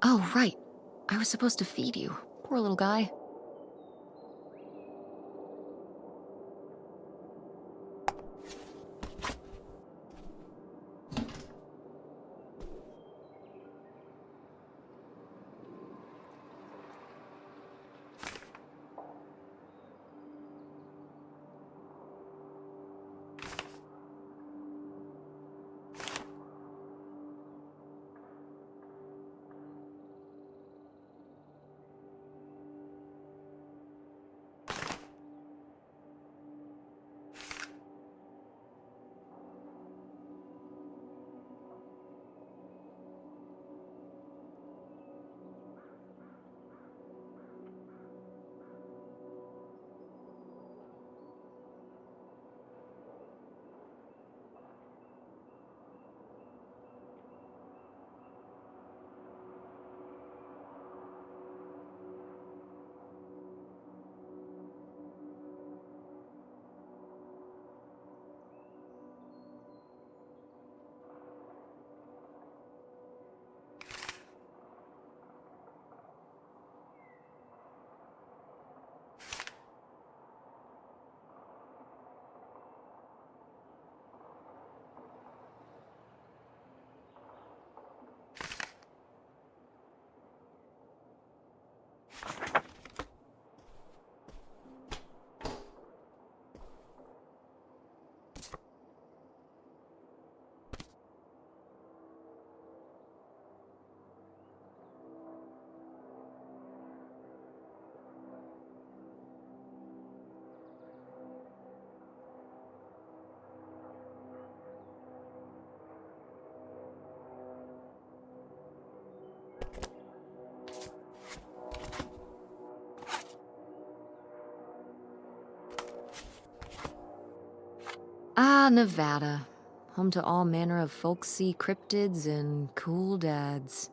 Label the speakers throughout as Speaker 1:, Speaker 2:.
Speaker 1: Oh, right. I was supposed to feed you. Poor little guy. Ah, Nevada. Home to all manner of folksy cryptids and cool dads.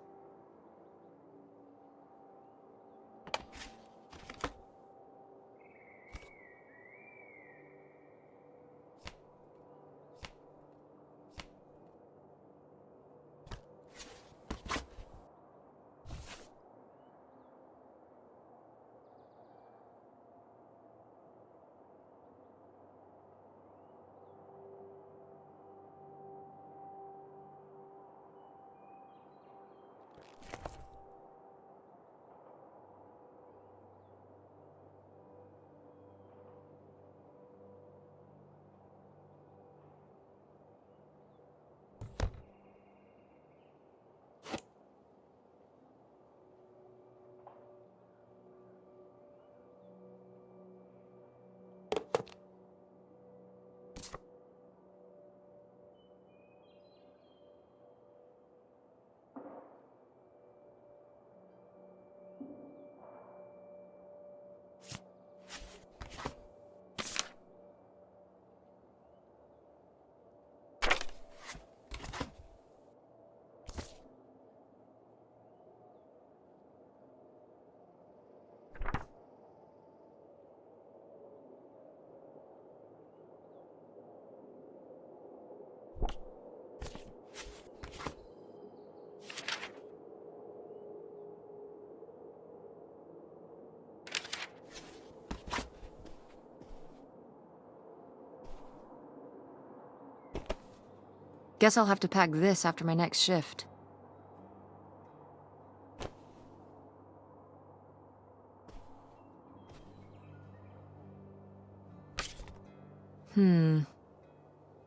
Speaker 1: Guess I'll have to pack this after my next shift.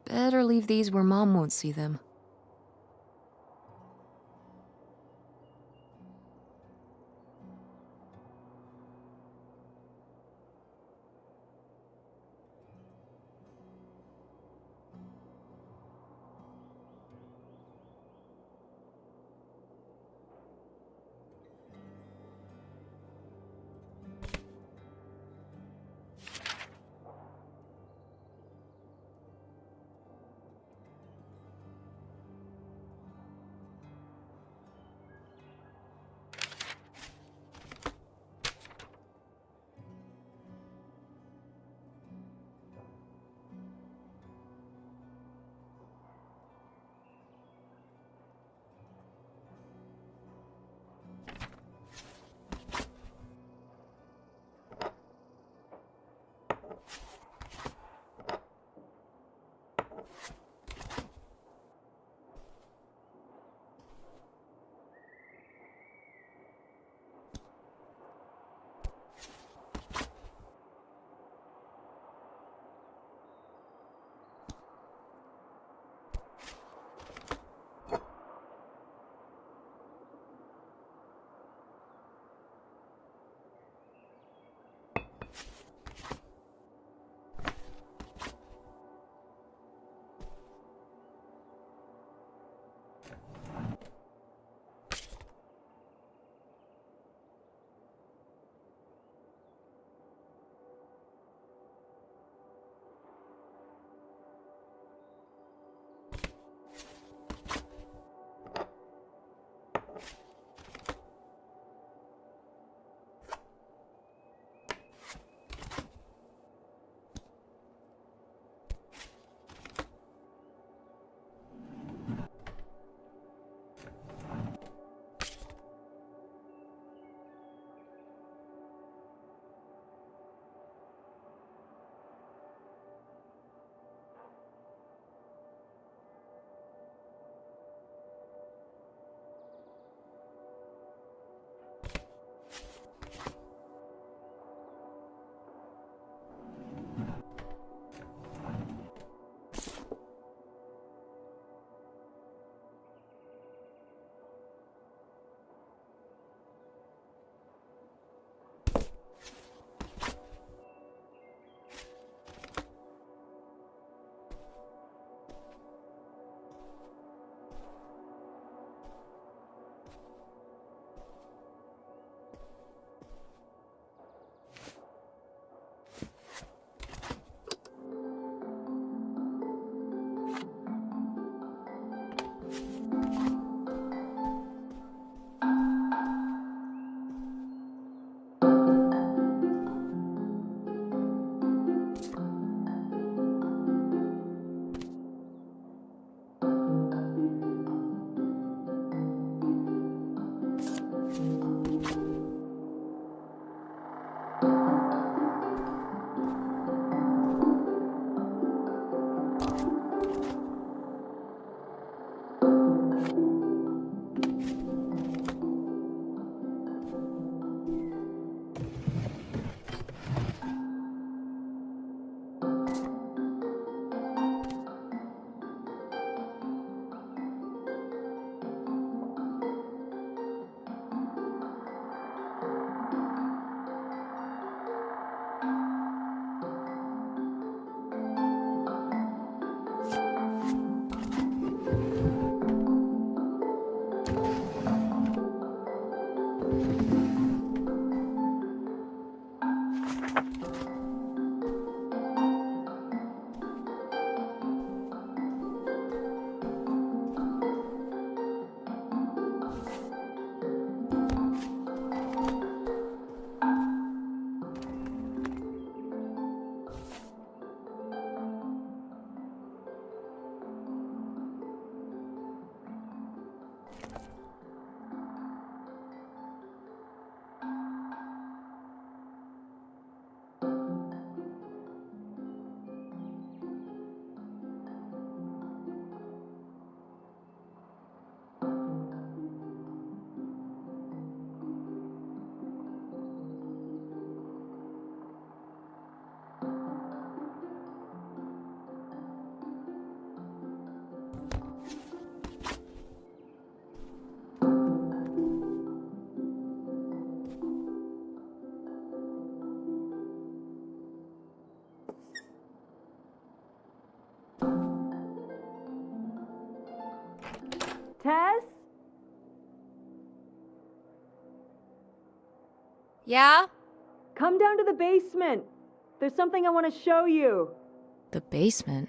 Speaker 1: Better leave these where Mom won't see them.
Speaker 2: Tess?
Speaker 1: Yeah?
Speaker 2: Come down to the basement. There's something I want to show you.
Speaker 1: The basement?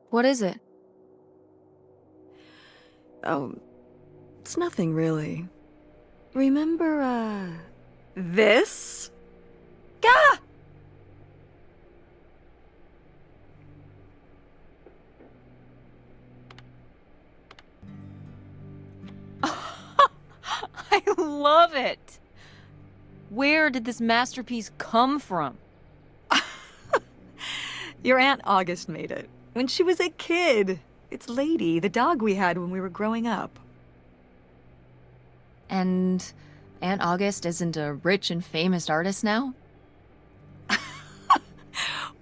Speaker 1: What is it?
Speaker 2: Oh, it's nothing really. Remember, this?
Speaker 1: Gah! I love it! Where did this masterpiece come from?
Speaker 2: Your Aunt August made it. When she was a kid. It's Lady, the dog we had when we were growing up.
Speaker 1: And Aunt August isn't a rich and famous artist now?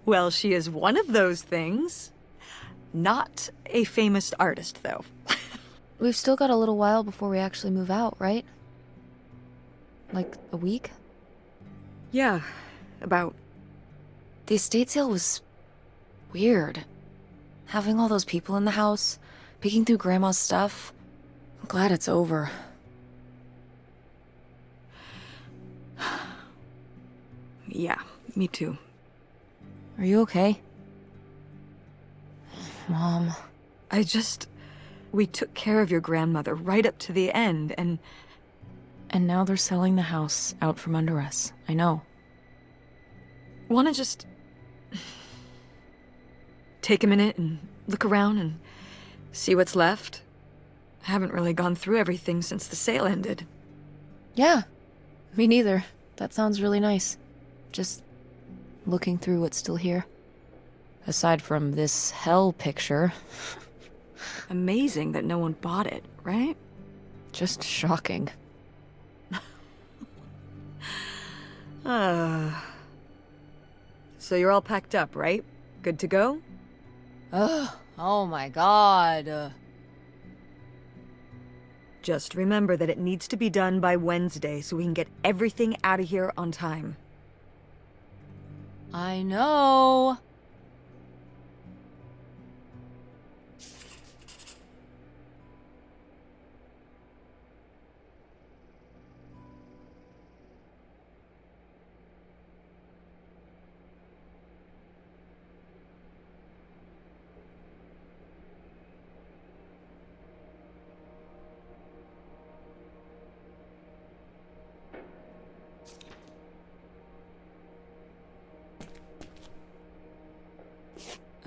Speaker 2: Well, she is one of those things. Not a famous artist, though.
Speaker 1: We've still got a little while before we actually move out, right? Like a week?
Speaker 2: Yeah, about.
Speaker 1: The estate sale was weird. Having all those people in the house, picking through Grandma's stuff. I'm glad it's over.
Speaker 2: Yeah, me too.
Speaker 1: Are you okay? Mom.
Speaker 2: We took care of your grandmother right up to the end, and
Speaker 1: now they're selling the house out from under us. I know.
Speaker 2: wanna just take a minute and look around and see what's left? I haven't really gone through everything since the sale ended.
Speaker 1: Yeah, me neither. That sounds really nice. Just looking through what's still here. Aside from this hell picture.
Speaker 2: Amazing that no one bought it, right?
Speaker 1: Just shocking.
Speaker 2: So you're all packed up, right? Good to go?
Speaker 1: Ugh, oh my god.
Speaker 2: Just remember that it needs to be done by Wednesday so we can get everything out of here on time.
Speaker 1: I know.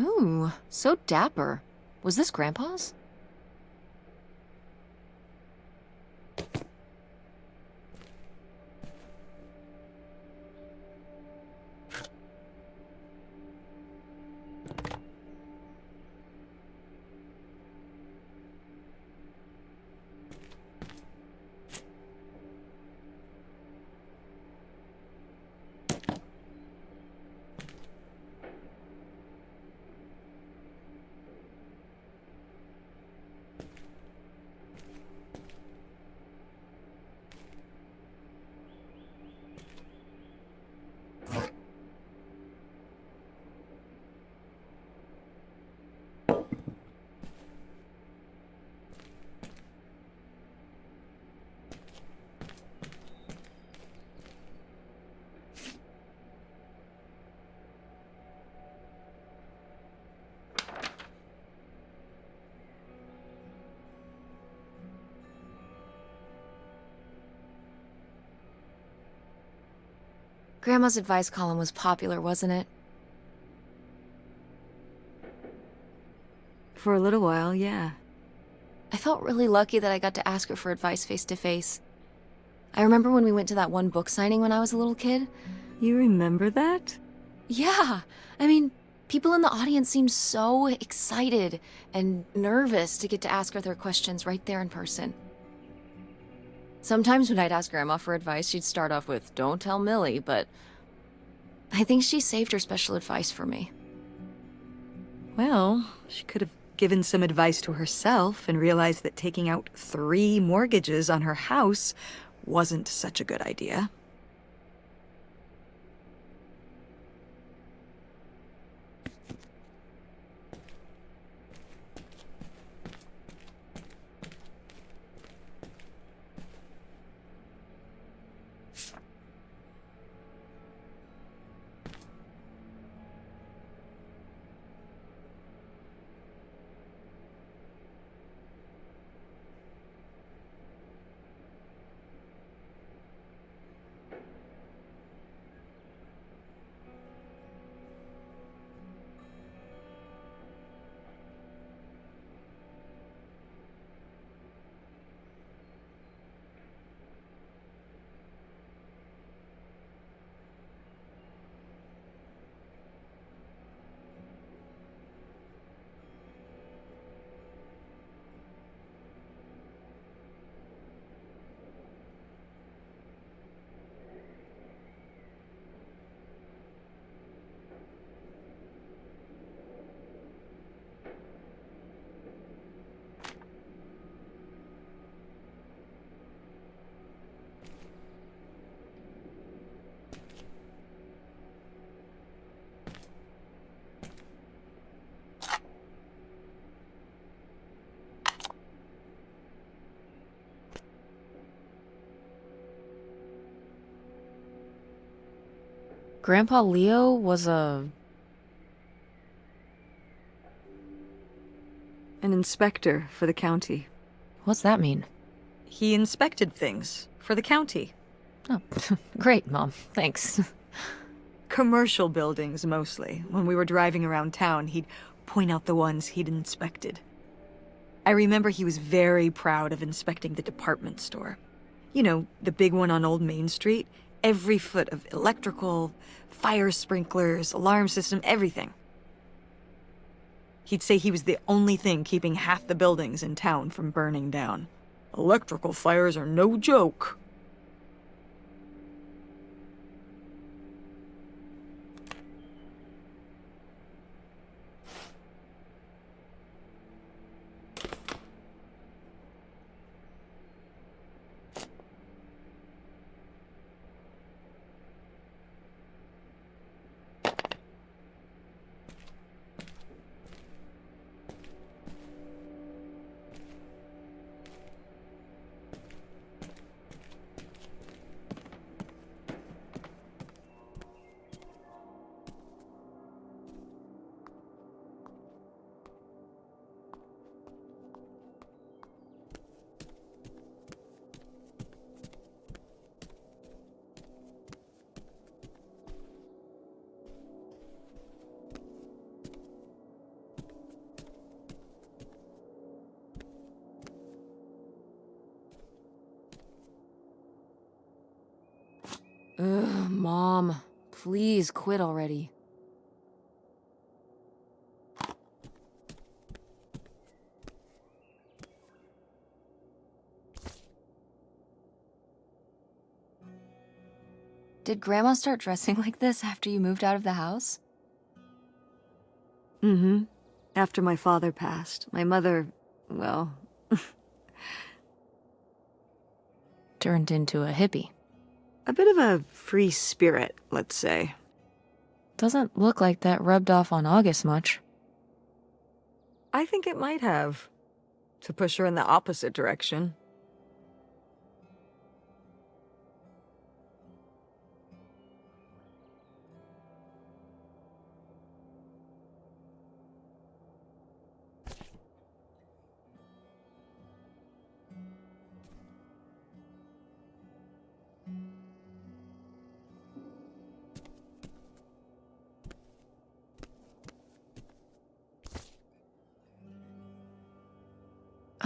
Speaker 1: Ooh, so dapper. Was this Grandpa's? Grandma's advice column was popular, wasn't it?
Speaker 2: For a little while, yeah.
Speaker 1: I felt really lucky that I got to ask her for advice face to face. I remember when we went to that one book signing when I was a little kid.
Speaker 2: You remember that?
Speaker 1: Yeah, I mean, people in the audience seemed so excited and nervous to get to ask her their questions right there in person. Sometimes when I'd ask Grandma for advice, she'd start off with, "Don't tell Millie," but I think she saved her special advice for me.
Speaker 2: Well, she could have given some advice to herself and realized that taking out 3 mortgages on her house wasn't such a good idea.
Speaker 1: Grandpa Leo was
Speaker 2: An inspector for the county.
Speaker 1: What's that mean?
Speaker 2: He inspected things for the county.
Speaker 1: Oh, great, Mom. Thanks.
Speaker 2: Commercial buildings, mostly. When we were driving around town, he'd point out the ones he'd inspected. I remember he was very proud of inspecting the department store. You know, the big one on Old Main Street. Every foot of electrical, fire sprinklers, alarm system, everything. He'd say he was the only thing keeping half the buildings in town from burning down. Electrical fires are no joke.
Speaker 1: Ugh, Mom. Please quit already. Did Grandma start dressing like this after you moved out of the house?
Speaker 2: Mm-hmm. After my father passed, my mother, well...
Speaker 1: Turned into a hippie.
Speaker 2: a bit of a free spirit, let's say.
Speaker 1: Doesn't look like that rubbed off on August much.
Speaker 2: I think it might have. To push her in the opposite direction.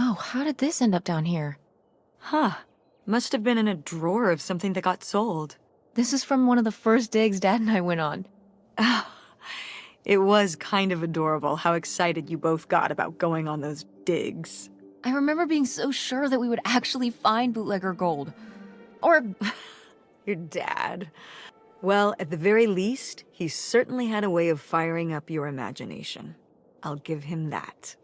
Speaker 1: Oh, how did this end up down here?
Speaker 2: Huh. Must have been in a drawer of something that got sold.
Speaker 1: This is from one of the first digs Dad and I went on.
Speaker 2: It was kind of adorable how excited you both got about going on those digs.
Speaker 1: I remember being so sure that we would actually find bootlegger gold. Or...
Speaker 2: Your dad. Well, at the very least, he certainly had a way of firing up your imagination. I'll give him that.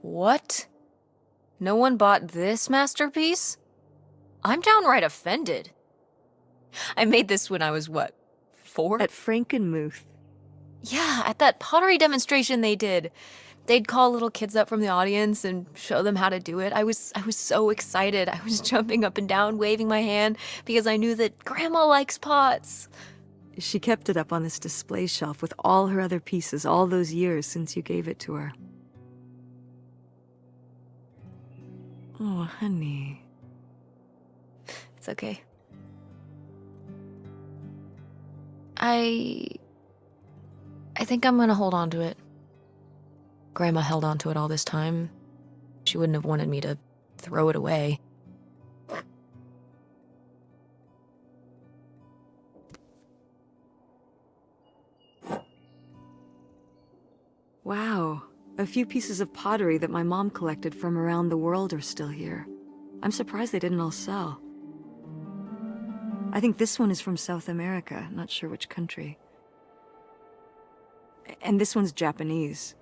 Speaker 1: What? No one bought this masterpiece? I'm downright offended. I made this when I was, what, 4?
Speaker 2: At Frankenmuth.
Speaker 1: Yeah, at that pottery demonstration they did. They'd call little kids up from the audience and show them how to do it. I was so excited. I was jumping up and down, waving my hand, because I knew that Grandma likes pots.
Speaker 2: She kept it up on this display shelf with all her other pieces all those years since you gave it to her. Oh, honey.
Speaker 1: It's okay. I think I'm gonna hold on to it. Grandma held on to it all this time. She wouldn't have wanted me to throw it away.
Speaker 2: Wow. A few pieces of pottery that my mom collected from around the world are still here. I'm surprised they didn't all sell. I think this one is from South America, not sure which country. And this one's Japanese.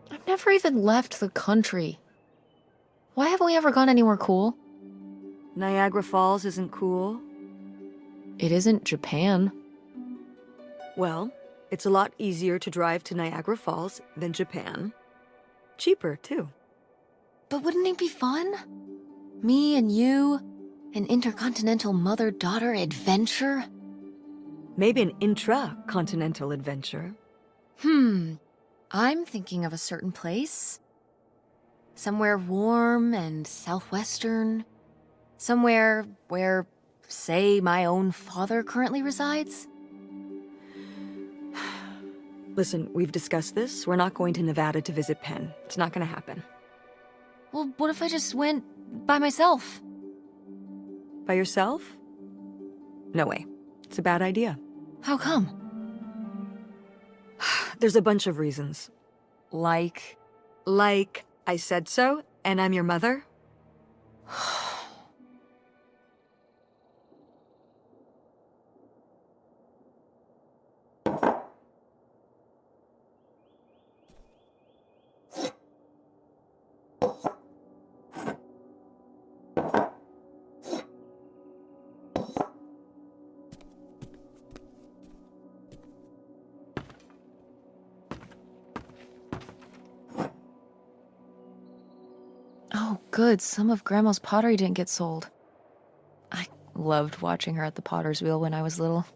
Speaker 1: I've never even left the country. Why haven't we ever gone anywhere cool?
Speaker 2: Niagara Falls isn't cool.
Speaker 1: It isn't Japan.
Speaker 2: Well, it's a lot easier to drive to Niagara Falls than Japan. Cheaper, too.
Speaker 1: But wouldn't it be fun? Me and you, an intercontinental mother-daughter adventure?
Speaker 2: Maybe an intra-continental adventure.
Speaker 1: I'm thinking of a certain place. Somewhere warm and southwestern. Somewhere where, say, my own father currently resides.
Speaker 2: Listen, we've discussed this. We're not going to Nevada to visit Penn. It's not gonna happen.
Speaker 1: Well, what if I just went by myself?
Speaker 2: By yourself? No way. It's a bad idea.
Speaker 1: How come?
Speaker 2: There's a bunch of reasons.
Speaker 1: Like,
Speaker 2: Like, I said so, and I'm your mother?
Speaker 1: oh, good. Some of Grandma's pottery didn't get sold. I loved watching her at the potter's wheel when I was little.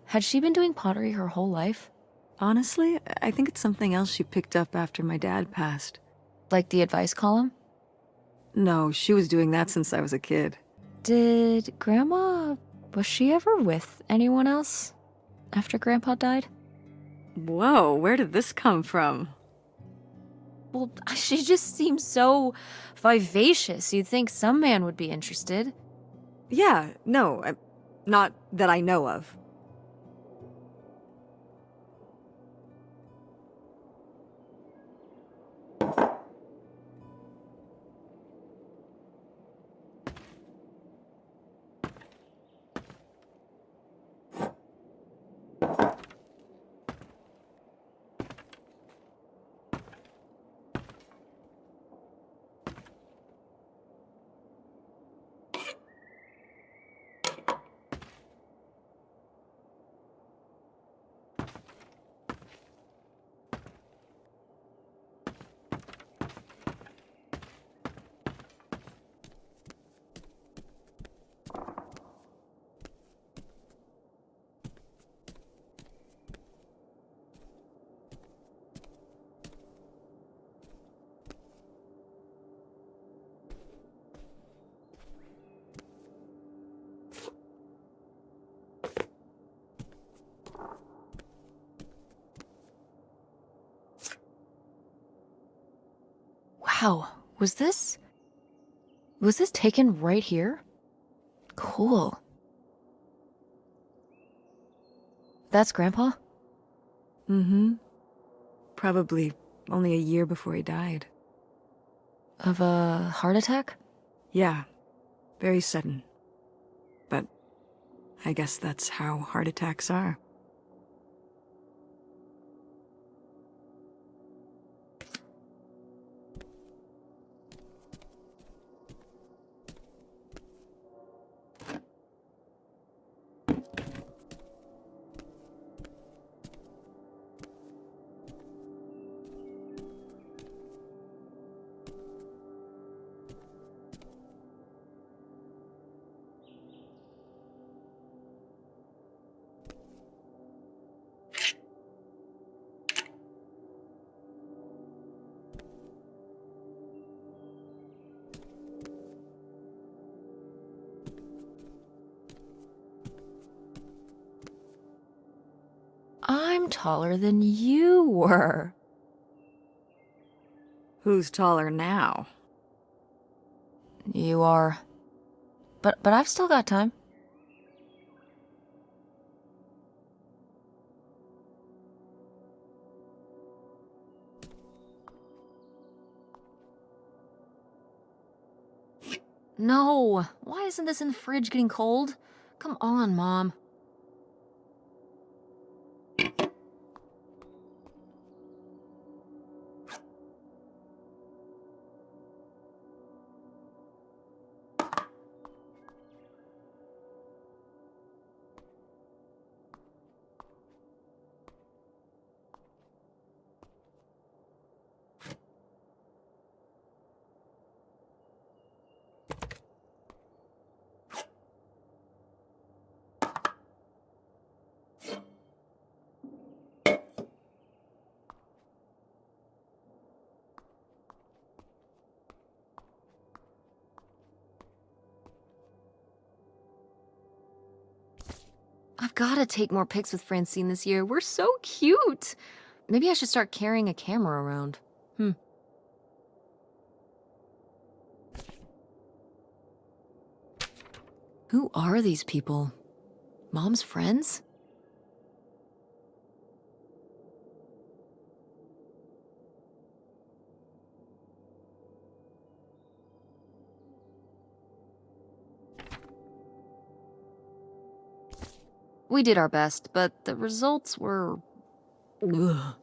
Speaker 1: Had she been doing pottery her whole life?
Speaker 2: Honestly, I think it's something else she picked up after my dad passed.
Speaker 1: Like the advice column?
Speaker 2: No, she was doing that since I was a kid.
Speaker 1: Did Grandma... was she ever with anyone else after Grandpa died?
Speaker 2: Whoa, where did this come from?
Speaker 1: Well, she just seems so vivacious. You'd think some man would be interested.
Speaker 2: Yeah, no, not that I know of.
Speaker 1: Wow, was this taken right here? Cool. That's Grandpa?
Speaker 2: Mm-hmm. Probably only a year before he died.
Speaker 1: Of a heart attack?
Speaker 2: Yeah, very sudden. But I guess that's how heart attacks are.
Speaker 1: I'm taller than you were.
Speaker 2: Who's taller now?
Speaker 1: You are. But I've still got time. No, why isn't this in the fridge getting cold? Come on, Mom. I've gotta take more pics with Francine this year. We're so cute. Maybe I should start carrying a camera around. Who are these people? Mom's friends? We did our best, but the results were... Ugh.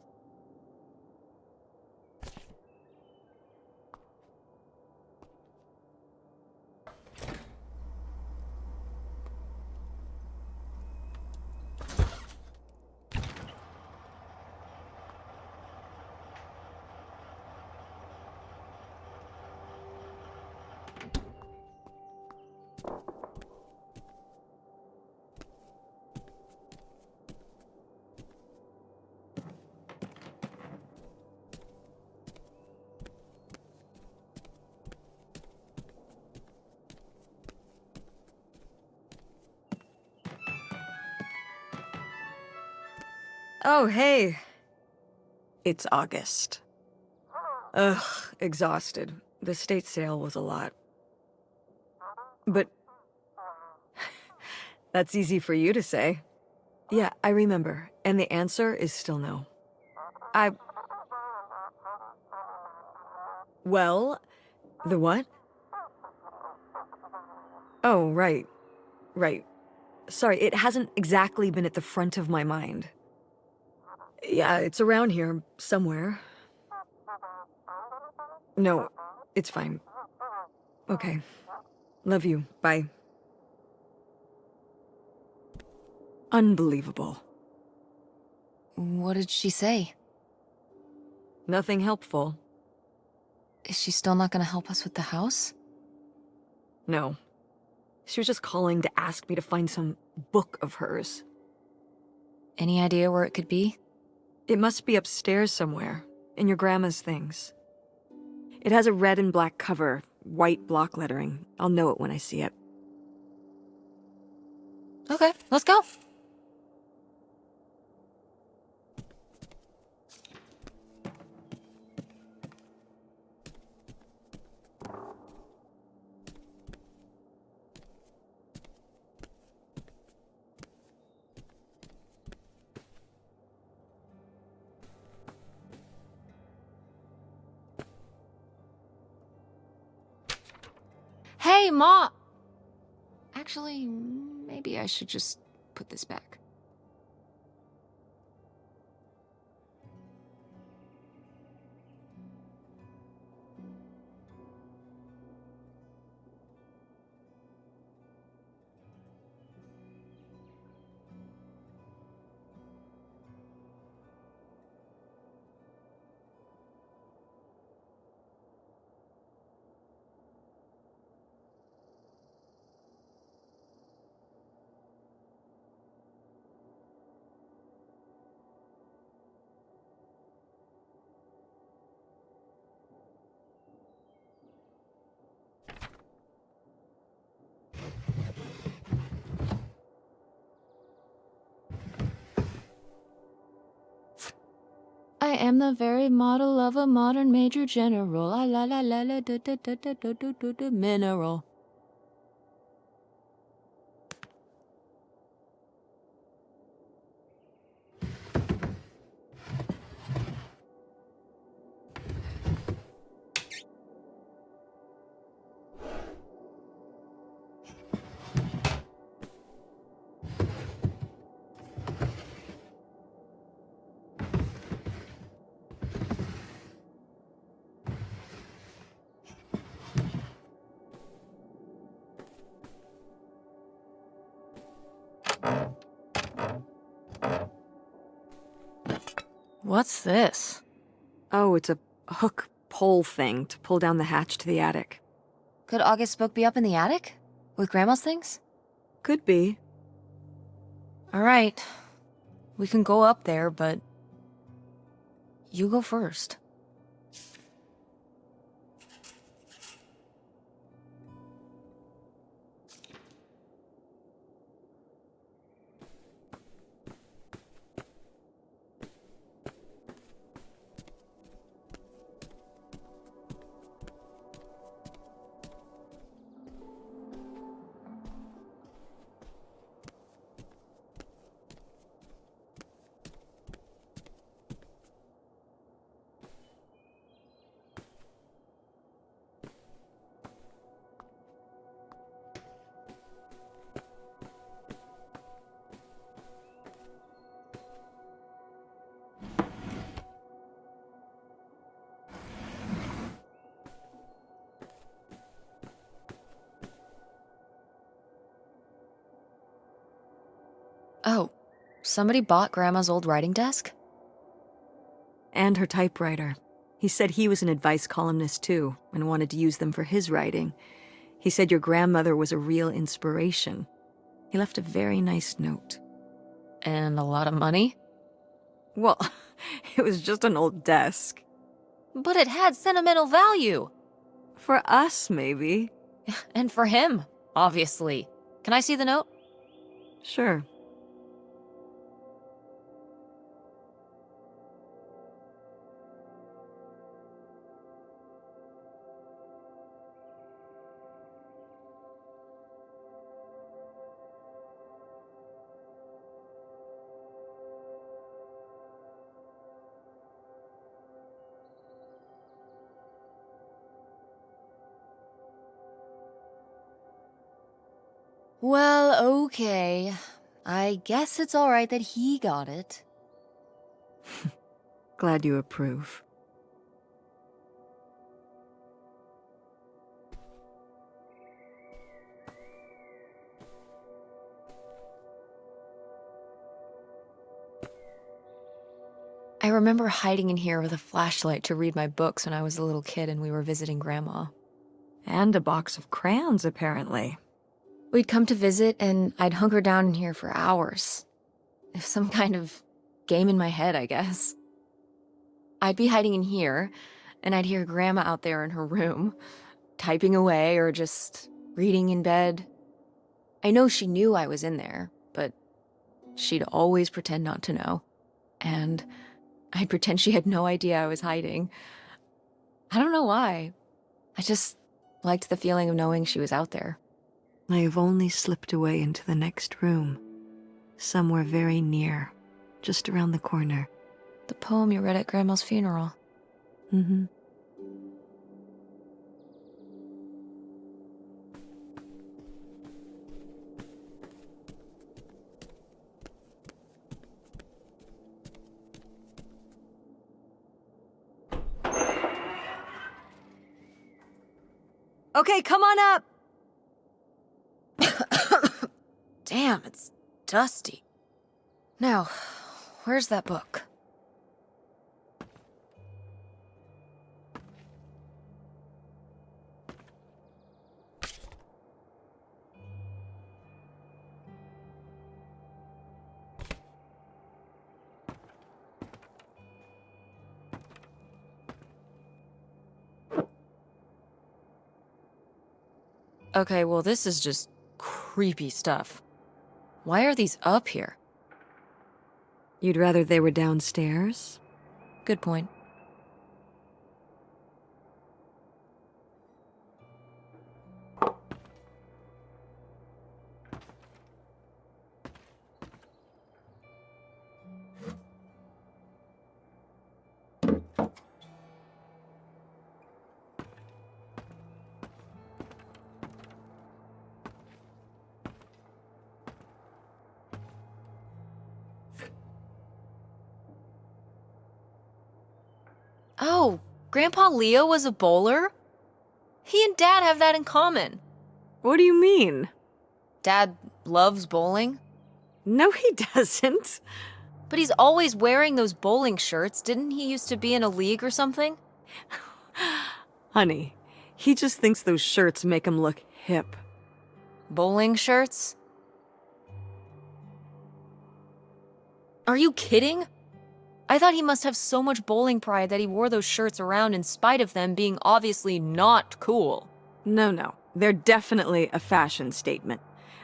Speaker 2: Oh, hey. It's August. Ugh, exhausted. The estate sale was a lot. But that's easy for you to say. Yeah, I remember. And the answer is still no. Well, the what? Oh, right. Right. Sorry, it hasn't exactly been at the front of my mind. Yeah, it's around here, somewhere. No, it's fine. Okay. Love you. Bye. Unbelievable.
Speaker 1: What did she say?
Speaker 2: Nothing helpful.
Speaker 1: Is she still not gonna help us with the house?
Speaker 2: No. She was just calling to ask me to find some book of hers.
Speaker 1: Any idea where it could be?
Speaker 2: It must be upstairs somewhere, in your grandma's things. It has a red and black cover, white block lettering. I'll know it when I see it.
Speaker 1: Okay, let's go. Hey, Ma! Actually, maybe I should just put this back. I am the very model of a modern major general. La la la la la da da da da da da da da mineral. What's this?
Speaker 2: Oh, it's a hook pole thing to pull down the hatch to the attic.
Speaker 1: Could August's book be up in the attic? With Grandma's things?
Speaker 2: Could be.
Speaker 1: Alright. We can go up there, but... you go first. Oh, somebody bought Grandma's old writing desk?
Speaker 2: And her typewriter. He said he was an advice columnist too, and wanted to use them for his writing. He said your grandmother was a real inspiration. He left a very nice note.
Speaker 1: And a lot of money?
Speaker 2: Well, it was just an old desk.
Speaker 1: But it had sentimental value.
Speaker 2: For us, maybe.
Speaker 1: And for him, obviously. Can I see the note?
Speaker 2: Sure.
Speaker 1: Well, okay. I guess it's all right that he got it.
Speaker 2: Glad you approve.
Speaker 1: I remember hiding in here with a flashlight to read my books when I was a little kid and we were visiting Grandma.
Speaker 2: And a box of crayons, apparently.
Speaker 1: We'd come to visit and I'd hunker down in here for hours. Some kind of game in my head, I guess. I'd be hiding in here, and I'd hear Grandma out there in her room, typing away or just reading in bed. I know she knew I was in there, but she'd always pretend not to know. And I'd pretend she had no idea I was hiding. I don't know why. I just liked the feeling of knowing she was out there.
Speaker 2: I have only slipped away into the next room. Somewhere very near. Just around the corner.
Speaker 1: The poem you read at Grandma's funeral.
Speaker 2: Mm-hmm. Okay, come on up!
Speaker 1: Damn, it's dusty. Now, where's that book? Okay, well, this is just creepy stuff. Why are these up here?
Speaker 2: You'd rather they were downstairs?
Speaker 1: Good point. Oh, Grandpa Leo was a bowler? He and Dad have that in common.
Speaker 2: What do you mean?
Speaker 1: Dad loves bowling,
Speaker 2: No, he doesn't.
Speaker 1: but he's always wearing those bowling shirts. Didn't he used to be in a league or something?
Speaker 2: Honey, he just thinks those shirts make him look hip.
Speaker 1: Bowling shirts? Are you kidding? I thought he must have so much bowling pride that he wore those shirts around in spite of them being obviously not cool.
Speaker 2: No. They're definitely a fashion statement.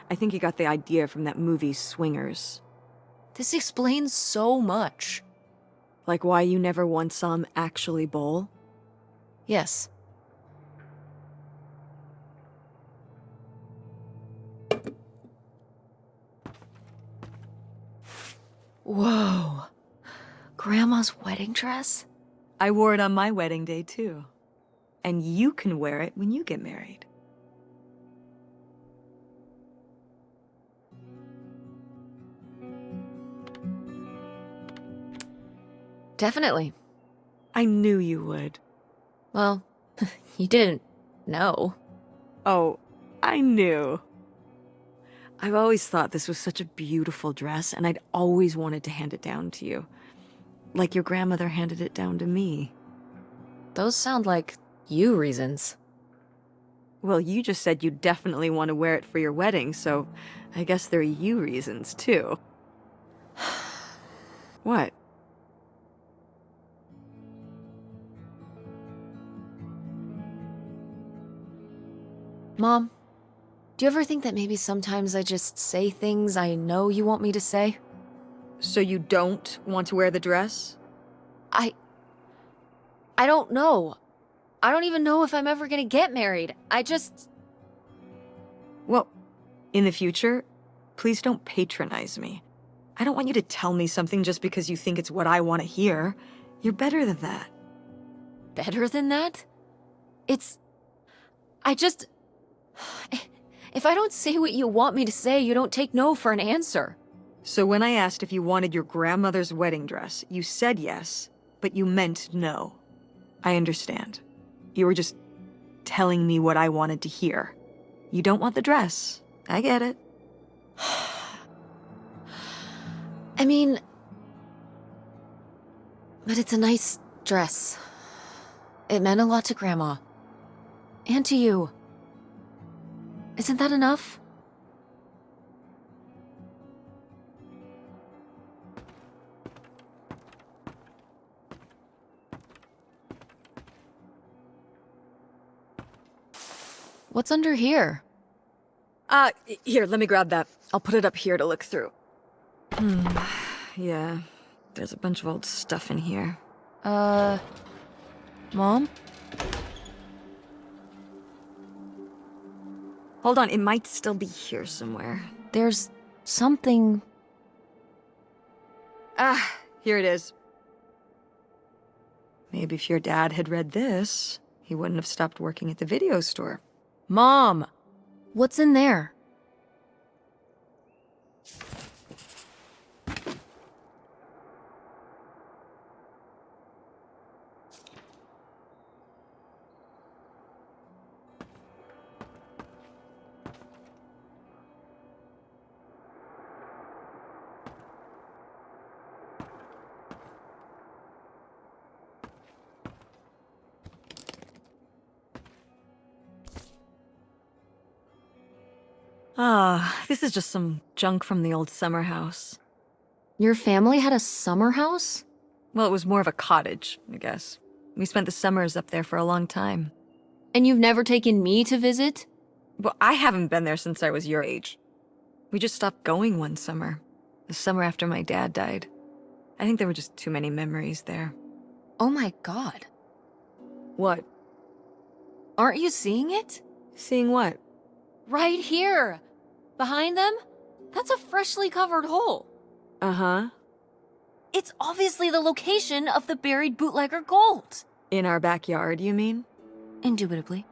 Speaker 2: I think he got the idea from that movie Swingers.
Speaker 1: This explains so much.
Speaker 2: Like why you never once saw him actually bowl?
Speaker 1: Yes. Whoa. Grandma's wedding dress?
Speaker 2: I wore it on my wedding day, too. And you can wear it when you get married.
Speaker 1: Definitely.
Speaker 2: I knew you would.
Speaker 1: Well, you didn't know.
Speaker 2: Oh, I knew. I've always thought this was such a beautiful dress, and I'd always wanted to hand it down to you. Like your grandmother handed it down to me.
Speaker 1: Those sound like you reasons.
Speaker 2: Well, you just said you definitely want to wear it for your wedding, so I guess they're you reasons, too. What?
Speaker 1: Mom, do you ever think that maybe sometimes I just say things I know you want me to say?
Speaker 2: So you don't want to wear the dress?
Speaker 1: I don't know. I don't even know if I'm ever gonna get married.
Speaker 2: Well, in the future, please don't patronize me. I don't want you to tell me something just because you think it's what I want to hear. You're better than that.
Speaker 1: Better than that? If I don't say what you want me to say, you don't take no for an answer.
Speaker 2: So when I asked if you wanted your grandmother's wedding dress, you said yes, but you meant no. I understand. You were just telling me what I wanted to hear. You don't want the dress. I get it.
Speaker 1: I mean, but it's a nice dress. It meant a lot to Grandma. And to you. Isn't that enough? What's under here?
Speaker 2: Here, let me grab that. I'll put it up here to look through. Yeah, there's a bunch of old stuff in here.
Speaker 1: Mom?
Speaker 2: Hold on, it might still be here somewhere.
Speaker 1: There's something...
Speaker 2: Here it is. Maybe if your dad had read this, he wouldn't have stopped working at the video store.
Speaker 1: Mom! What's in there?
Speaker 2: This is just some junk from the old summer house.
Speaker 1: Your family had a summer house?
Speaker 2: Well, it was more of a cottage, I guess. We spent the summers up there for a long time.
Speaker 1: And you've never taken me to visit?
Speaker 2: Well, I haven't been there since I was your age. We just stopped going one summer. The summer after my dad died. I think there were just too many memories there.
Speaker 1: Oh my god.
Speaker 2: What?
Speaker 1: Aren't you seeing it?
Speaker 2: Seeing what?
Speaker 1: Right here! Behind them? That's a freshly covered hole.
Speaker 2: Uh-huh.
Speaker 1: It's obviously the location of the buried bootlegger gold.
Speaker 2: In our backyard, you mean?
Speaker 1: Indubitably.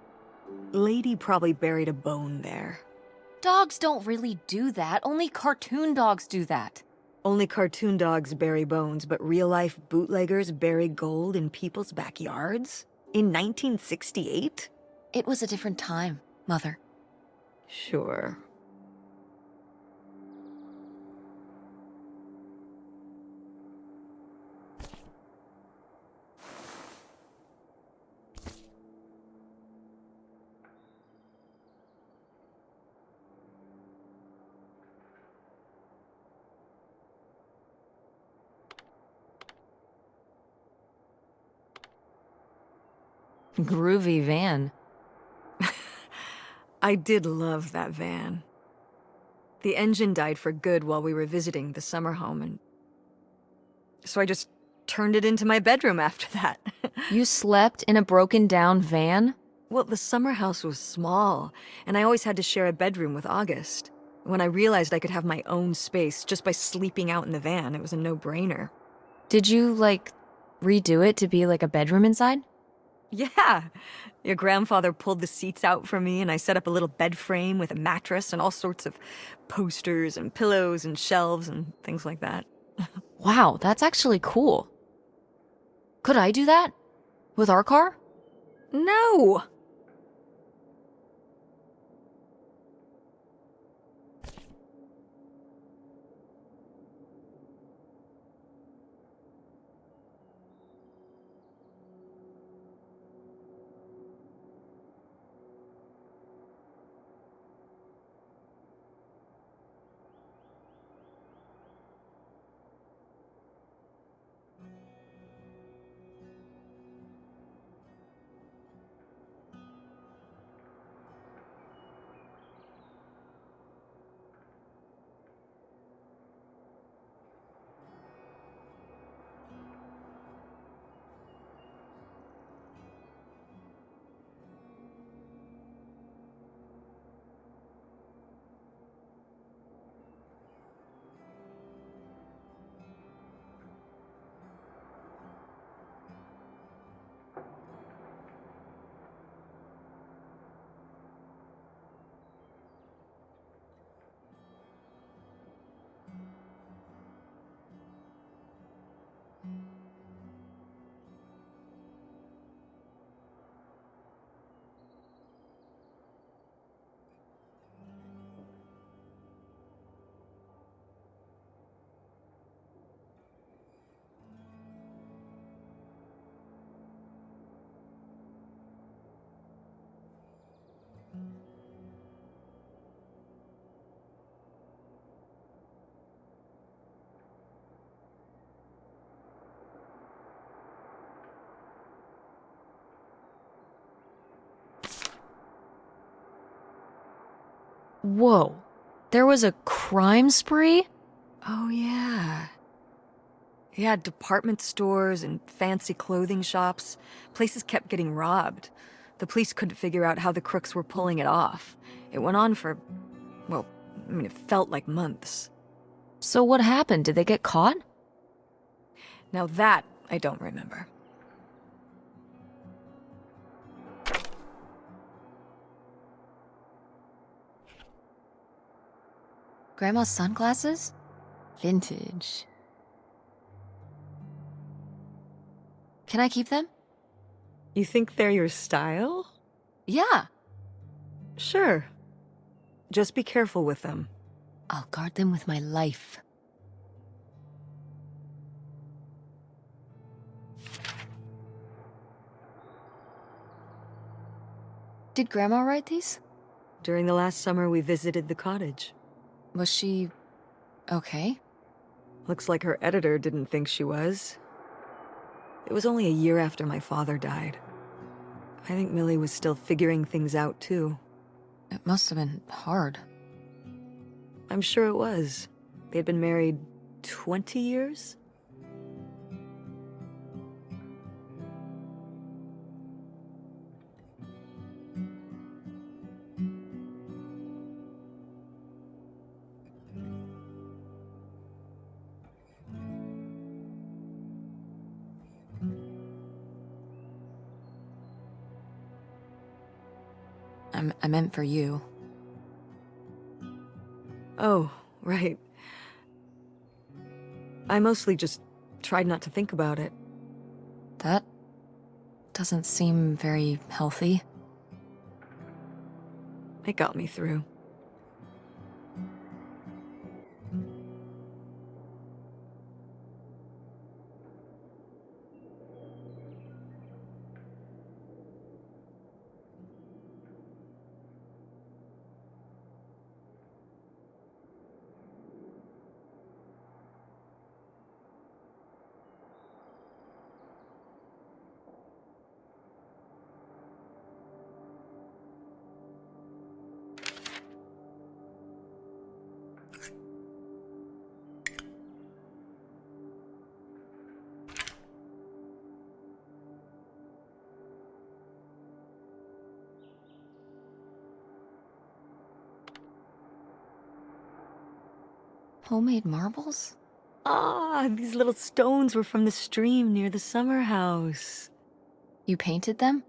Speaker 2: Lady probably buried a bone there.
Speaker 1: Dogs don't really do that. Only cartoon dogs do that.
Speaker 2: Only cartoon dogs bury bones, but real-life bootleggers bury gold in people's backyards? In 1968?
Speaker 1: It was a different time, Mother.
Speaker 2: Sure.
Speaker 1: Groovy van.
Speaker 2: I did love that van. The engine died for good while we were visiting the summer home, and so I just turned it into my bedroom after that.
Speaker 1: You slept in a broken down van?
Speaker 2: Well, the summer house was small, and I always had to share a bedroom with August. When I realized I could have my own space just by sleeping out in the van, it was a no-brainer.
Speaker 1: Did you, redo it to be like a bedroom inside?
Speaker 2: Yeah. Your grandfather pulled the seats out for me, and I set up a little bed frame with a mattress and all sorts of posters and pillows and shelves and things like that.
Speaker 1: Wow, that's actually cool. Could I do that? With our car?
Speaker 2: No!
Speaker 1: Whoa. There was a crime spree?
Speaker 2: Oh, yeah. Yeah, department stores and fancy clothing shops. Places kept getting robbed. The police couldn't figure out how the crooks were pulling it off. It went on for, well, I mean, it felt like months.
Speaker 1: So what happened? Did they get caught?
Speaker 2: Now that, I don't remember.
Speaker 1: Grandma's sunglasses? Vintage. Can I keep them?
Speaker 2: You think they're your style?
Speaker 1: Yeah.
Speaker 2: Sure. Just be careful with them.
Speaker 1: I'll guard them with my life. Did Grandma write these?
Speaker 2: During the last summer, we visited the cottage.
Speaker 1: Was she okay?
Speaker 2: Looks like her editor didn't think she was. It was only a year after my father died. I think Millie was still figuring things out, too.
Speaker 1: It must have been hard.
Speaker 2: I'm sure it was. They'd been married 20 years?
Speaker 1: I meant for you.
Speaker 2: Oh, right. I mostly just tried not to think about it.
Speaker 1: That doesn't seem very healthy.
Speaker 2: It got me through.
Speaker 1: Homemade marbles?
Speaker 2: Ah, these little stones were from the stream near the summer house.
Speaker 1: You painted them?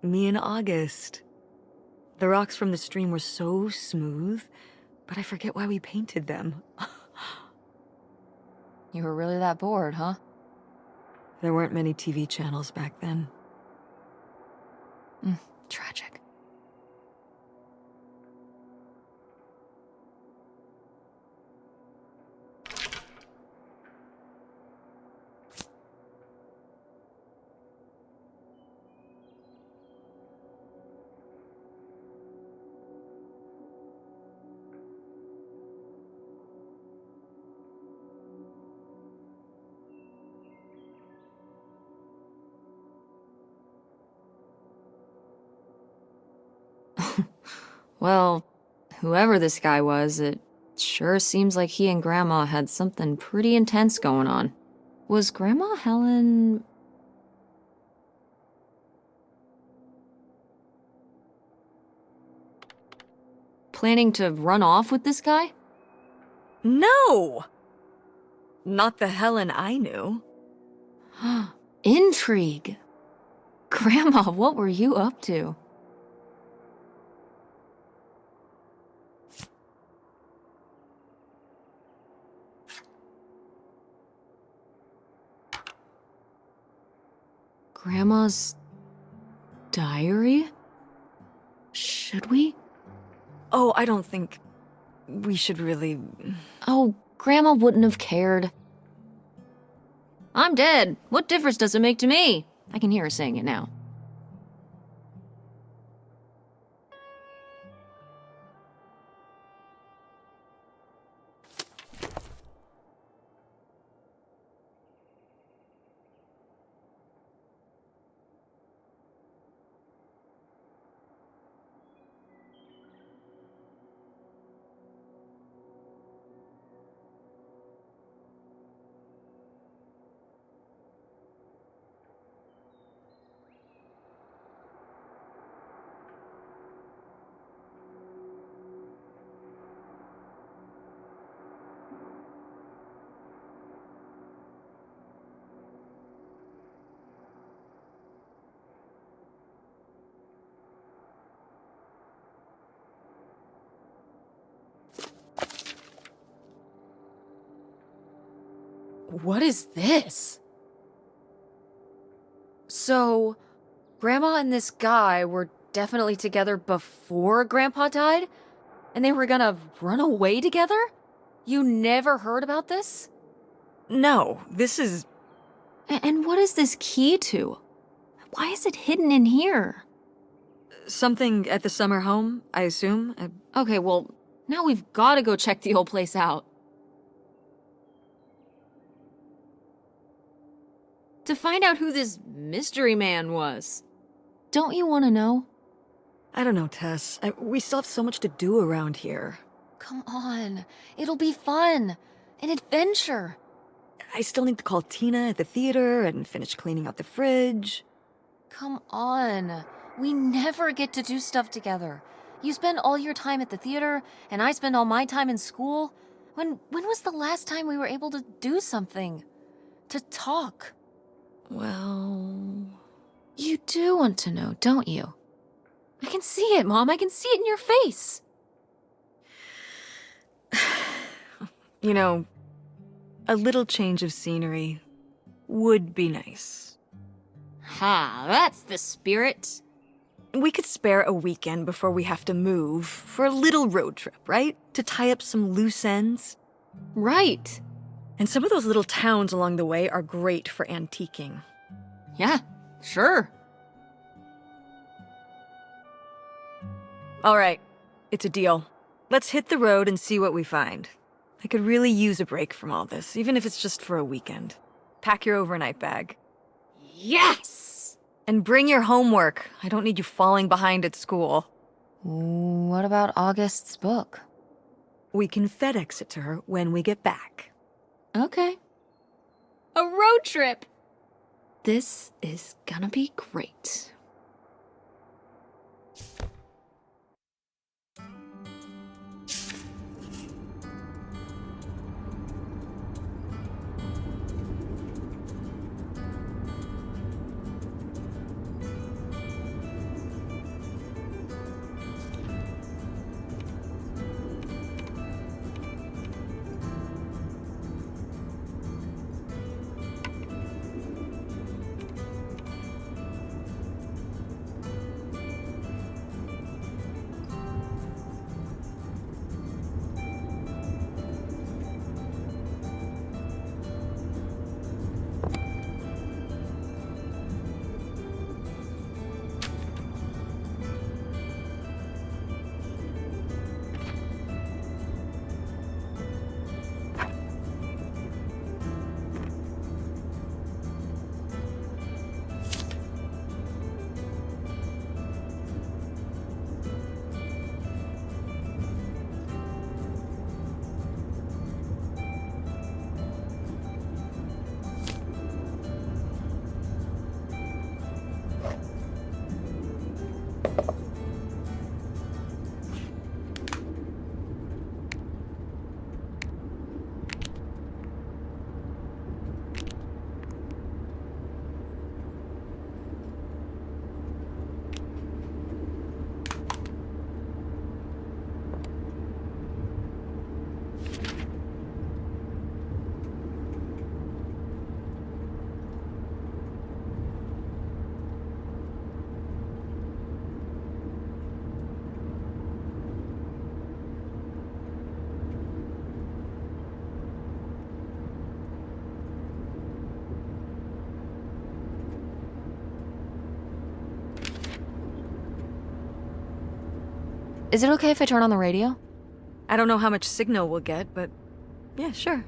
Speaker 2: Me and August. The rocks from the stream were so smooth, but I forget why we painted them.
Speaker 1: You were really that bored, huh?
Speaker 2: There weren't many TV channels back then.
Speaker 1: Tragic. Well, whoever this guy was, it sure seems like he and Grandma had something pretty intense going on. Was Grandma Helen... planning to run off with this guy?
Speaker 2: No! Not the Helen I knew.
Speaker 1: Intrigue! Grandma, what were you up to? Grandma's diary? Should we?
Speaker 2: Oh, I don't think we should really.
Speaker 1: Oh, Grandma wouldn't have cared. I'm dead. What difference does it make to me? I can hear her saying it now. What is this? So, Grandma and this guy were definitely together before Grandpa died? And they were gonna run away together? You never heard about this?
Speaker 2: No, this is.
Speaker 1: And what is this key to? Why is it hidden in here?
Speaker 2: Something at the summer home, I assume.
Speaker 1: Okay, well, now we've gotta go check the old place out. To find out who this mystery man was. Don't you want to know?
Speaker 2: I don't know, Tess. We still have so much to do around here.
Speaker 1: Come on. It'll be fun. An adventure.
Speaker 2: I still need to call Tina at the theater and finish cleaning out the fridge.
Speaker 1: Come on. We never get to do stuff together. You spend all your time at the theater, and I spend all my time in school. When was the last time we were able to do something? To talk?
Speaker 2: Well...
Speaker 1: You do want to know, don't you? I can see it, Mom. I can see it in your face.
Speaker 2: You know, a little change of scenery would be nice.
Speaker 1: Ha, that's the spirit.
Speaker 2: We could spare a weekend before we have to move for a little road trip, right? To tie up some loose ends.
Speaker 1: Right.
Speaker 2: And some of those little towns along the way are great for antiquing.
Speaker 1: Yeah, sure.
Speaker 2: All right, it's a deal. Let's hit the road and see what we find. I could really use a break from all this, even if it's just for a weekend. Pack your overnight bag.
Speaker 1: Yes!
Speaker 2: And bring your homework. I don't need you falling behind at school.
Speaker 1: What about August's book?
Speaker 2: We can FedEx it to her when we get back.
Speaker 1: Okay. A road trip! This is gonna be great. Is it okay if I turn on the radio?
Speaker 2: I don't know how much signal we'll get, but yeah, sure.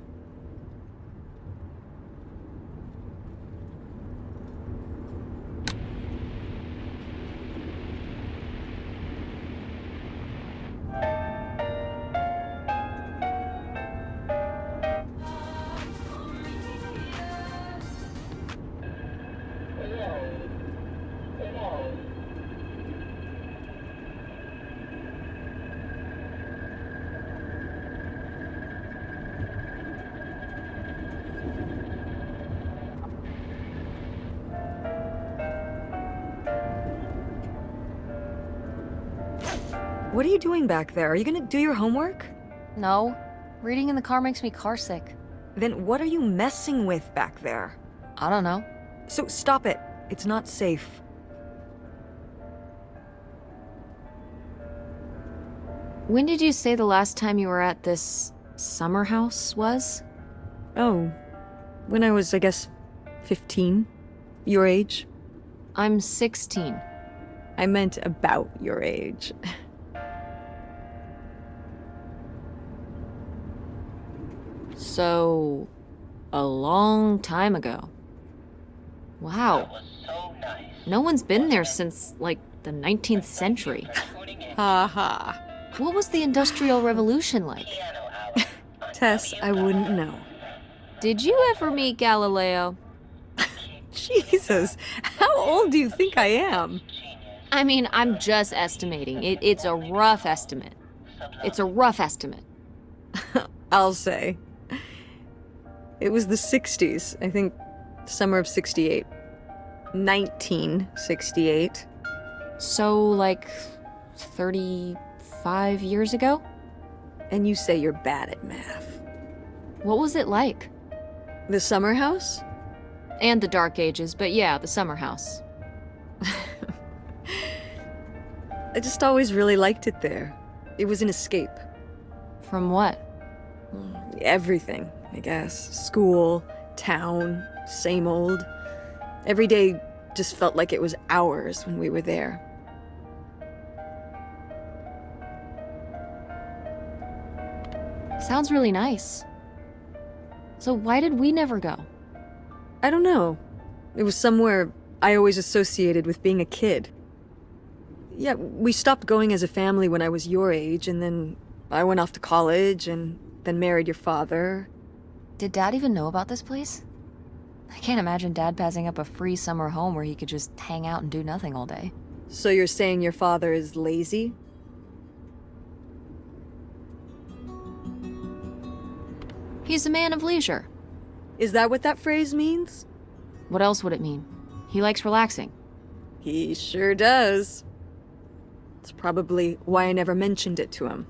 Speaker 2: What are you doing back there? Are you gonna do your homework?
Speaker 1: No. Reading in the car makes me carsick.
Speaker 2: Then what are you messing with back there?
Speaker 1: I don't know.
Speaker 2: So stop it. It's not safe.
Speaker 1: When did you say the last time you were at this summer house was?
Speaker 2: Oh, when I was, I guess, 15. Your age?
Speaker 1: I'm 16.
Speaker 2: I meant about your age.
Speaker 1: So, a long time ago. Wow. No one's been there since, like, the 19th century.
Speaker 2: Ha ha.
Speaker 1: What was the Industrial Revolution like?
Speaker 2: Tess, I wouldn't know.
Speaker 1: Did you ever meet Galileo?
Speaker 2: Jesus, how old do you think I am?
Speaker 1: I mean, I'm just estimating. It's a rough estimate. It's a rough estimate.
Speaker 2: I'll say. It was the 60s, I think, summer of 68. 1968.
Speaker 1: So, like, 35 years ago?
Speaker 2: And you say you're bad at math.
Speaker 1: What was it like?
Speaker 2: The summer house?
Speaker 1: And the Dark Ages, but yeah, the summer house.
Speaker 2: I just always really liked it there. It was an escape.
Speaker 1: From what?
Speaker 2: Everything, I guess. School, town, same old. Every day just felt like it was hours when we were there.
Speaker 1: Sounds really nice. So why did we never go?
Speaker 2: I don't know. It was somewhere I always associated with being a kid. Yeah, we stopped going as a family when I was your age, and then I went off to college and then married your father.
Speaker 1: Did Dad even know about this place? I can't imagine Dad passing up a free summer home where he could just hang out and do nothing all day.
Speaker 2: So you're saying your father is lazy?
Speaker 1: He's a man of leisure.
Speaker 2: Is that what that phrase means?
Speaker 1: What else would it mean? He likes relaxing.
Speaker 2: He sure does. It's probably why I never mentioned it to him.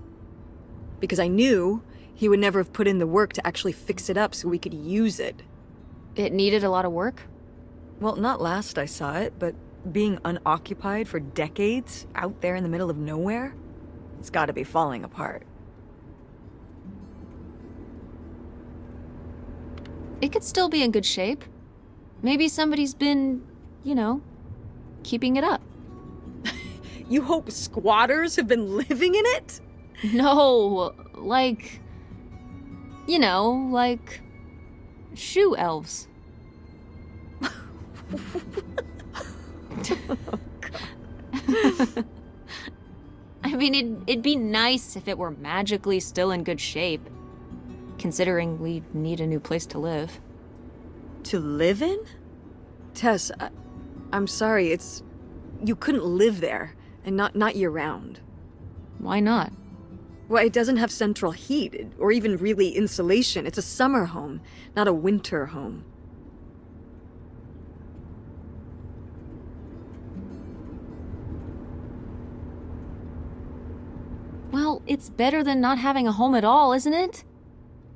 Speaker 2: Because I knew he would never have put in the work to actually fix it up so we could use it.
Speaker 1: It needed a lot of work?
Speaker 2: Well, not last I saw it, but being unoccupied for decades out there in the middle of nowhere, it's gotta be falling apart.
Speaker 1: It could still be in good shape. Maybe somebody's been, keeping it up.
Speaker 2: You hope squatters have been living in it?
Speaker 1: No, like shoe elves. I mean, it'd be nice if it were magically still in good shape, considering we need a new place to live.
Speaker 2: To live in? Tess, I'm sorry, you couldn't live there, and not year-round.
Speaker 1: Why not?
Speaker 2: Well, it doesn't have central heat, or even really insulation. It's a summer home, not a winter home.
Speaker 1: Well, it's better than not having a home at all, isn't it?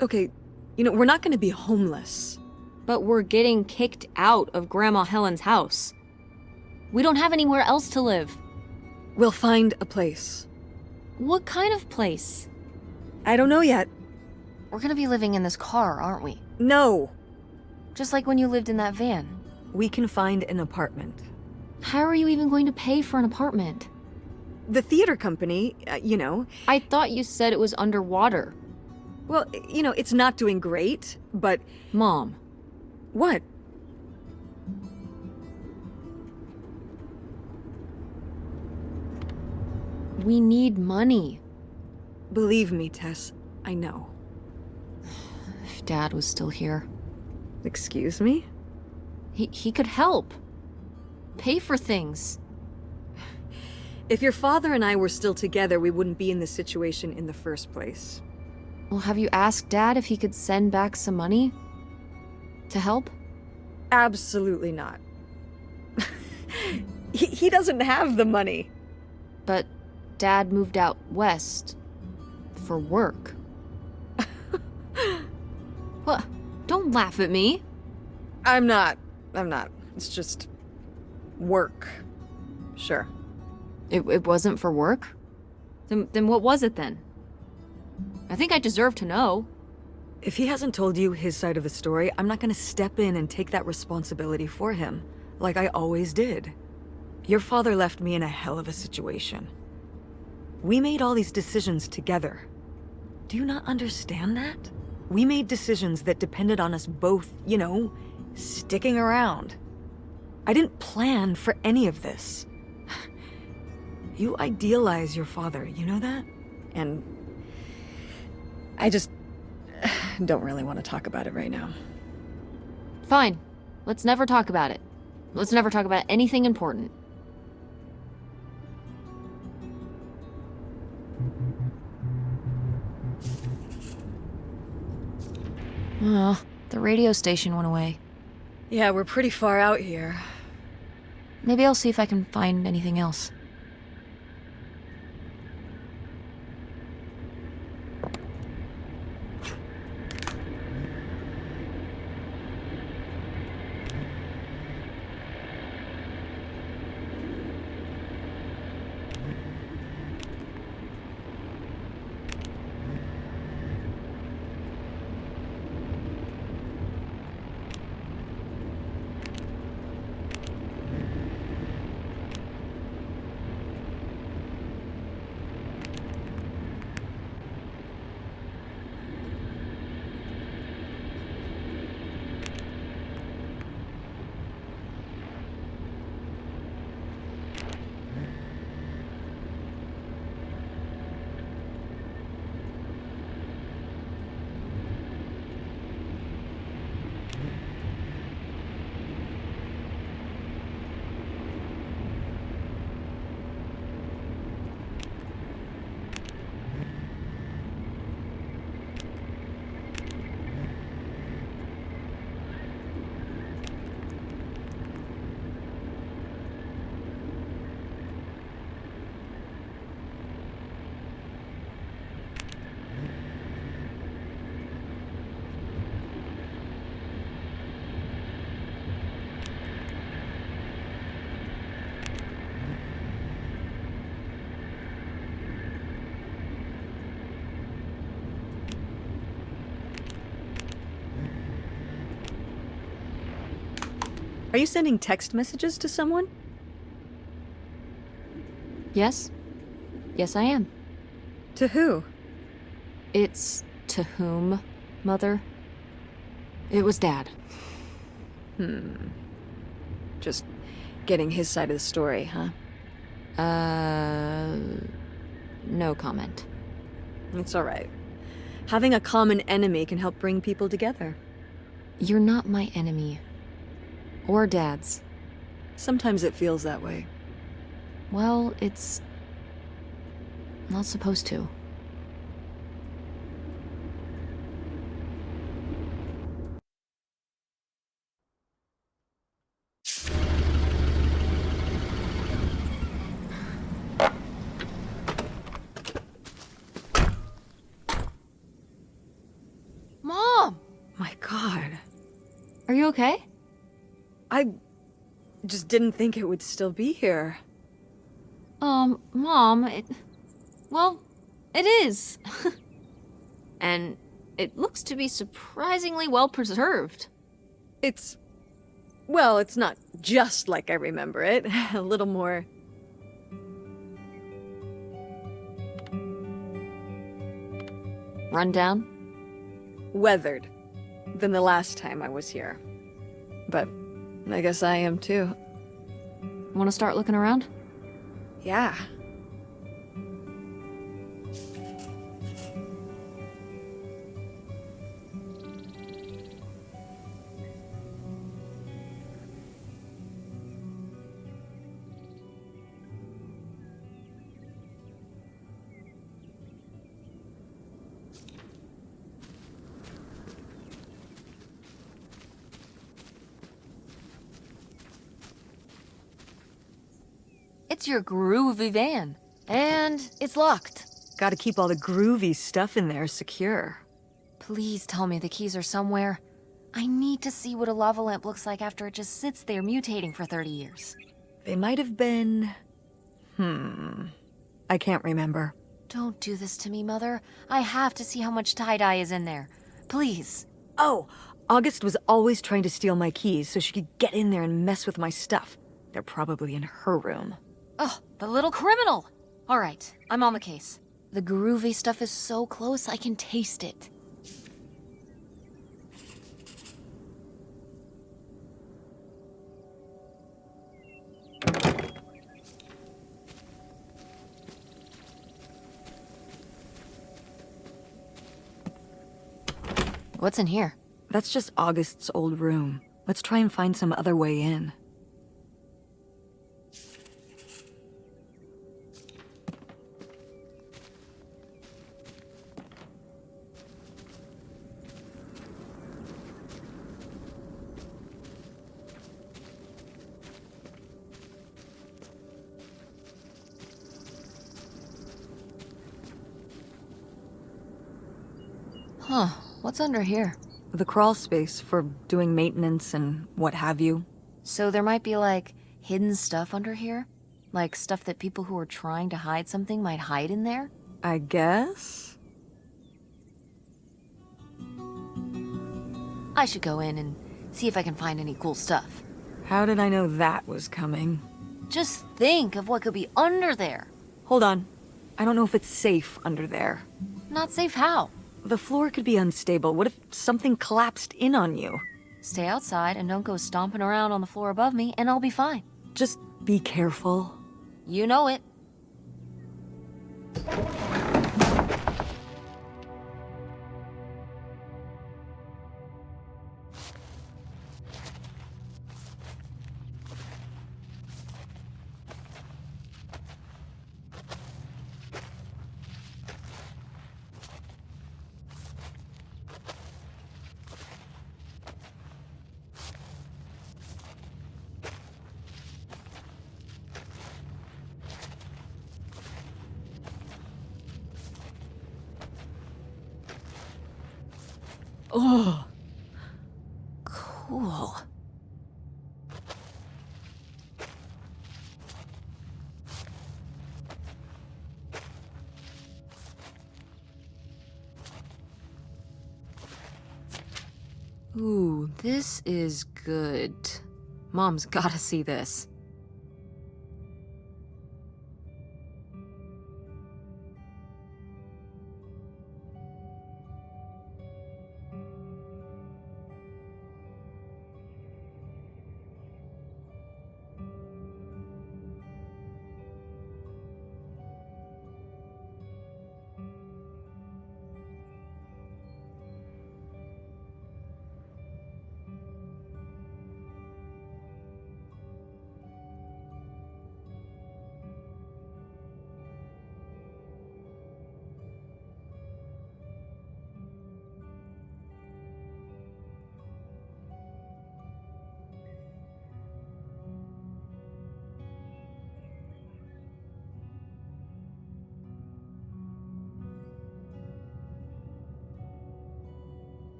Speaker 2: Okay, we're not gonna be homeless.
Speaker 1: But we're getting kicked out of Grandma Helen's house. We don't have anywhere else to live.
Speaker 2: We'll find a place.
Speaker 1: What kind of place?
Speaker 2: I don't know yet.
Speaker 1: We're gonna be living in this car, aren't we?
Speaker 2: No!
Speaker 1: Just like when you lived in that van.
Speaker 2: We can find an apartment.
Speaker 1: How are you even going to pay for an apartment?
Speaker 2: The theater company, you know.
Speaker 1: I thought you said it was underwater.
Speaker 2: Well, you know, it's not doing great, but...
Speaker 1: Mom.
Speaker 2: What?
Speaker 1: We need money.
Speaker 2: Believe me, Tess, I know.
Speaker 1: If Dad was still here.
Speaker 2: Excuse me?
Speaker 1: He could help. Pay for things.
Speaker 2: If your father and I were still together, we wouldn't be in this situation in the first place.
Speaker 1: Well, have you asked Dad if he could send back some money? To help?
Speaker 2: Absolutely not. He doesn't have the money.
Speaker 1: But Dad moved out west. For work. What? Don't laugh at me.
Speaker 2: I'm not. It's just... work. Sure.
Speaker 1: It wasn't for work? Then what was it then? I think I deserve to know.
Speaker 2: If he hasn't told you his side of the story, I'm not gonna step in and take that responsibility for him, like I always did. Your father left me in a hell of a situation. We made all these decisions together. Do you not understand that? We made decisions that depended on us both, you know, sticking around. I didn't plan for any of this. You idealize your father, you know that? And I just don't really want to talk about it right now.
Speaker 1: Fine. Let's never talk about it. Let's never talk about anything important. Oh, the radio station went away.
Speaker 2: Yeah, we're pretty far out here.
Speaker 1: Maybe I'll see if I can find anything else.
Speaker 2: Are you sending text messages to someone?
Speaker 1: Yes? Yes, I am.
Speaker 2: To who?
Speaker 1: It's to whom, Mother? It was Dad.
Speaker 2: Just getting his side of the story, huh?
Speaker 1: No comment.
Speaker 2: It's alright. Having a common enemy can help bring people together.
Speaker 1: You're not my enemy. Or Dad's.
Speaker 2: Sometimes it feels that way.
Speaker 1: Well, it's not supposed to. Mom!
Speaker 2: My God.
Speaker 1: Are you okay?
Speaker 2: I just didn't think it would still be here.
Speaker 1: Mom, well, it is. And it looks to be surprisingly well preserved.
Speaker 2: Well, it's not just like I remember it. A little more
Speaker 1: Run down?
Speaker 2: Weathered than the last time I was here. But I guess I am too.
Speaker 1: Want to start looking around?
Speaker 2: Yeah.
Speaker 1: It's your groovy van. And it's locked.
Speaker 2: Gotta keep all the groovy stuff in there secure.
Speaker 1: Please tell me the keys are somewhere. I need to see what a lava lamp looks like after it just sits there mutating for 30 years.
Speaker 2: They might have been... I can't remember.
Speaker 1: Don't do this to me, Mother. I have to see how much tie-dye is in there. Please.
Speaker 2: Oh, August was always trying to steal my keys so she could get in there and mess with my stuff. They're probably in her room.
Speaker 1: Oh, the little criminal! All right, I'm on the case. The groovy stuff is so close, I can taste it. What's in here?
Speaker 2: That's just August's old room. Let's try and find some other way in.
Speaker 1: Huh, what's under here?
Speaker 2: The crawl space for doing maintenance and what have you.
Speaker 1: So there might be, like, hidden stuff under here? Like stuff that people who are trying to hide something might hide in there?
Speaker 2: I guess?
Speaker 1: I should go in and see if I can find any cool stuff.
Speaker 2: How did I know that was coming?
Speaker 1: Just think of what could be under there.
Speaker 2: Hold on. I don't know if it's safe under there.
Speaker 1: Not safe how?
Speaker 2: The floor could be unstable. What if something collapsed in on you?
Speaker 1: Stay outside and don't go stomping around on the floor above me, and I'll be fine.
Speaker 2: Just be careful.
Speaker 1: You know it.
Speaker 2: Oh,
Speaker 1: Cool. Ooh, this is good. Mom's gotta see this.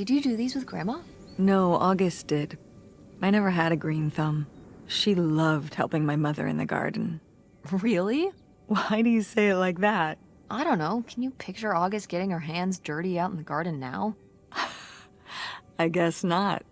Speaker 1: Did you do these with Grandma?
Speaker 2: No, August did. I never had a green thumb. She loved helping my mother in the garden.
Speaker 1: Really?
Speaker 2: Why do you say it like that?
Speaker 1: I don't know. Can you picture August getting her hands dirty out in the garden now?
Speaker 2: I guess not.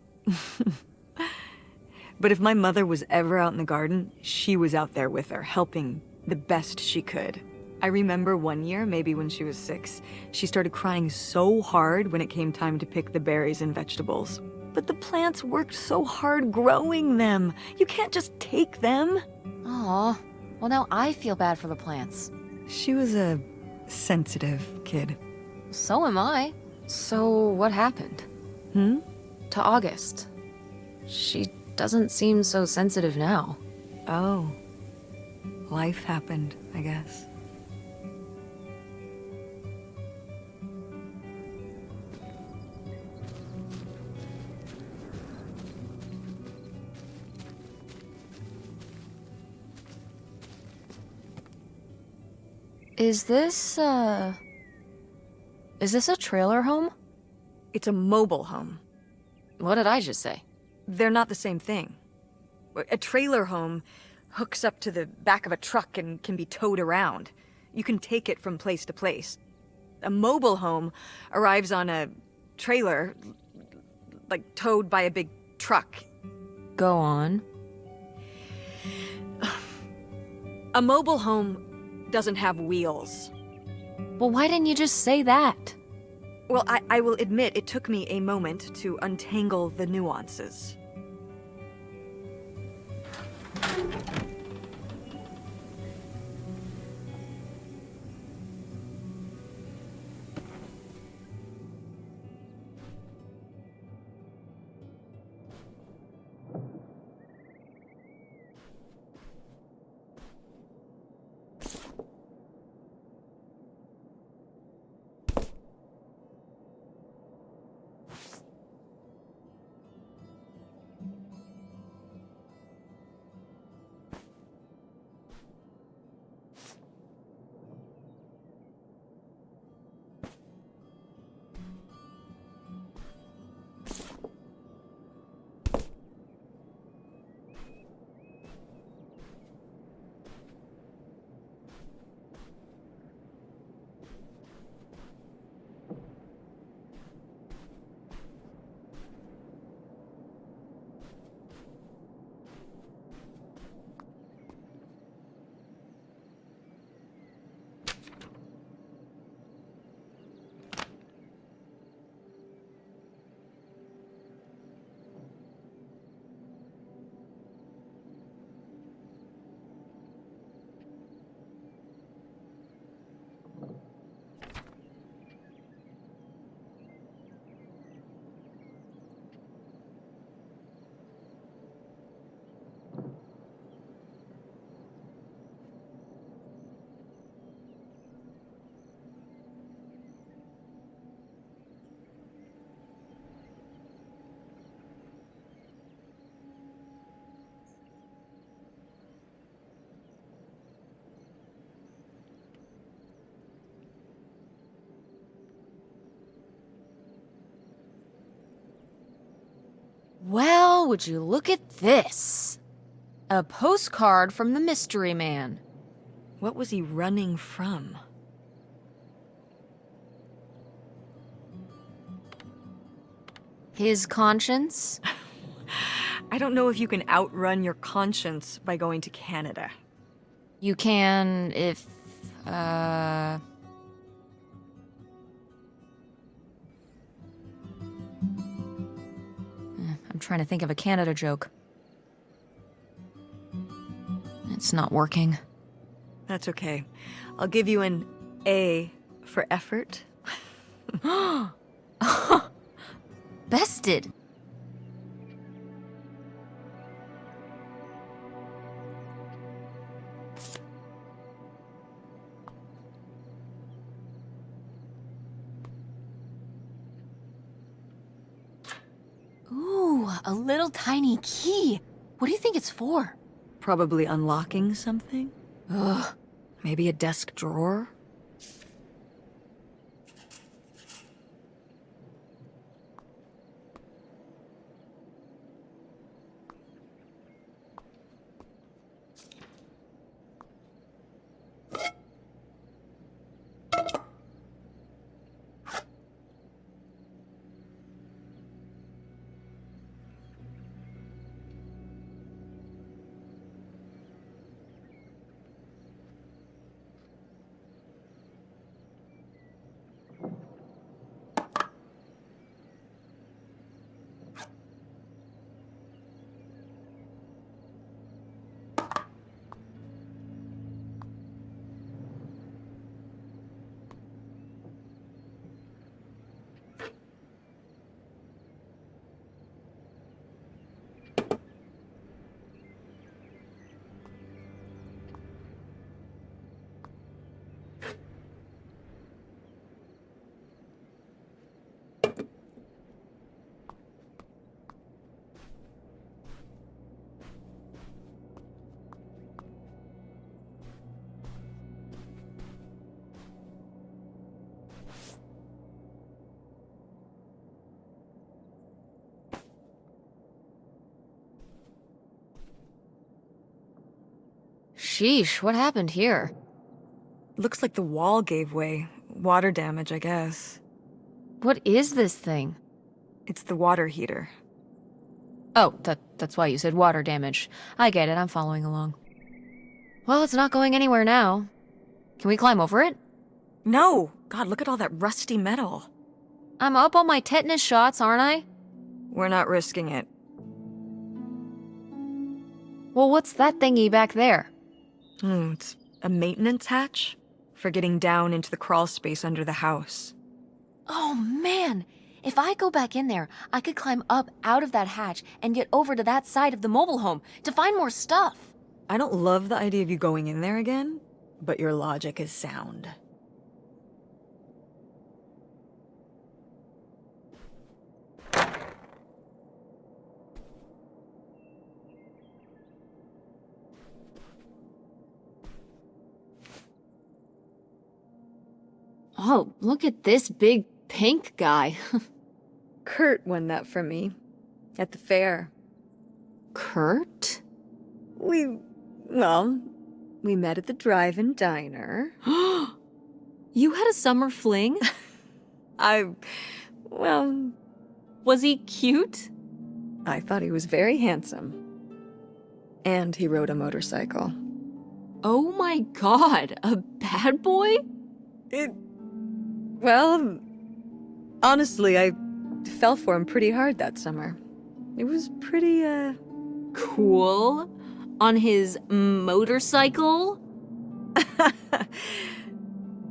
Speaker 2: But if my mother was ever out in the garden, she was out there with her, helping the best she could. I remember one year, maybe when she was 6, she started crying so hard when it came time to pick the berries and vegetables. But the plants worked so hard growing them. You can't just take them.
Speaker 1: Aw. Well, now I feel bad for the plants.
Speaker 2: She was a sensitive kid.
Speaker 1: So am I. So what happened? To August. She doesn't seem so sensitive now.
Speaker 2: Oh. Life happened, I guess.
Speaker 1: Is this a trailer home?
Speaker 2: It's a mobile home.
Speaker 1: What did I just say?
Speaker 2: They're not the same thing. A trailer home hooks up to the back of a truck and can be towed around. You can take it from place to place. A mobile home arrives on a trailer, like towed by a big truck.
Speaker 1: Go on.
Speaker 2: A mobile home doesn't have wheels.
Speaker 1: Well, why didn't you just say that?
Speaker 2: Well, I will admit it took me a moment to untangle the nuances.
Speaker 1: Well, would you look at this? A postcard from the mystery man.
Speaker 2: What was he running from?
Speaker 1: His conscience?
Speaker 2: I don't know if you can outrun your conscience by going to Canada.
Speaker 1: You can if, I'm trying to think of a Canada joke. It's not working.
Speaker 2: That's okay. I'll give you an A for effort.
Speaker 1: Bested. Ooh, a little tiny key. What do you think it's for?
Speaker 2: Probably unlocking something?
Speaker 1: Ugh.
Speaker 2: Maybe a desk drawer?
Speaker 1: Sheesh, what happened here?
Speaker 2: Looks like the wall gave way. Water damage, I guess.
Speaker 1: What is this thing?
Speaker 2: It's the water heater.
Speaker 1: Oh, that's why you said water damage. I get it, I'm following along. Well, it's not going anywhere now. Can we climb over it?
Speaker 2: No! God, look at all that rusty metal.
Speaker 1: I'm up on my tetanus shots, aren't I?
Speaker 2: We're not risking it.
Speaker 1: Well, what's that thingy back there?
Speaker 2: It's a maintenance hatch for getting down into the crawl space under the house.
Speaker 1: Oh, man! If I go back in there, I could climb up out of that hatch and get over to that side of the mobile home to find more stuff.
Speaker 2: I don't love the idea of you going in there again, but your logic is sound.
Speaker 1: Oh, look at this big pink guy.
Speaker 2: Kurt won that from me at the fair.
Speaker 1: Kurt?
Speaker 2: We met at the drive-in diner.
Speaker 1: You had a summer fling? Was he cute?
Speaker 2: I thought he was very handsome. And he rode a motorcycle.
Speaker 1: Oh my god, a bad boy?
Speaker 2: Honestly, I fell for him pretty hard that summer. It was pretty,
Speaker 1: Cool. On his motorcycle?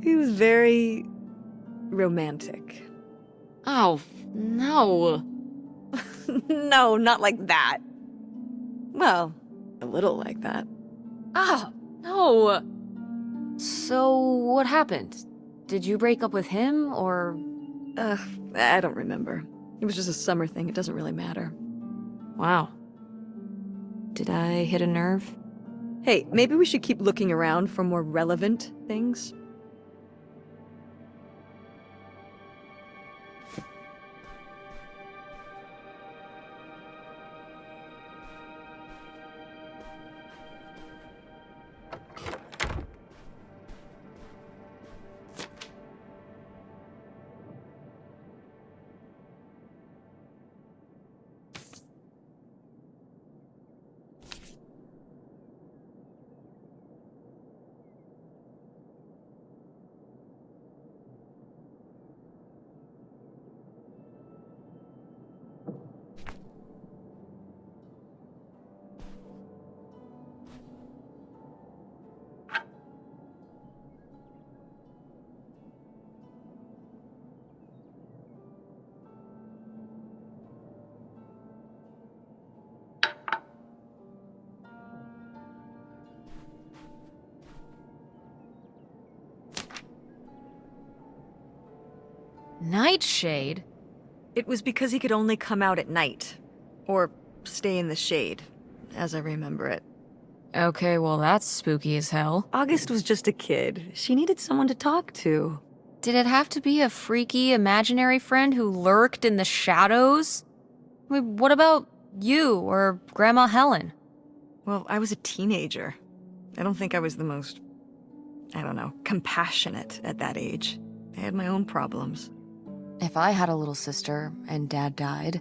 Speaker 2: He was very romantic.
Speaker 1: Oh, no.
Speaker 2: No, not like that. Well, a little like that.
Speaker 1: Oh, no. So, what happened? Did you break up with him, or...
Speaker 2: I don't remember. It was just a summer thing. It doesn't really matter.
Speaker 1: Wow. Did I hit a nerve?
Speaker 2: Hey, maybe we should keep looking around for more relevant things.
Speaker 1: Nightshade?
Speaker 2: It was because he could only come out at night. Or stay in the shade, as I remember it.
Speaker 1: Okay, well that's spooky as hell.
Speaker 2: August was just a kid. She needed someone to talk to.
Speaker 1: Did it have to be a freaky imaginary friend who lurked in the shadows? I mean, what about you or Grandma Helen?
Speaker 2: Well, I was a teenager. I don't think I was the most, compassionate at that age. I had my own problems.
Speaker 1: If I had a little sister and Dad died,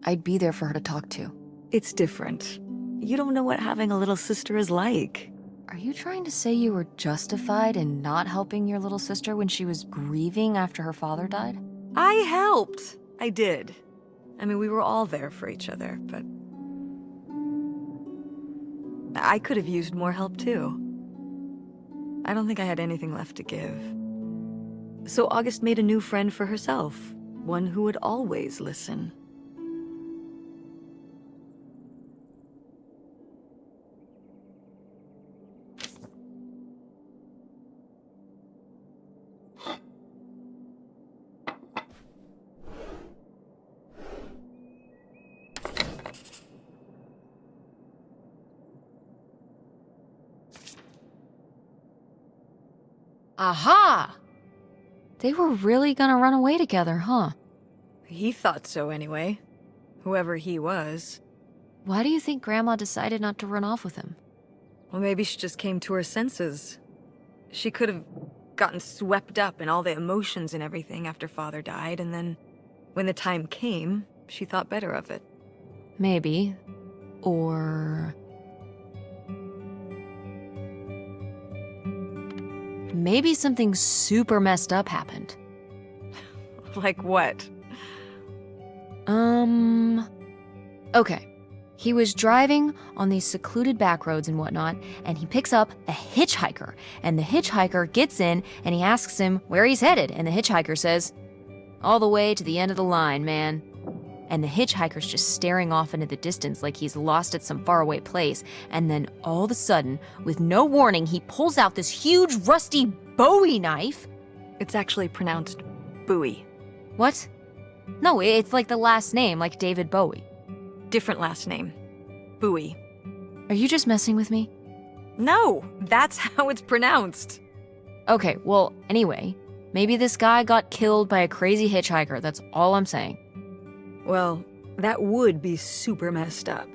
Speaker 1: I'd be there for her to talk to.
Speaker 2: It's different. You don't know what having a little sister is like.
Speaker 1: Are you trying to say you were justified in not helping your little sister when she was grieving after her father died?
Speaker 2: I helped. I did. I mean, we were all there for each other, but... I could have used more help, too. I don't think I had anything left to give. So August made a new friend for herself, one who would always listen.
Speaker 1: Aha! They were really gonna run away together, huh?
Speaker 2: He thought so anyway. Whoever he was.
Speaker 1: Why do you think Grandma decided not to run off with him?
Speaker 2: Well, maybe she just came to her senses. She could have gotten swept up in all the emotions and everything after Father died, and then, when the time came, she thought better of it.
Speaker 1: Maybe. Or... maybe something super messed up happened.
Speaker 2: Like what?
Speaker 1: Okay. He was driving on these secluded back roads and whatnot, and he picks up a hitchhiker. And the hitchhiker gets in, and he asks him where he's headed. And the hitchhiker says, "All the way to the end of the line, man." And the hitchhiker's just staring off into the distance like he's lost at some faraway place. And then all of a sudden, with no warning, he pulls out this huge rusty Bowie knife.
Speaker 2: It's actually pronounced Bowie.
Speaker 1: What? No, it's like the last name, like David Bowie.
Speaker 2: Different last name. Bowie.
Speaker 1: Are you just messing with me?
Speaker 2: No, that's how it's pronounced.
Speaker 1: Okay, well, anyway, maybe this guy got killed by a crazy hitchhiker. That's all I'm saying.
Speaker 2: Well, that would be super messed up.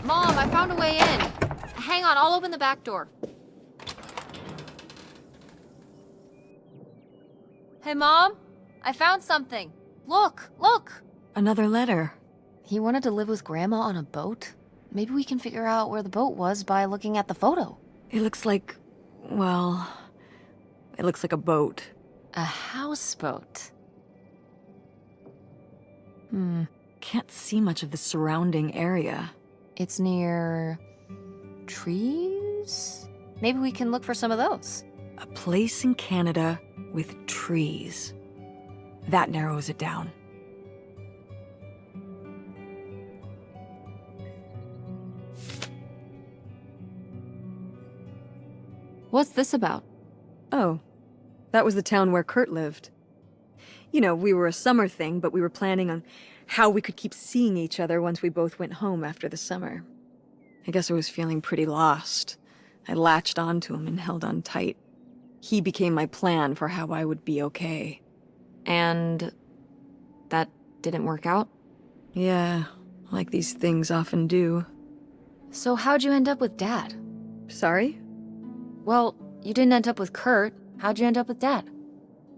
Speaker 1: Mom, I found a way in. Hang on, I'll open the back door. Hey, Mom, I found something. Look, look.
Speaker 2: Another letter.
Speaker 1: He wanted to live with Grandma on a boat? Maybe we can figure out where the boat was by looking at the photo.
Speaker 2: It looks like, well, it looks like a boat.
Speaker 1: A houseboat.
Speaker 2: Can't see much of the surrounding area.
Speaker 1: It's near trees? Maybe we can look for some of those.
Speaker 2: A place in Canada with trees. That narrows it down.
Speaker 1: What's this about?
Speaker 2: Oh, that was the town where Kurt lived. You know, we were a summer thing, but we were planning on how we could keep seeing each other once we both went home after the summer. I guess I was feeling pretty lost. I latched onto him and held on tight. He became my plan for how I would be okay.
Speaker 1: And that didn't work out?
Speaker 2: Yeah, like these things often do.
Speaker 1: So how'd you end up with Dad?
Speaker 2: Sorry?
Speaker 1: Well, you didn't end up with Kurt. How'd you end up with Dad?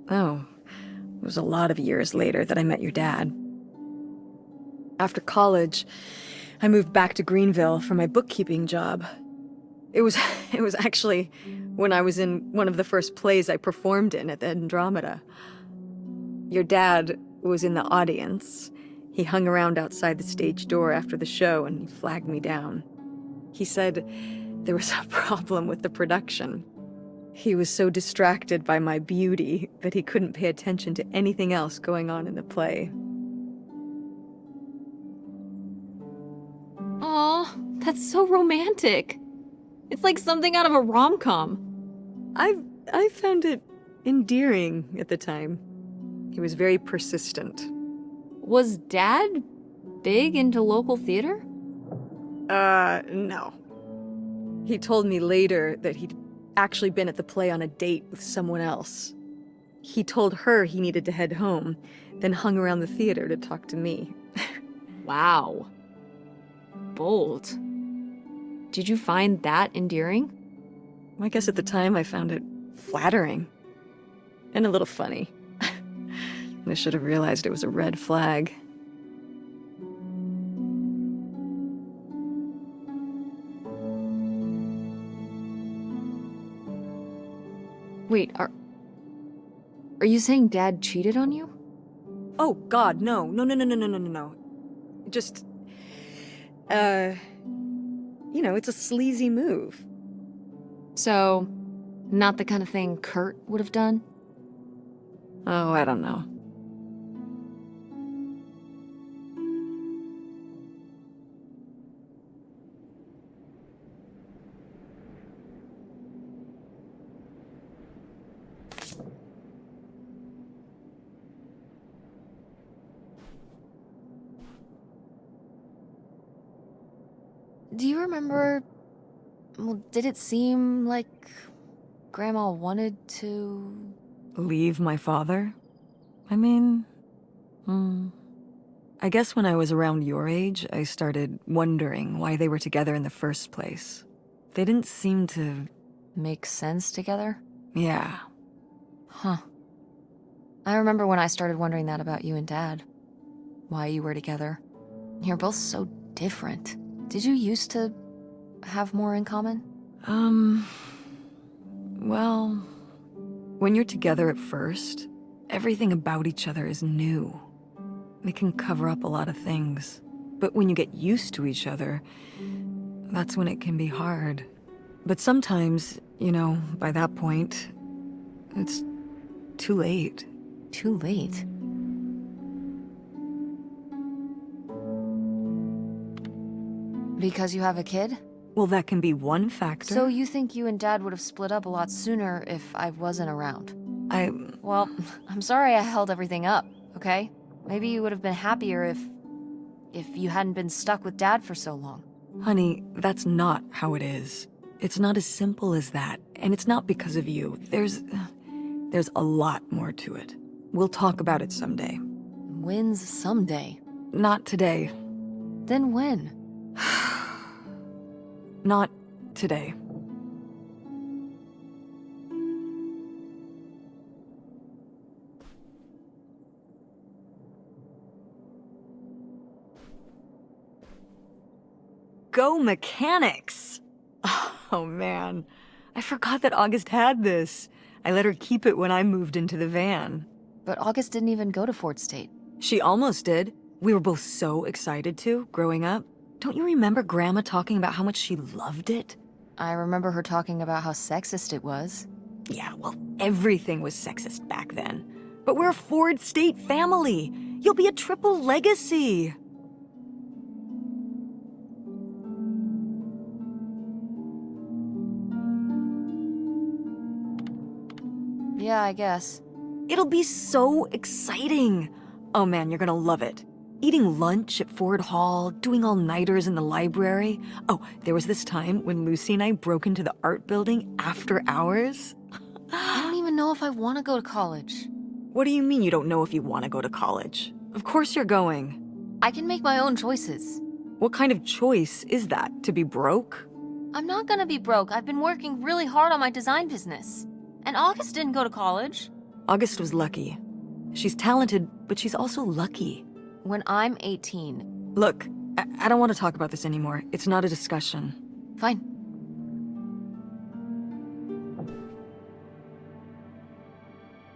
Speaker 2: Oh, it was a lot of years later that I met your dad. After college, I moved back to Greenville for my bookkeeping job. It was actually when I was in one of the first plays I performed in at the Andromeda. Your dad was in the audience. He hung around outside the stage door after the show and he flagged me down. He said there was a problem with the production. He was so distracted by my beauty that he couldn't pay attention to anything else going on in the play.
Speaker 1: Aw, that's so romantic. It's like something out of a rom-com.
Speaker 2: I found it endearing at the time. He was very persistent.
Speaker 1: Was Dad big into local theater?
Speaker 2: No. He told me later that he'd actually been at the play on a date with someone else. He told her he needed to head home, then hung around the theater to talk to me.
Speaker 1: Wow. Bold. Did you find that endearing?
Speaker 2: I guess at the time I found it flattering. And a little funny. I should have realized it was a red flag.
Speaker 1: Wait, are you saying Dad cheated on you?
Speaker 2: Oh, God, no. No. Just, it's a sleazy move.
Speaker 1: So, not the kind of thing Kurt would have done?
Speaker 2: Oh, I don't know.
Speaker 1: Do you remember... Well, did it seem like Grandma wanted to...
Speaker 2: Leave my father? I mean, I guess when I was around your age, I started wondering why they were together in the first place. They didn't seem to...
Speaker 1: make sense together?
Speaker 2: Yeah.
Speaker 1: Huh. I remember when I started wondering that about you and Dad. Why you were together. You're both so different. Did you used to have more in common?
Speaker 2: Well, when you're together at first, everything about each other is new. It can cover up a lot of things. But when you get used to each other, that's when it can be hard. But sometimes, by that point, it's too late.
Speaker 1: Too late. Because you have a kid?
Speaker 2: Well, that can be one factor.
Speaker 1: So you think you and Dad would have split up a lot sooner if I wasn't around? Well, I'm sorry I held everything up, okay? Maybe you would have been happier if you hadn't been stuck with Dad for so long.
Speaker 2: Honey, that's not how it is. It's not as simple as that, and it's not because of you. There's a lot more to it. We'll talk about it someday.
Speaker 1: When's someday?
Speaker 2: Not today.
Speaker 1: Then when?
Speaker 2: Not today. Go mechanics! Oh man, I forgot that August had this. I let her keep it when I moved into the van.
Speaker 1: But August didn't even go to Ford State.
Speaker 2: She almost did. We were both so excited to, growing up. Don't you remember Grandma talking about how much she loved it?
Speaker 1: I remember her talking about how sexist it was.
Speaker 2: Yeah, well, everything was sexist back then. But we're a Ford State family. You'll be a triple legacy.
Speaker 1: Yeah, I guess.
Speaker 2: It'll be so exciting. Oh man, you're gonna love it. Eating lunch at Ford Hall, doing all-nighters in the library. Oh, there was this time when Lucy and I broke into the art building after hours.
Speaker 1: I don't even know if I want to go to college.
Speaker 2: What do you mean you don't know if you want to go to college? Of course you're going.
Speaker 1: I can make my own choices.
Speaker 2: What kind of choice is that? To be broke?
Speaker 1: I'm not gonna be broke. I've been working really hard on my design business. And August didn't go to college.
Speaker 2: August was lucky. She's talented, but she's also lucky.
Speaker 1: When I'm 18.
Speaker 2: Look, I don't want to talk about this anymore. It's not a discussion.
Speaker 1: Fine.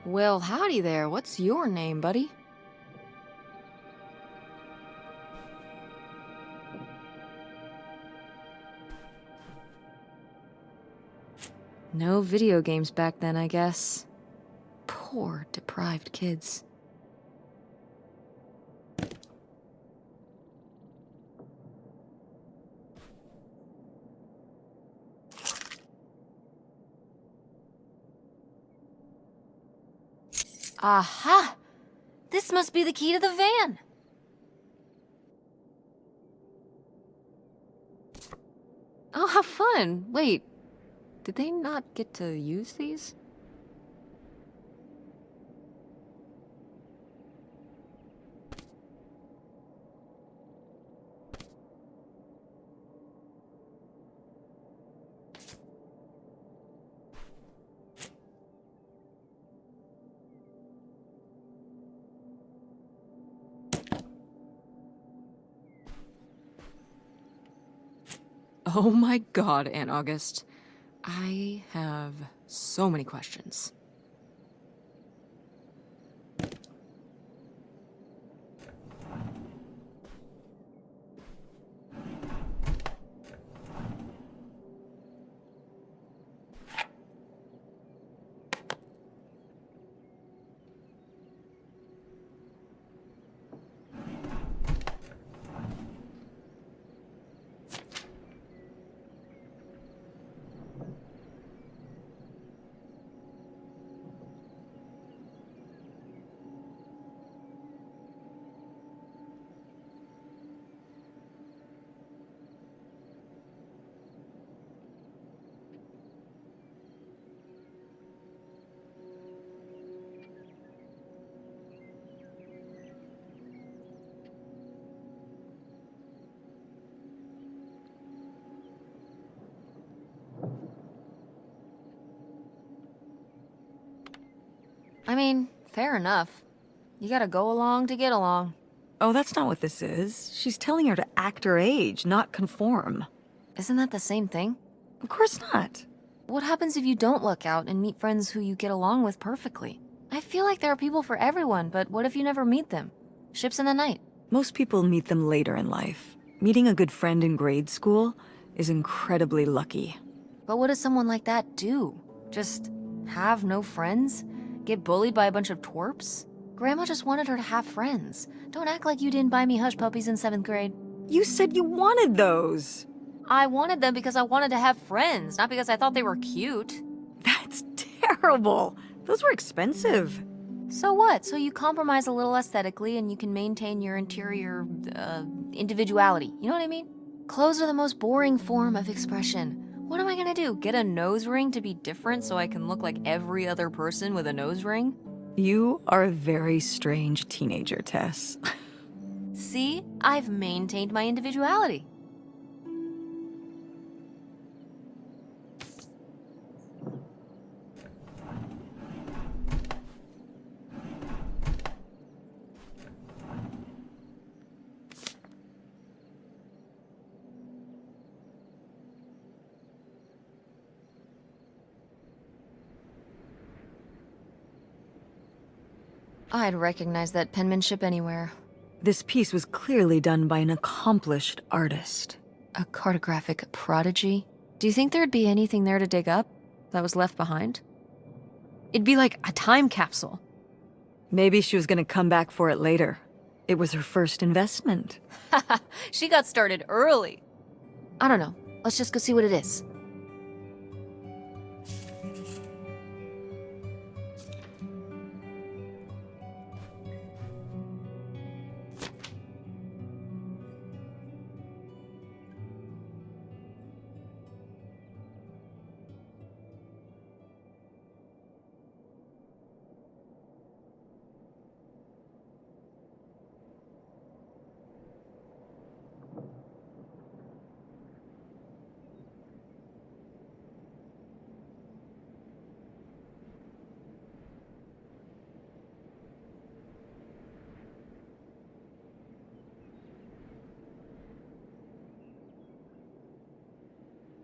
Speaker 1: Well, howdy there. What's your name, buddy? No video games back then, I guess. Poor, deprived kids. Aha! This must be the key to the van. Oh, how fun! Wait, did they not get to use these? Oh my god, Aunt August. I have so many questions. I mean, fair enough. You gotta go along to get along.
Speaker 2: Oh, that's not what this is. She's telling her to act her age, not conform.
Speaker 1: Isn't that the same thing?
Speaker 2: Of course not.
Speaker 1: What happens if you don't look out and meet friends who you get along with perfectly? I feel like there are people for everyone, but what if you never meet them? Ships in the night.
Speaker 2: Most people meet them later in life. Meeting a good friend in grade school is incredibly lucky.
Speaker 1: But what does someone like that do? Just have no friends? Get bullied by a bunch of twerps? Grandma just wanted her to have friends. Don't act like you didn't buy me hush puppies in 7th grade.
Speaker 2: You said you wanted those.
Speaker 1: I wanted them because I wanted to have friends, not because I thought they were cute.
Speaker 2: That's terrible. Those were expensive.
Speaker 1: So what? So you compromise a little aesthetically and you can maintain your interior, individuality. You know what I mean? Clothes are the most boring form of expression. What am I gonna do? Get a nose ring to be different so I can look like every other person with a nose ring?
Speaker 2: You are a very strange teenager, Tess.
Speaker 1: See? I've maintained my individuality. I'd recognize that penmanship anywhere.
Speaker 2: This piece was clearly done by an accomplished artist.
Speaker 1: A cartographic prodigy? Do you think there'd be anything there to dig up that was left behind? It'd be like a time capsule.
Speaker 2: Maybe she was gonna come back for it later. It was her first investment.
Speaker 1: She got started early. I don't know. Let's just go see what it is.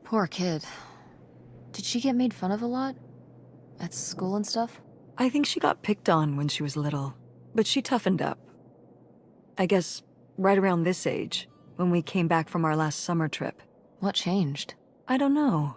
Speaker 1: Poor kid. Did she get made fun of a lot? At school and stuff?
Speaker 2: I think she got picked on when she was little, but she toughened up. I guess right around this age, when we came back from our last summer trip.
Speaker 1: What changed?
Speaker 2: I don't know.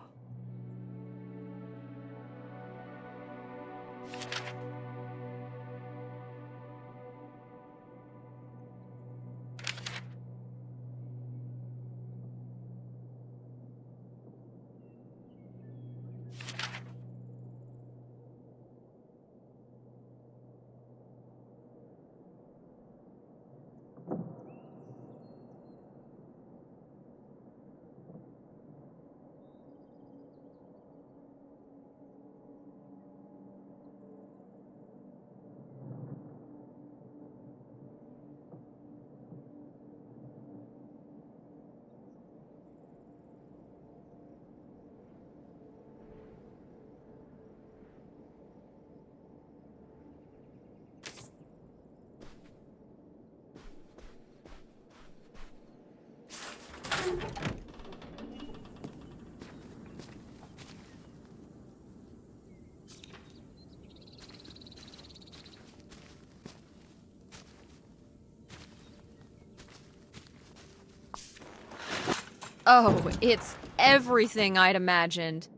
Speaker 1: Oh, it's everything I'd imagined.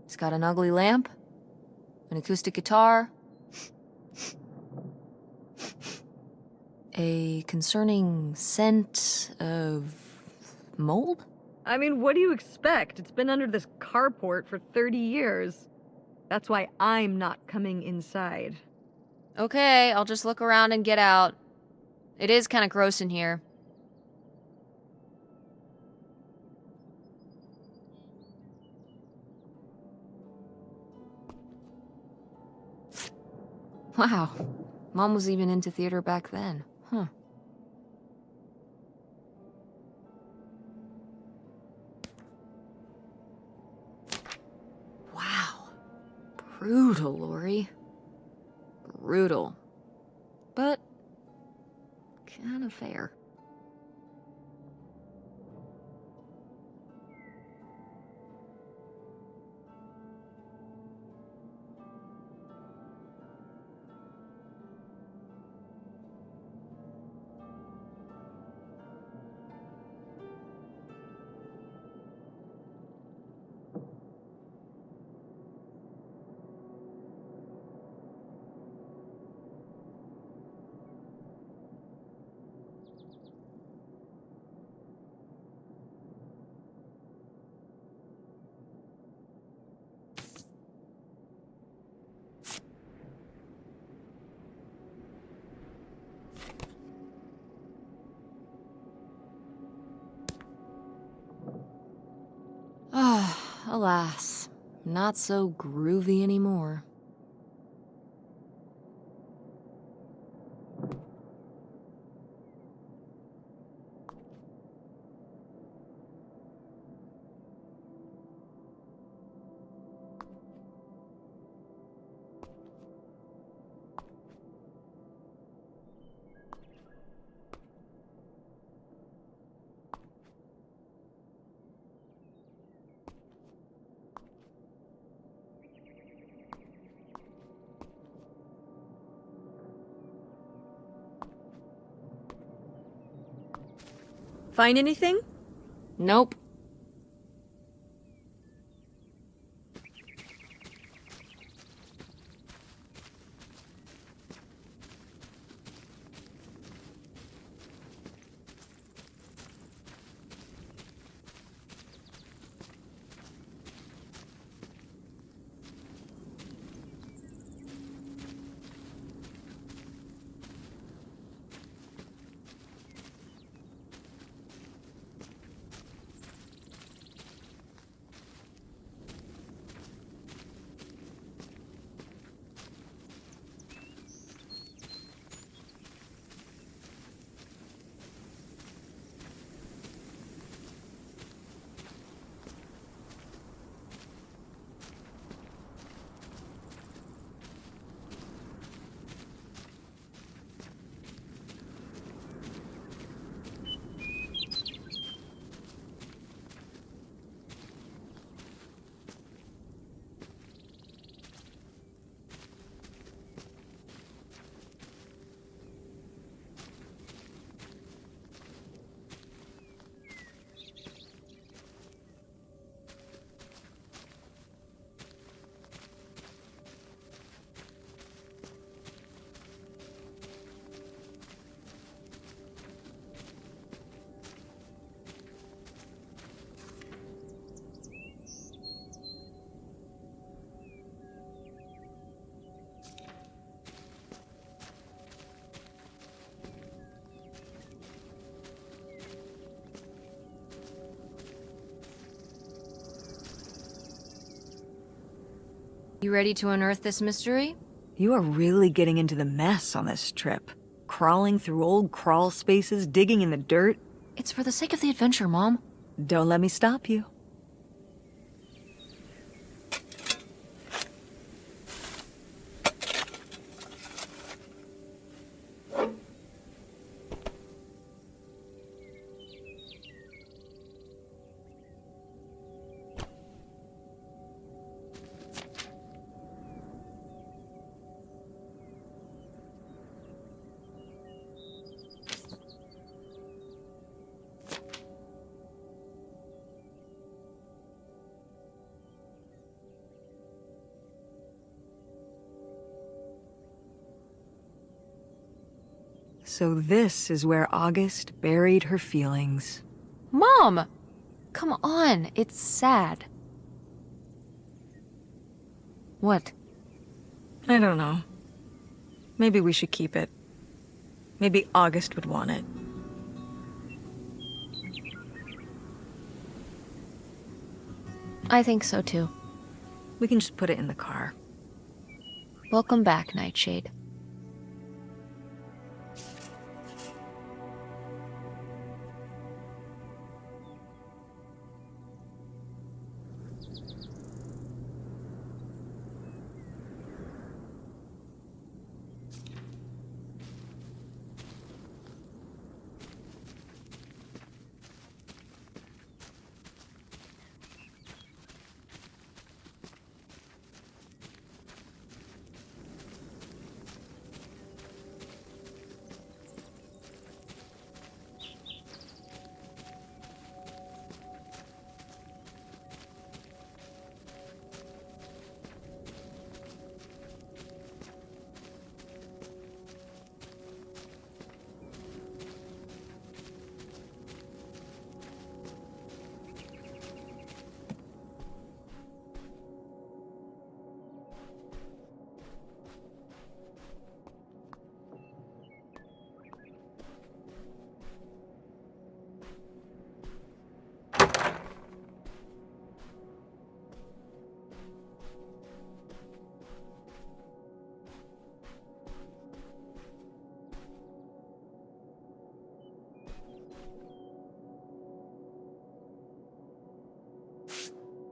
Speaker 1: It's got an ugly lamp, an acoustic guitar, a concerning scent of mold?
Speaker 2: I mean, what do you expect? It's been under this carport for 30 years. That's why I'm not coming inside.
Speaker 1: Okay, I'll just look around and get out. It is kind of gross in here. Wow, Mom was even into theater back then. Huh. Wow. Brutal, Lori. Brutal. But kind of fair. Ah, alas. Not so groovy anymore.
Speaker 2: Find anything?
Speaker 1: Nope. You ready to unearth this mystery?
Speaker 2: You are really getting into the mess on this trip. Crawling through old crawl spaces, digging in the dirt.
Speaker 1: It's for the sake of the adventure, Mom.
Speaker 2: Don't let me stop you. So this is where August buried her feelings.
Speaker 1: Mom! Come on, it's sad. What?
Speaker 2: I don't know. Maybe we should keep it. Maybe August would want it.
Speaker 1: I think so too.
Speaker 2: We can just put it in the car.
Speaker 1: Welcome back, Nightshade.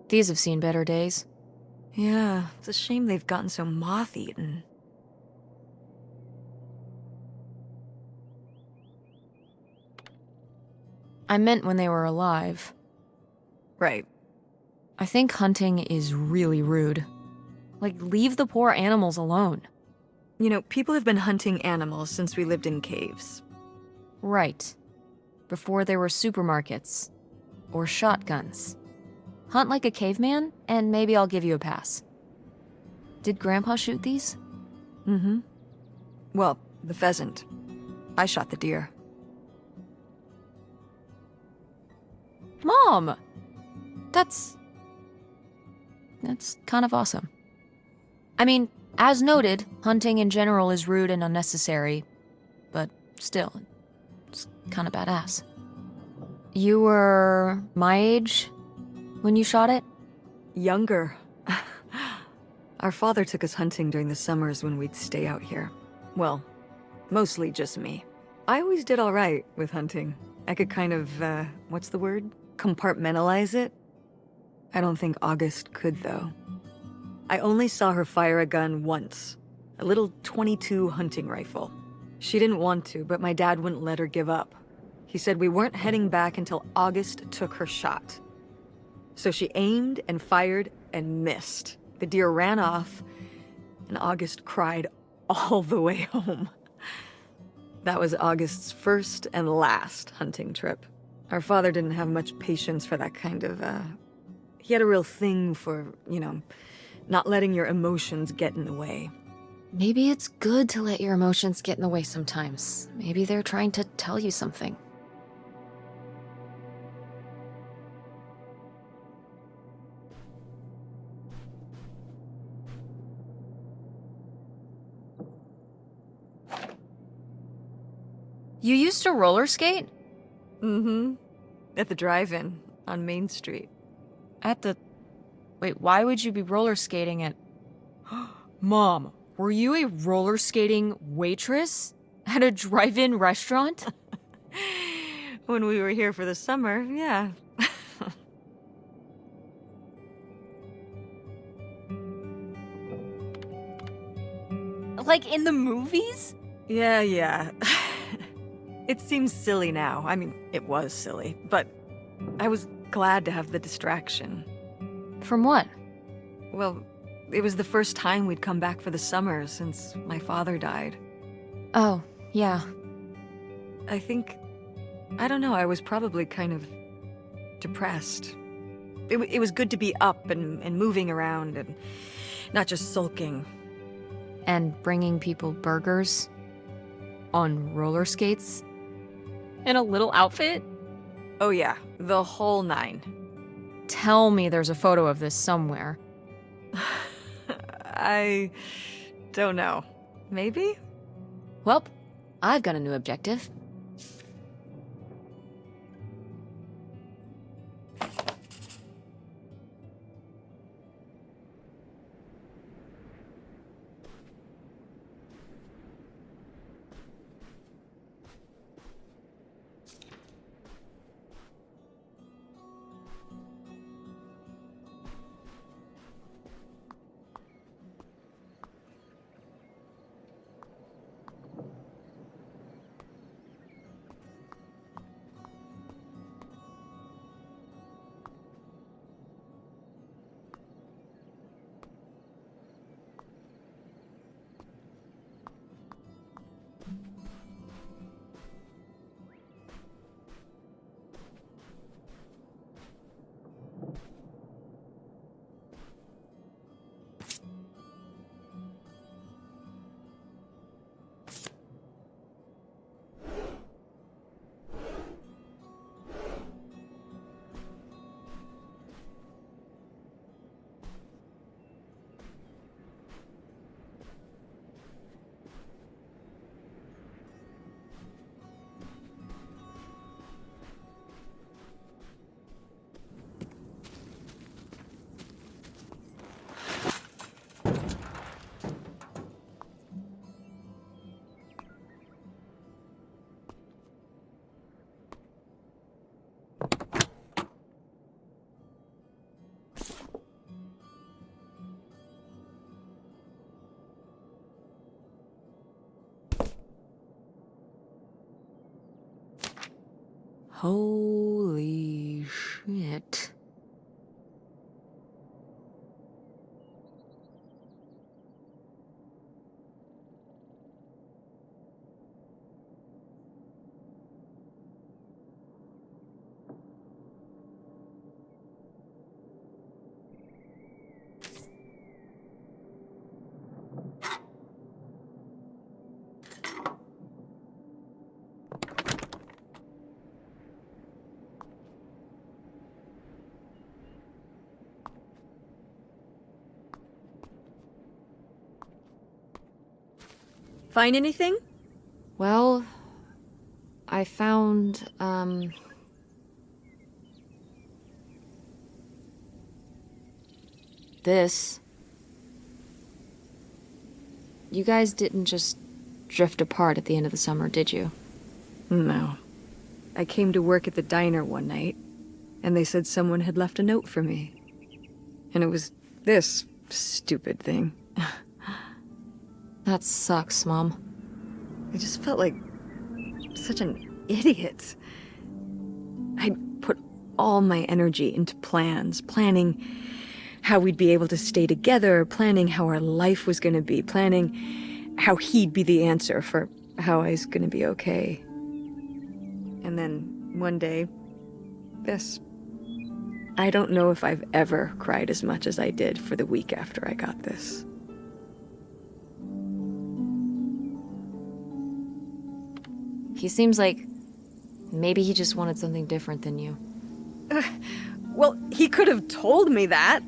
Speaker 1: These have seen better days.
Speaker 2: Yeah, it's a shame they've gotten so moth-eaten.
Speaker 1: I meant when they were alive.
Speaker 2: Right.
Speaker 1: I think hunting is really rude. Like, leave the poor animals alone.
Speaker 2: You know, people have been hunting animals since we lived in caves.
Speaker 1: Right. Before there were supermarkets. Or shotguns. Hunt like a caveman, and maybe I'll give you a pass. Did Grandpa shoot these?
Speaker 2: Mm-hmm. Well, the pheasant. I shot the deer.
Speaker 1: Mom! That's kind of awesome. I mean, as noted, hunting in general is rude and unnecessary, but still, it's kind of badass. You were my age when you shot it?
Speaker 2: Younger. Our father took us hunting during the summers when we'd stay out here. Well, mostly just me. I always did all right with hunting. I could kind of, what's the word? Compartmentalize it? I don't think August could, though. I only saw her fire a gun once. A little .22 hunting rifle. She didn't want to, but my dad wouldn't let her give up. He said we weren't heading back until August took her shot. So she aimed and fired and missed. The deer ran off, and August cried all the way home. That was August's first and last hunting trip. Our father didn't have much patience for that kind of, He had a real thing for, you know, not letting your emotions get in the way.
Speaker 1: Maybe it's good to let your emotions get in the way sometimes. Maybe they're trying to tell you something. You used to roller skate?
Speaker 2: Mm-hmm. At the drive-in on Main Street.
Speaker 1: At the... Wait, why would you be roller skating at... Mom, were you a roller skating waitress? At a drive-in restaurant?
Speaker 2: When we were here for the summer, yeah.
Speaker 1: Like in the movies?
Speaker 2: Yeah. It seems silly now. I mean, it was silly, but I was glad to have the distraction.
Speaker 1: From what?
Speaker 2: Well, it was the first time we'd come back for the summer since my father died.
Speaker 1: Oh, yeah.
Speaker 2: I think... I don't know, I was probably kind of depressed. It was good to be up and moving around and not just sulking.
Speaker 1: And bringing people burgers? on roller skates? In a little outfit?
Speaker 2: Oh yeah, the whole nine.
Speaker 1: Tell me there's a photo of this somewhere.
Speaker 2: I don't know. Maybe?
Speaker 1: Well, I've got a new objective. Holy shit.
Speaker 2: Find anything?
Speaker 1: Well, I found, this. You guys didn't just drift apart at the end of the summer, did you?
Speaker 2: No. I came to work at the diner one night, and they said someone had left a note for me. And it was this stupid thing.
Speaker 1: That sucks, Mom.
Speaker 2: I just felt like such an idiot. I'd put all my energy into plans, planning how we'd be able to stay together, planning how our life was going to be, planning how he'd be the answer for how I was going to be okay. And then one day, this. I don't know if I've ever cried as much as I did for the week after I got this.
Speaker 1: He seems like maybe he just wanted something different than you.
Speaker 2: Well, he could have told me that.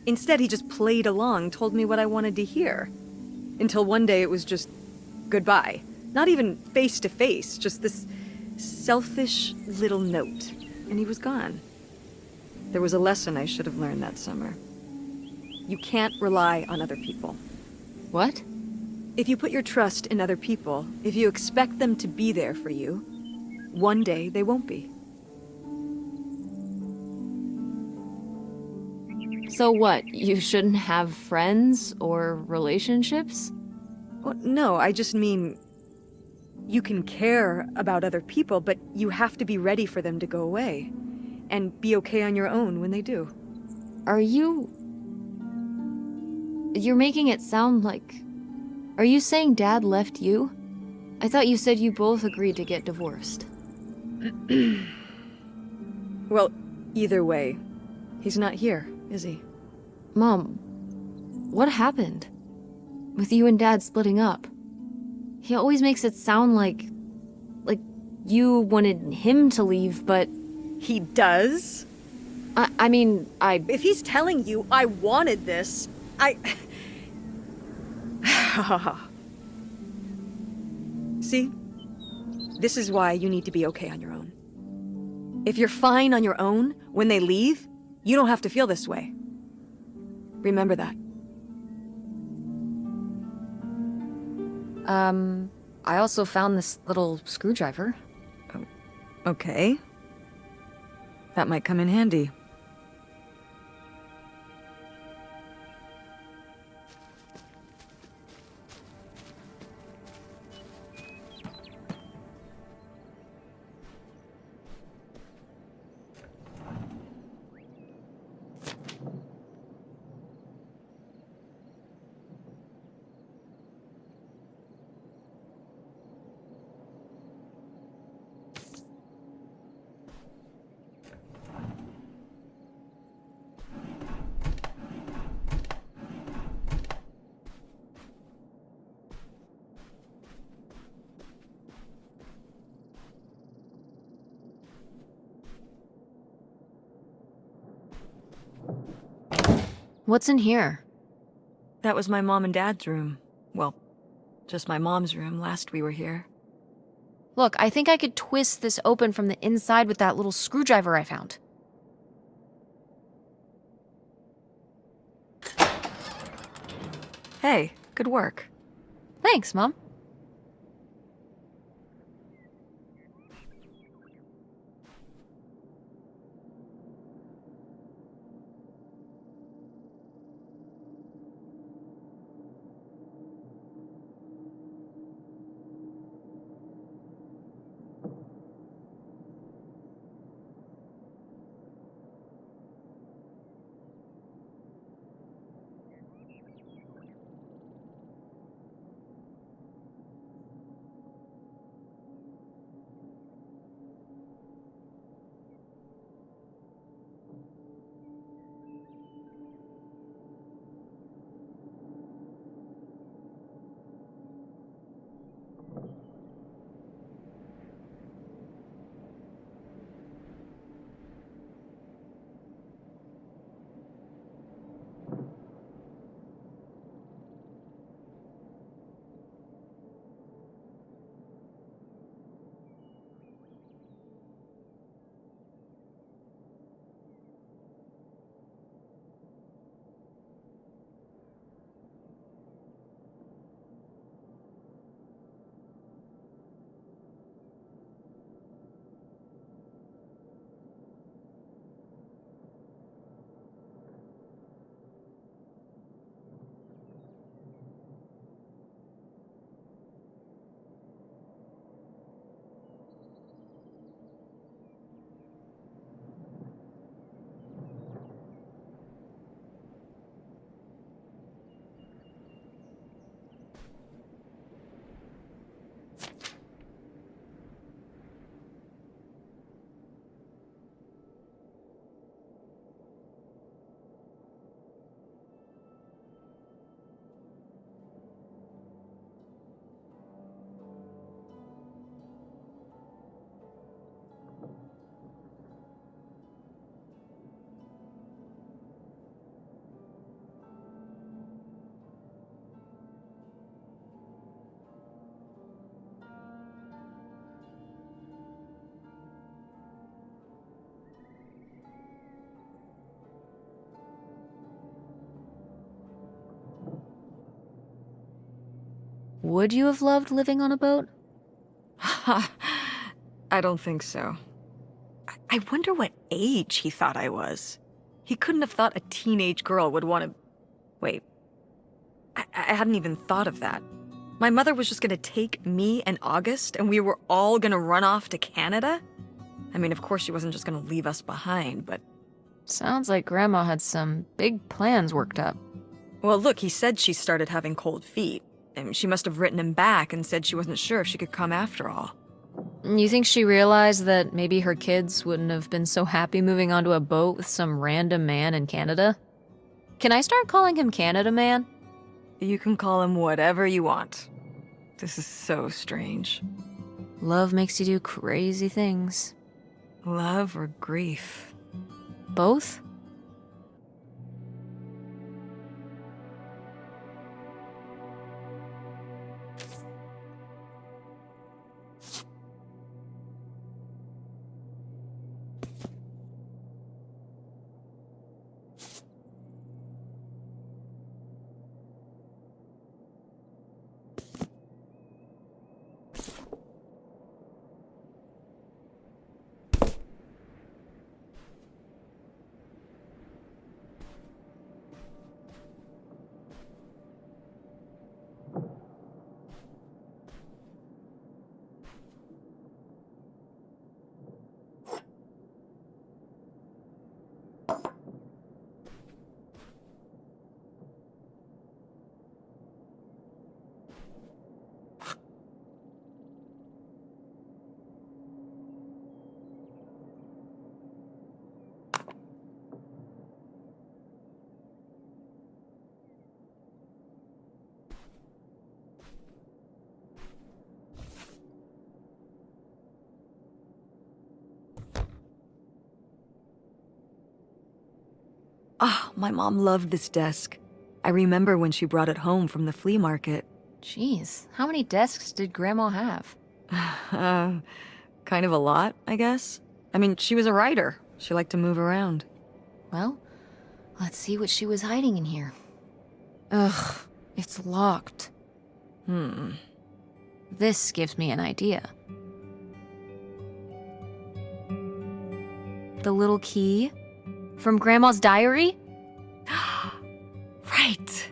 Speaker 2: Instead, he just played along, told me what I wanted to hear. Until one day it was just goodbye. Not even face to face, just this selfish little note. And he was gone. There was a lesson I should have learned that summer. You can't rely on other people.
Speaker 1: What?
Speaker 2: If you put your trust in other people, if you expect them to be there for you, one day they won't be.
Speaker 1: So what? You shouldn't have friends or relationships?
Speaker 2: Well, no, I just mean you can care about other people, but you have to be ready for them to go away. And be okay on your own when they do.
Speaker 1: Are you... You're making it sound like... Are you saying Dad left you? I thought you said you both agreed to get divorced.
Speaker 2: Well, either way, he's not here, is he?
Speaker 1: Mom, what happened? With you and Dad splitting up? He always makes it sound like you wanted him to leave, but
Speaker 2: He does?
Speaker 1: I mean,
Speaker 2: If he's telling you I wanted this, See? This is why you need to be okay on your own. If you're fine on your own, when they leave, you don't have to feel this way. Remember that.
Speaker 1: I also found this little screwdriver.
Speaker 2: Okay. That might come in handy.
Speaker 1: What's in here?
Speaker 2: That was my mom and dad's room. Well, just my mom's room last we were here.
Speaker 1: Look, I think I could twist this open from the inside with that little screwdriver I found.
Speaker 2: Hey, good work.
Speaker 1: Thanks, Mom. Would you have loved living on a boat?
Speaker 2: I don't think so. I wonder what age he thought I was. He couldn't have thought a teenage girl would want to... Wait. I hadn't even thought of that. My mother was just gonna take me and August, and we were all gonna run off to Canada? I mean, of course she wasn't just gonna leave us behind, but...
Speaker 1: Sounds like Grandma had some big plans worked up.
Speaker 2: Well, look, he said she started having cold feet. And she must have written him back and said she wasn't sure if she could come after all.
Speaker 1: You think she realized that maybe her kids wouldn't have been so happy moving onto a boat with some random man in Canada? Can I start calling him Canada Man?
Speaker 2: You can call him whatever you want. This is so strange.
Speaker 1: Love makes you do crazy things.
Speaker 2: Love or grief?
Speaker 1: Both?
Speaker 2: Ah, my mom loved this desk. I remember when she brought it home from the flea market.
Speaker 1: Jeez, how many desks did Grandma have?
Speaker 2: Kind of a lot, I guess. I mean, she was a writer. She liked to move around.
Speaker 1: Well, let's see what she was hiding in here. Ugh, it's locked. This gives me an idea. The little key? From Grandma's diary?
Speaker 2: Right.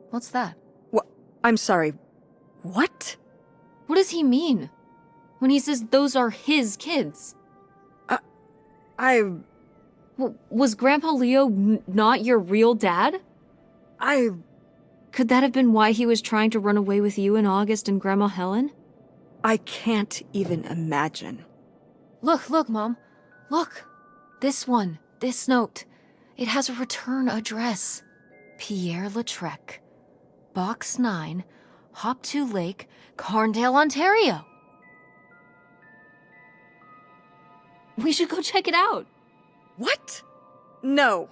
Speaker 1: What's that?
Speaker 2: What? I'm sorry. What?
Speaker 1: What does he mean? When he says those are his kids?
Speaker 2: I...
Speaker 1: Was Grandpa Leo not your real dad? Could that have been why he was trying to run away with you and August and Grandma Helen?
Speaker 2: I can't even imagine.
Speaker 1: Look, Mom. Look. This one. This note. It has a return address. Pierre Lautrec. Box 9, Hop2 Lake, Carndale, Ontario. We should go check it out.
Speaker 2: What? No.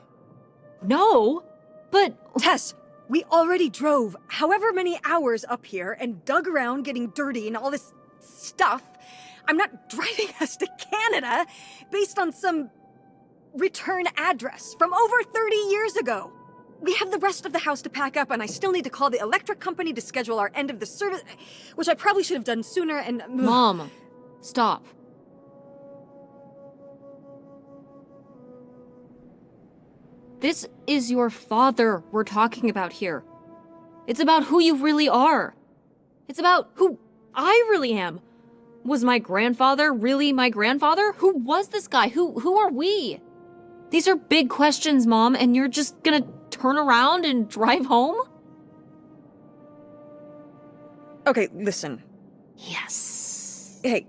Speaker 1: No, but...
Speaker 2: Tess, we already drove however many hours up here and dug around getting dirty and all this stuff. I'm not driving us to Canada based on some return address from over 30 years ago. We have the rest of the house to pack up, and I still need to call the electric company to schedule our end of the service, which I probably should have done sooner, and...
Speaker 1: Mom, stop. This is your father we're talking about here. It's about who you really are. It's about who I really am. Was my grandfather really my grandfather? Who was this guy? Who are we? These are big questions, Mom, and you're just gonna turn around and drive home?
Speaker 2: Okay, listen.
Speaker 1: Yes.
Speaker 2: Hey,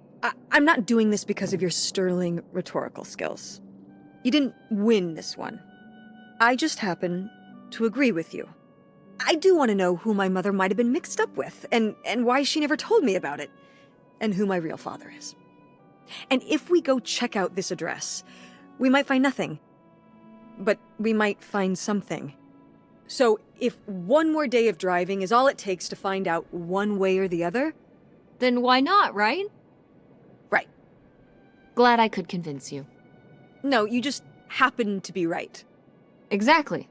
Speaker 2: I'm not doing this because of your sterling rhetorical skills. You didn't win this one. I just happen to agree with you. I do want to know who my mother might have been mixed up with, and why she never told me about it, and who my real father is. And if we go check out this address, we might find nothing. But we might find something. So if one more day of driving is all it takes to find out one way or the other...
Speaker 1: Then why not, right?
Speaker 2: Right.
Speaker 1: Glad I could convince you.
Speaker 2: No, you just happen to be right.
Speaker 1: Exactly.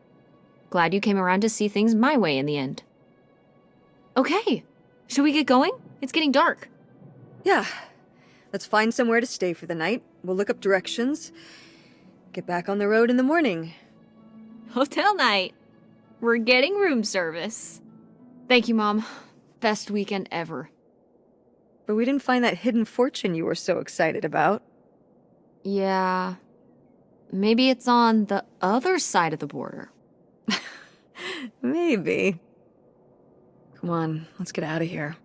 Speaker 1: Glad you came around to see things my way in the end. Okay, should we get going? It's getting dark.
Speaker 2: Yeah, Let's find somewhere to stay for the night. We'll look up directions. Get back on the road in the morning.
Speaker 1: Hotel night. We're getting room service. Thank you, Mom. Best weekend ever.
Speaker 2: But we didn't find that hidden fortune you were so excited about.
Speaker 1: Yeah. Maybe it's on the other side of the border.
Speaker 2: Maybe. Come on, let's get out of here.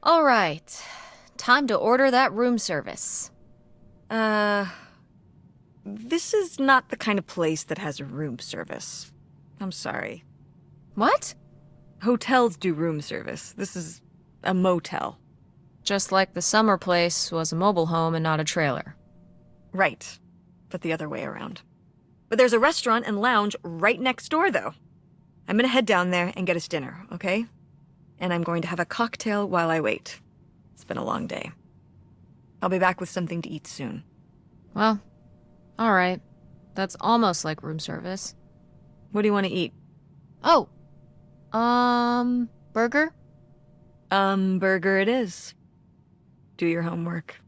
Speaker 1: All right. Time to order that room service.
Speaker 2: This is not the kind of place that has room service. I'm sorry.
Speaker 1: What?
Speaker 2: Hotels do room service. This is a motel.
Speaker 1: Just like the summer place was a mobile home and not a trailer.
Speaker 2: Right. But the other way around. But there's a restaurant and lounge right next door, though. I'm gonna head down there and get us dinner, okay? And I'm going to have a cocktail while I wait. It's been a long day. I'll be back with something to eat soon.
Speaker 1: Well, all right. That's almost like room service.
Speaker 2: What do you want to eat?
Speaker 1: Oh. Burger?
Speaker 2: Burger it is. Do your homework.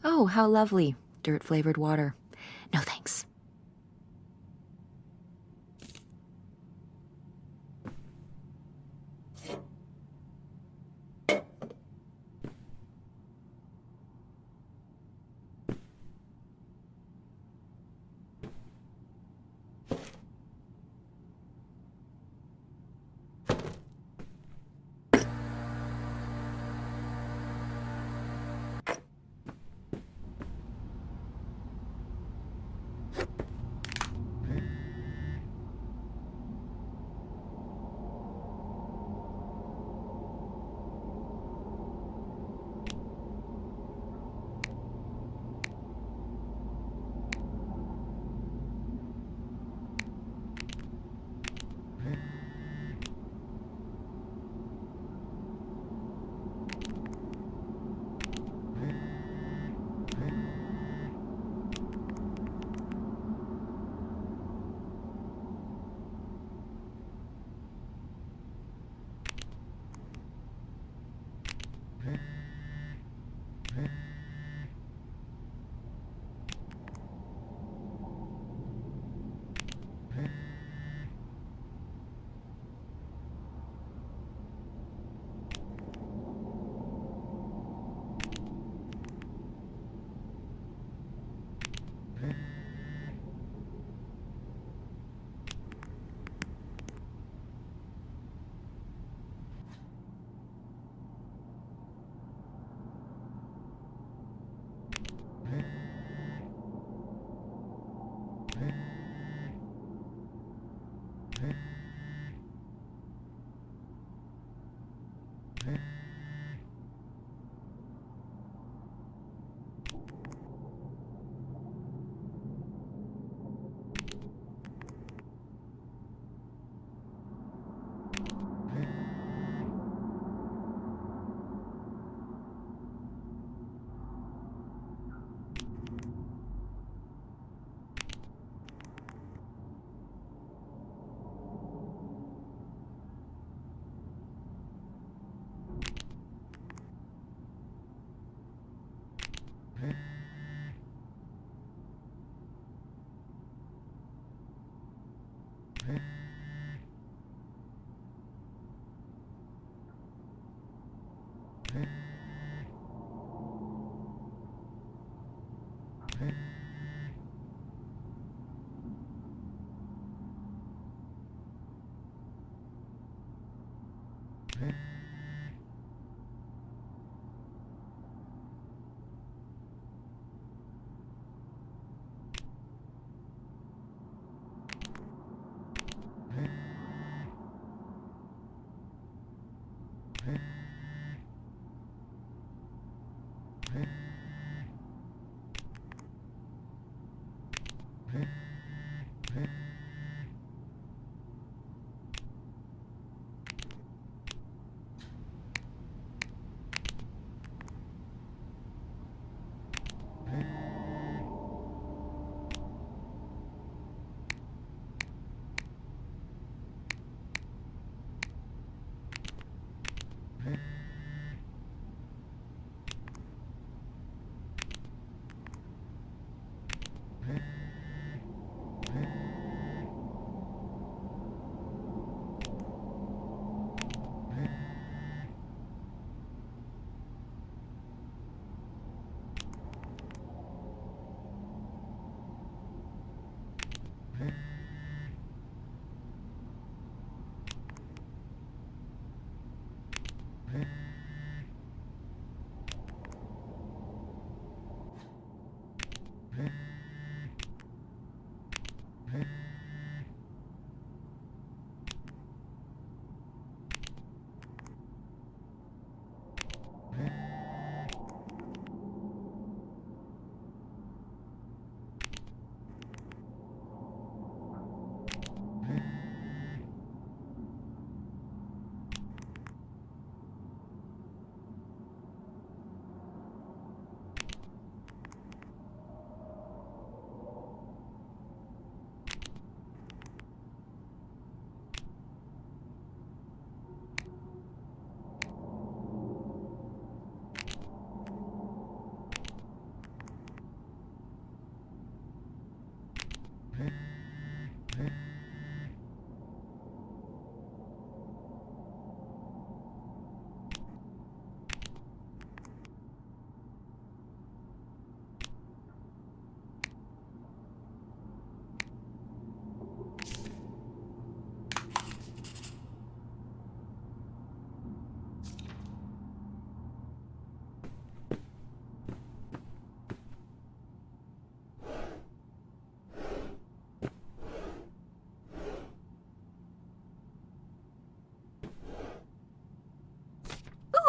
Speaker 1: Oh, how lovely. Dirt-flavored water. No thanks.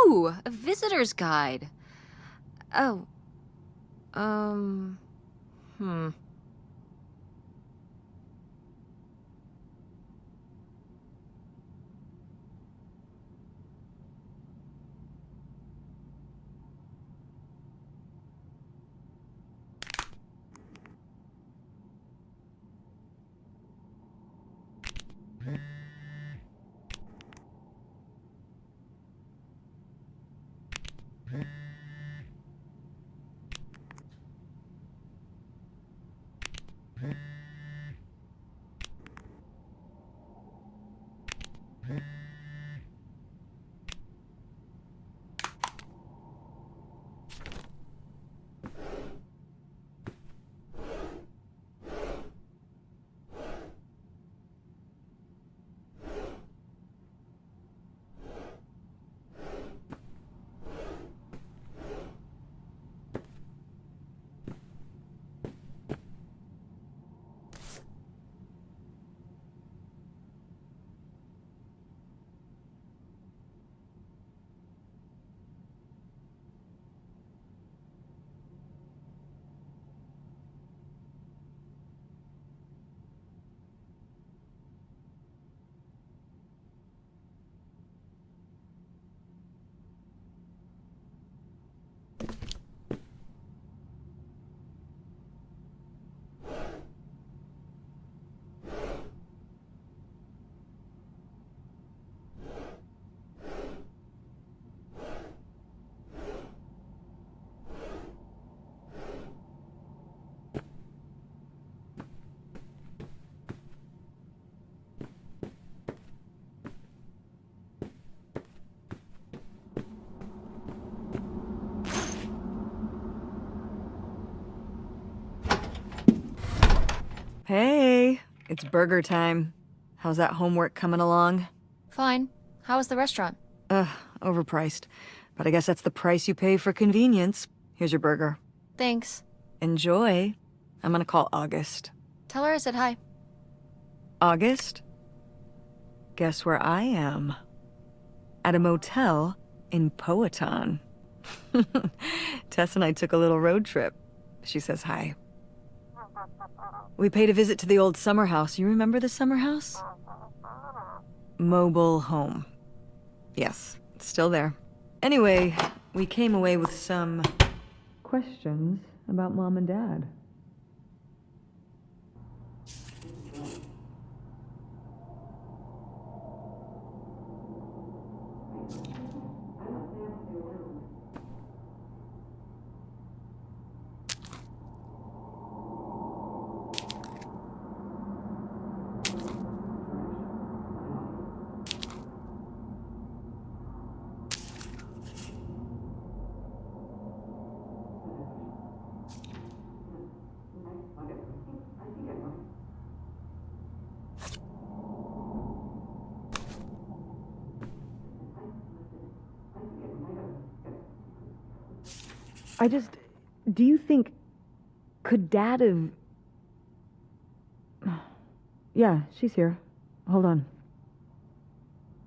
Speaker 1: Ooh, a visitor's guide. Oh, hmm.
Speaker 2: It's burger time. How's that homework coming along?
Speaker 1: Fine. How was the restaurant?
Speaker 2: Overpriced. But I guess that's the price you pay for convenience. Here's your burger.
Speaker 1: Thanks.
Speaker 2: Enjoy. I'm gonna call August.
Speaker 1: Tell her I said hi.
Speaker 2: August? Guess where I am? At a motel in Powhatan. Tess and I took a little road trip. She says hi. We paid a visit to the old summer house. You remember the summer house? Mobile home. Yes, it's still there. Anyway, we came away with some questions about Mom and Dad. Do you think, could Dad have... Yeah, she's here. Hold on.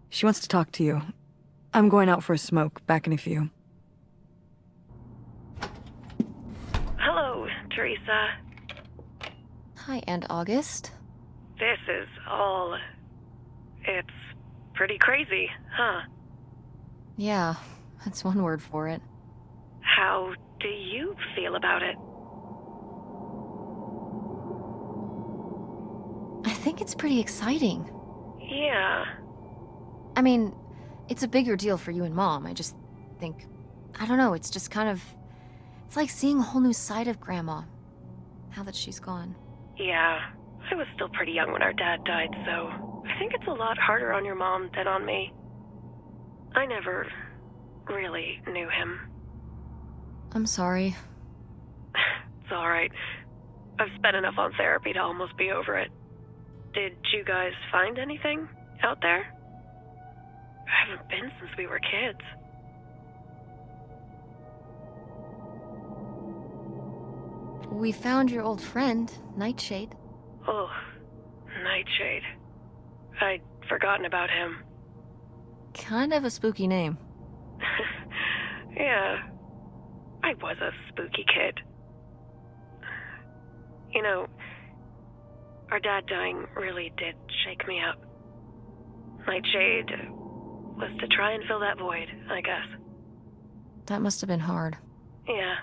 Speaker 2: She wants to talk to you. I'm going out for a smoke, back in a few.
Speaker 3: Hello, Teresa.
Speaker 1: Hi, Aunt August.
Speaker 3: This is all... It's pretty crazy, huh?
Speaker 1: Yeah, that's one word for it.
Speaker 3: How do you feel about it?
Speaker 1: I think it's pretty exciting.
Speaker 3: Yeah.
Speaker 1: I mean, it's a bigger deal for you and Mom. I just think, I don't know, it's just kind of, it's like seeing a whole new side of Grandma, now that she's gone.
Speaker 3: Yeah. I was still pretty young when our dad died, so I think it's a lot harder on your mom than on me. I never really knew him.
Speaker 1: I'm sorry.
Speaker 3: It's alright. I've spent enough on therapy to almost be over it. Did you guys find anything out there? I haven't been since we were kids.
Speaker 1: We found your old friend, Nightshade.
Speaker 3: Oh, Nightshade. I'd forgotten about him.
Speaker 1: Kind of a spooky name.
Speaker 3: Yeah. I was a spooky kid. You know, our dad dying really did shake me up. Nightshade was to try and fill that void, I guess.
Speaker 1: That must have been hard.
Speaker 3: Yeah.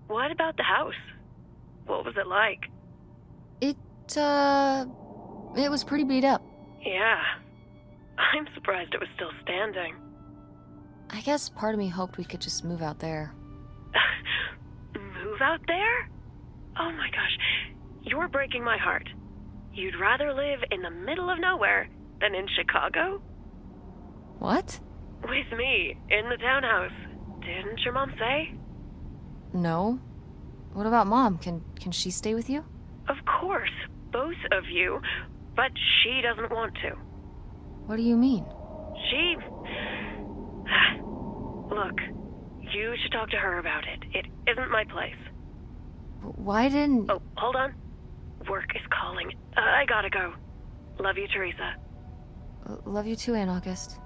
Speaker 3: What about the house? What was it like?
Speaker 1: It was pretty beat up.
Speaker 3: Yeah. I'm surprised it was still standing.
Speaker 1: I guess part of me hoped we could just move out there.
Speaker 3: Move out there? Oh my gosh. You're breaking my heart. You'd rather live in the middle of nowhere than in Chicago?
Speaker 1: What?
Speaker 3: With me, in the townhouse. Didn't your mom say?
Speaker 1: No. What about Mom? Can she stay with you?
Speaker 3: Of course, both of you, but she doesn't want to.
Speaker 1: What do you mean?
Speaker 3: She... Look, you should talk to her about it. It isn't my place.
Speaker 1: Why didn't...
Speaker 3: Oh, hold on. Work is calling. I gotta go. Love you, Teresa.
Speaker 1: Love you too, Aunt August.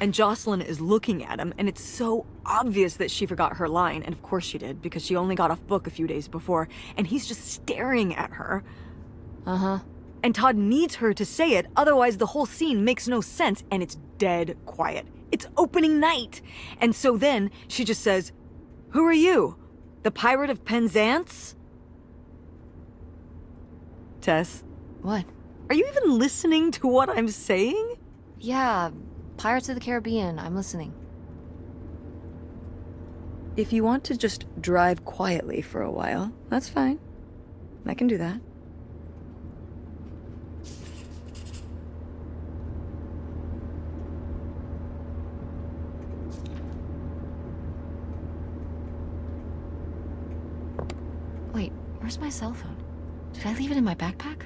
Speaker 2: And Jocelyn is looking at him, and it's so obvious that she forgot her line, and of course she did, because she only got off book a few days before, and he's just staring at her.
Speaker 1: Uh-huh.
Speaker 2: And Todd needs her to say it, otherwise the whole scene makes no sense, and it's dead quiet. It's opening night! And so then, she just says, "Who are you? The Pirate of Penzance?" Tess,
Speaker 1: What?
Speaker 2: are you even listening to what I'm saying?
Speaker 1: Yeah, Pirates of the Caribbean. I'm listening.
Speaker 2: If you want to just drive quietly for a while, that's fine. I can do that.
Speaker 1: Wait, where's my cell phone? Did I leave it in my backpack?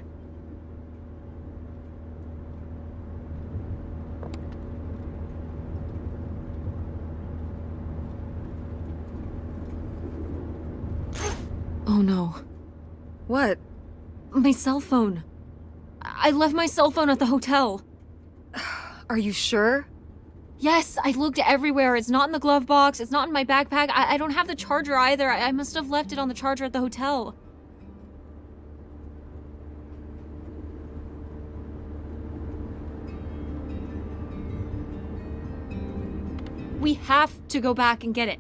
Speaker 1: Oh no.
Speaker 2: What?
Speaker 1: My cell phone. I left my cell phone at the hotel.
Speaker 2: Are you sure?
Speaker 1: Yes, I looked everywhere. It's not in the glove box. It's not in my backpack. I don't have the charger either. I must have left it on the charger at the hotel. We have to go back and get it.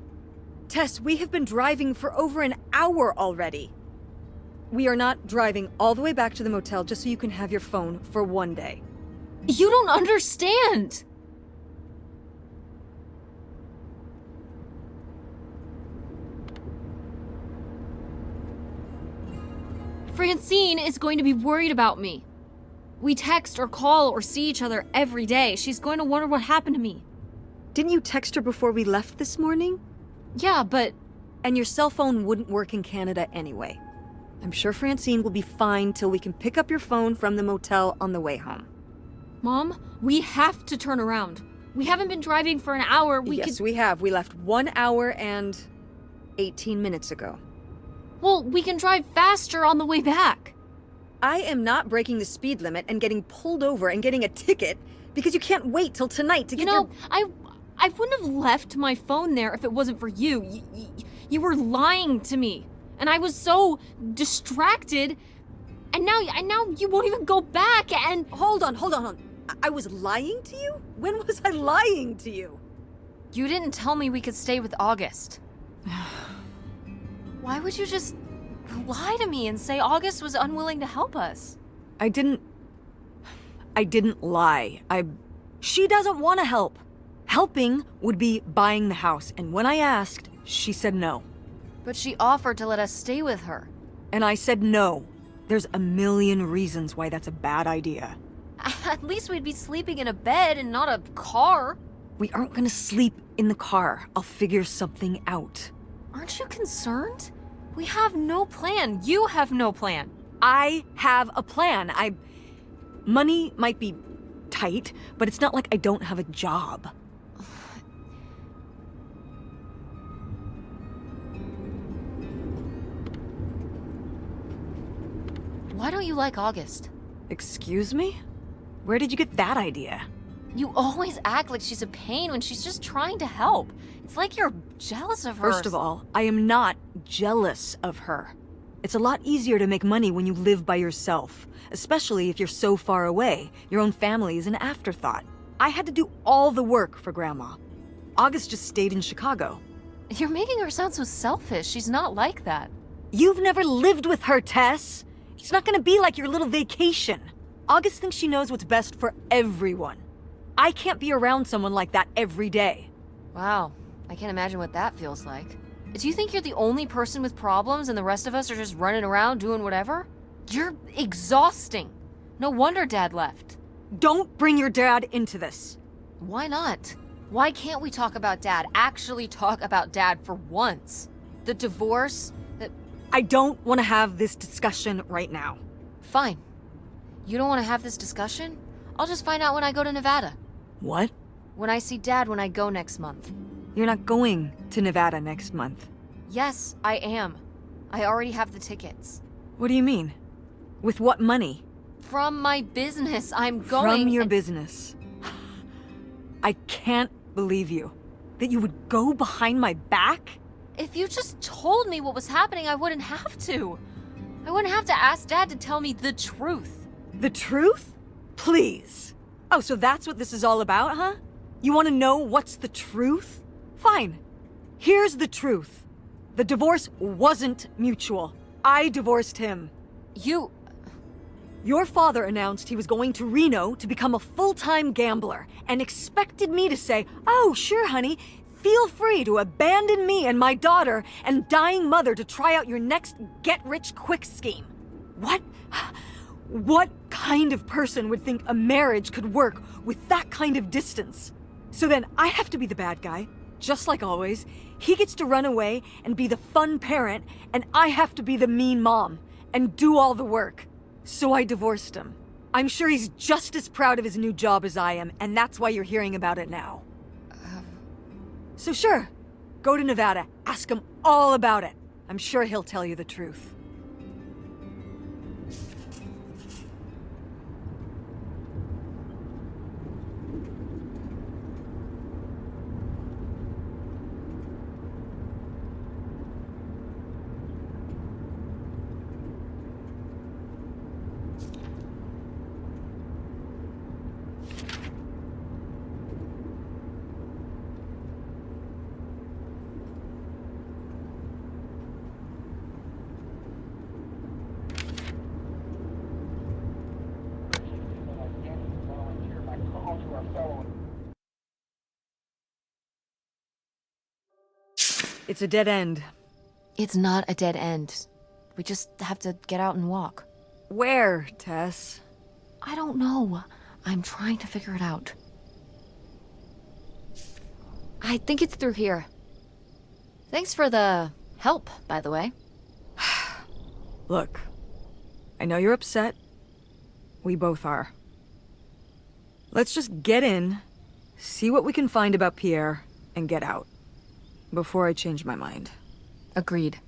Speaker 2: Tess, we have been driving for over an hour already. We are not driving all the way back to the motel just so you can have your phone for one day.
Speaker 1: You don't understand. Francine is going to be worried about me. We text or call or see each other every day. She's going to wonder what happened to me.
Speaker 2: Didn't you text her before we left this morning?
Speaker 1: Yeah, but
Speaker 2: And your cell phone wouldn't work in Canada anyway. I'm sure Francine will be fine till we can pick up your phone from the motel on the way home.
Speaker 1: Mom, we have to turn around. We haven't been driving for an hour.
Speaker 2: Yes, we have. We left 1 hour and 18 minutes ago.
Speaker 1: Well, we can drive faster on the way back.
Speaker 2: I am not breaking the speed limit and getting pulled over and getting a ticket because you can't wait till tonight to get
Speaker 1: I wouldn't have left my phone there if it wasn't for you. You were lying to me, and I was so distracted. And now you won't even go back. And
Speaker 2: Hold on. I was lying to you? When was I lying to you?
Speaker 1: you didn't tell me we could stay with August. Why would you just lie to me and say August was unwilling to help us?
Speaker 2: I didn't lie. She doesn't want to help. Helping would be buying the house, and when I asked, she said no.
Speaker 1: But she offered to let us stay with her.
Speaker 2: And I said no. There's a million reasons why that's a bad idea.
Speaker 1: At least we'd be sleeping in a bed and not a car.
Speaker 2: We aren't gonna sleep in the car. I'll figure something out.
Speaker 1: Aren't you concerned? We have no plan. You have no plan.
Speaker 2: I have a plan. Money might be tight, but it's not like I don't have a job.
Speaker 1: Why don't you like August?
Speaker 2: Excuse me? Where did you get that idea?
Speaker 1: You always act like she's a pain when she's just trying to help. It's like you're jealous of her.
Speaker 2: First of all, I am not jealous of her. It's a lot easier to make money when you live by yourself, especially if you're so far away. Your own family is an afterthought. I had to do all the work for Grandma. August just stayed in Chicago.
Speaker 1: You're making her sound so selfish. She's not like that.
Speaker 2: You've never lived with her, Tess. It's not gonna be like your little vacation. August thinks she knows what's best for everyone. I can't be around someone like that every day.
Speaker 1: Wow, I can't imagine what that feels like. Do you think you're the only person with problems and the rest of us are just running around doing whatever? You're exhausting. No wonder Dad left.
Speaker 2: Don't bring your dad into this.
Speaker 1: Why not? Why can't we talk about Dad? Actually talk about Dad for once. The divorce,
Speaker 2: I don't want to have this discussion right now.
Speaker 1: Fine. You don't want to have this discussion? I'll just find out when I go to Nevada.
Speaker 2: What?
Speaker 1: When I see Dad when I go next month.
Speaker 2: You're not going to Nevada next month.
Speaker 1: Yes, I am. I already have the tickets.
Speaker 2: What do you mean? With what money?
Speaker 1: From my business, I'm going.
Speaker 2: From your business. I can't believe you. That you would go behind my back?
Speaker 1: If you just told me what was happening, I wouldn't have to. I wouldn't have to ask Dad to tell me the truth.
Speaker 2: The truth? Please. Oh, so that's what this is all about, huh? You want to know what's the truth? Fine. Here's the truth. The divorce wasn't mutual. I divorced him. Your father announced he was going to Reno to become a full-time gambler and expected me to say, "Oh, sure, honey, feel free to abandon me and my daughter and dying mother to try out your next get-rich-quick scheme." What? What kind of person would think a marriage could work with that kind of distance? So then I have to be the bad guy, just like always. He gets to run away and be the fun parent, and I have to be the mean mom and do all the work. So I divorced him. I'm sure he's just as proud of his new job as I am, and that's why you're hearing about it now. So sure, go to Nevada, ask him all about it. I'm sure he'll tell you the truth. It's a dead end.
Speaker 1: It's not a dead end. We just have to get out and walk.
Speaker 2: Where, Tess?
Speaker 1: I don't know. I'm trying to figure it out. I think it's through here. Thanks for the help, by the way.
Speaker 2: Look, I know you're upset. We both are. Let's just get in, see what we can find about Pierre, and get out. Before I change my mind.
Speaker 1: Agreed.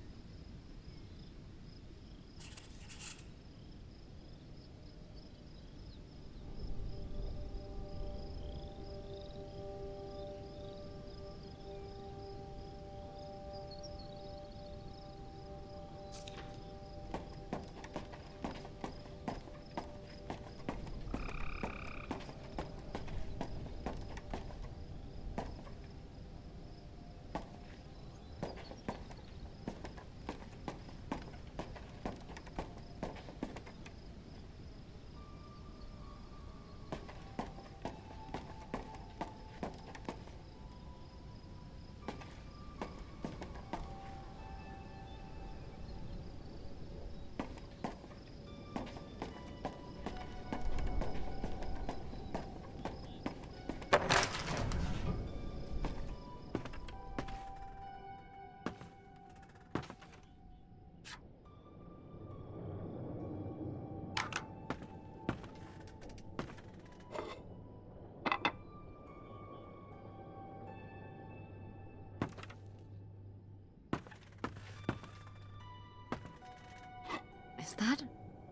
Speaker 1: Is that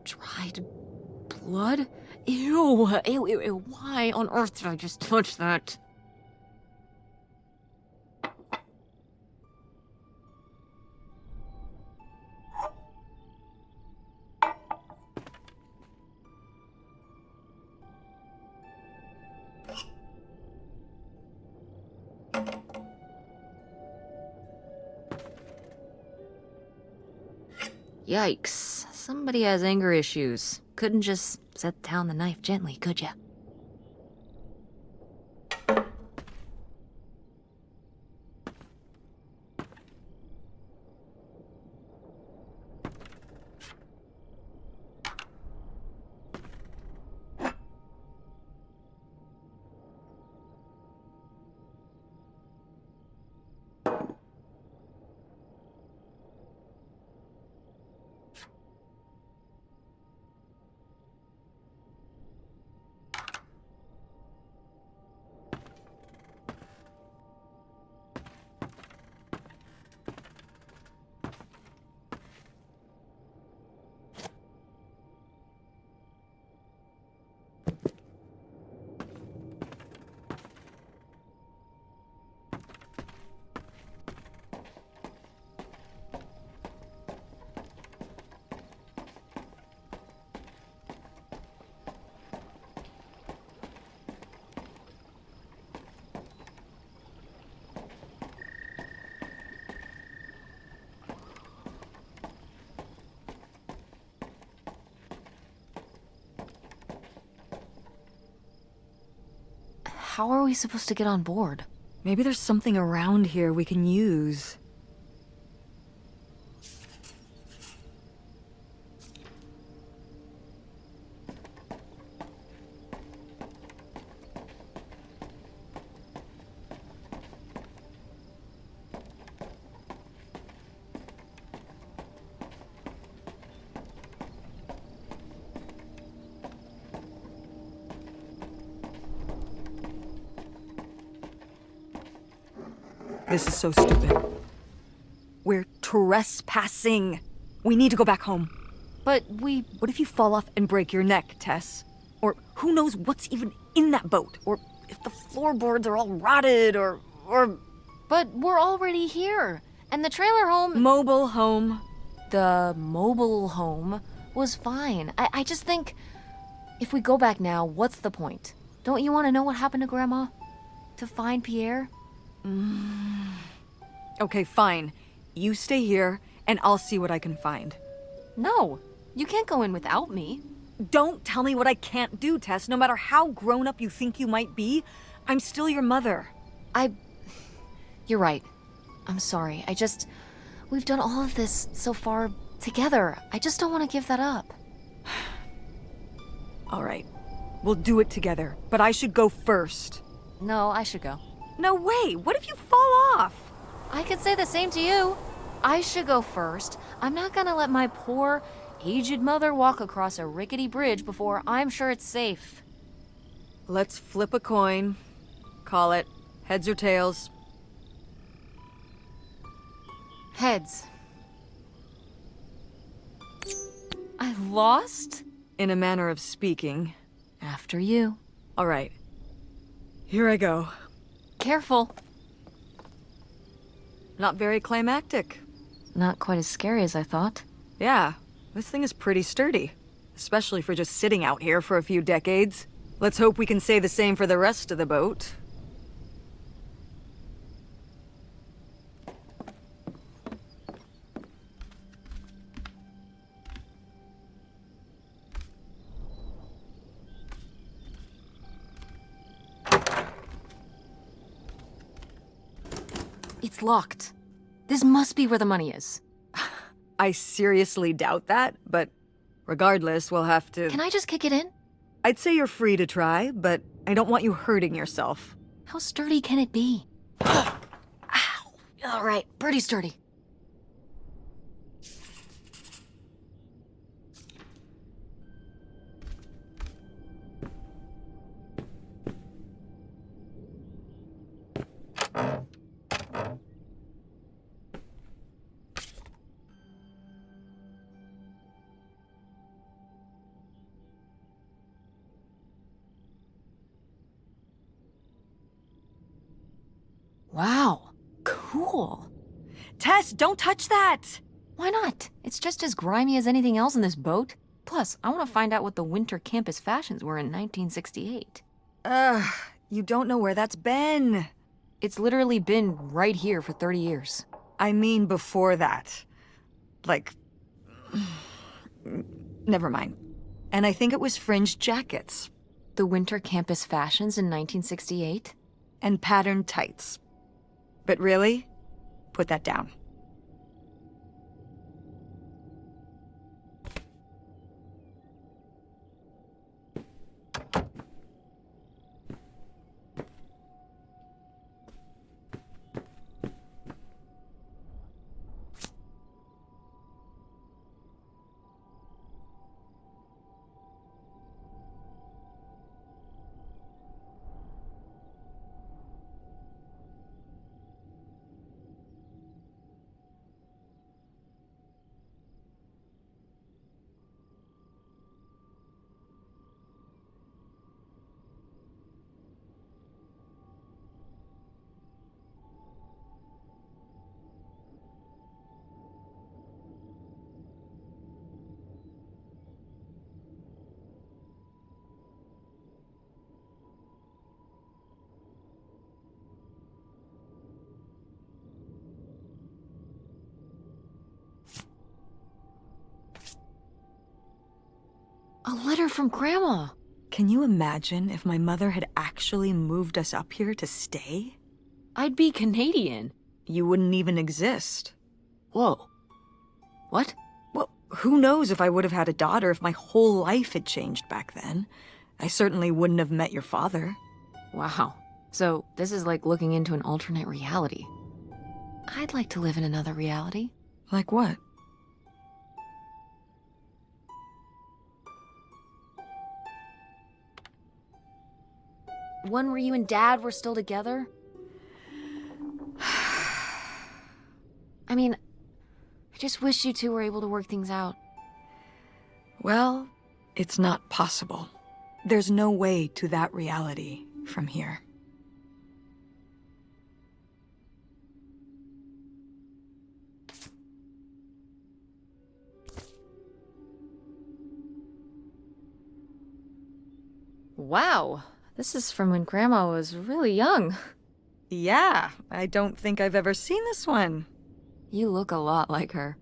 Speaker 1: dried blood? Ew, ew, ew, ew. Why on earth did I just touch that? Yikes. Somebody has anger issues. Couldn't just set down the knife gently, could ya? how are we supposed to get on board?
Speaker 2: Maybe there's something around here we can use. This is so stupid. We're trespassing. We need to go back home.
Speaker 1: But
Speaker 2: What if you fall off and break your neck, Tess? Or who knows what's even in that boat? Or if the floorboards are all rotted, or
Speaker 1: But we're already here. And the trailer home...
Speaker 2: mobile home.
Speaker 1: The mobile home was fine. I just think... If we go back now, what's the point? Don't you want to know what happened to Grandma? To find Pierre?
Speaker 2: Okay, fine. You stay here, and I'll see what I can find.
Speaker 1: No, you can't go in without me.
Speaker 2: Don't tell me what I can't do, Tess. No matter how grown up you think you might be, I'm still your mother.
Speaker 1: You're right. I'm sorry. We've done all of this so far together. I just don't want to give that up.
Speaker 2: All right. We'll do it together, but I should go first.
Speaker 1: No, I should go.
Speaker 2: No way! What if you fall off?
Speaker 1: I could say the same to you. I should go first. I'm not gonna let my poor, aged mother walk across a rickety bridge before I'm sure it's safe.
Speaker 2: Let's flip a coin. Call it heads or tails.
Speaker 1: Heads. I lost?
Speaker 2: In a manner of speaking.
Speaker 1: After you.
Speaker 2: All right. Here I go.
Speaker 1: Careful.
Speaker 2: Not very climactic.
Speaker 1: Not quite as scary as I thought.
Speaker 2: Yeah, this thing is pretty sturdy. Especially for just sitting out here for a few decades. Let's hope we can say the same for the rest of the boat.
Speaker 1: It's locked. This must be where the money is.
Speaker 2: I seriously doubt that, but regardless, we'll have to...
Speaker 1: Can I just kick it in?
Speaker 2: I'd say you're free to try, but I don't want you hurting yourself.
Speaker 1: How sturdy can it be? Ow! All right, pretty sturdy. Wow, cool.
Speaker 2: Tess, don't touch that!
Speaker 1: Why not? It's just as grimy as anything else in this boat. Plus, I want to find out what the winter campus fashions were in 1968.
Speaker 2: You don't know where that's been.
Speaker 1: It's literally been right here for 30 years.
Speaker 2: I mean before that. Like... Never mind. And I think it was fringed jackets.
Speaker 1: The winter campus fashions in 1968?
Speaker 2: And patterned tights. But really, put that down.
Speaker 1: A letter from Grandma.
Speaker 2: Can you imagine if my mother had actually moved us up here to stay?
Speaker 1: I'd be Canadian.
Speaker 2: You wouldn't even exist.
Speaker 1: Whoa. What?
Speaker 2: Well, who knows if I would have had a daughter if my whole life had changed back then. I certainly wouldn't have met your father.
Speaker 1: Wow. So this is like looking into an alternate reality. I'd like to live in another reality.
Speaker 2: Like what?
Speaker 1: One where you and Dad were still together? I mean, I just wish you two were able to work things out.
Speaker 2: Well, it's not possible. There's no way to that reality from here.
Speaker 1: Wow. This is from when Grandma was really young.
Speaker 2: Yeah, I don't think I've ever seen this one.
Speaker 1: You look a lot like her.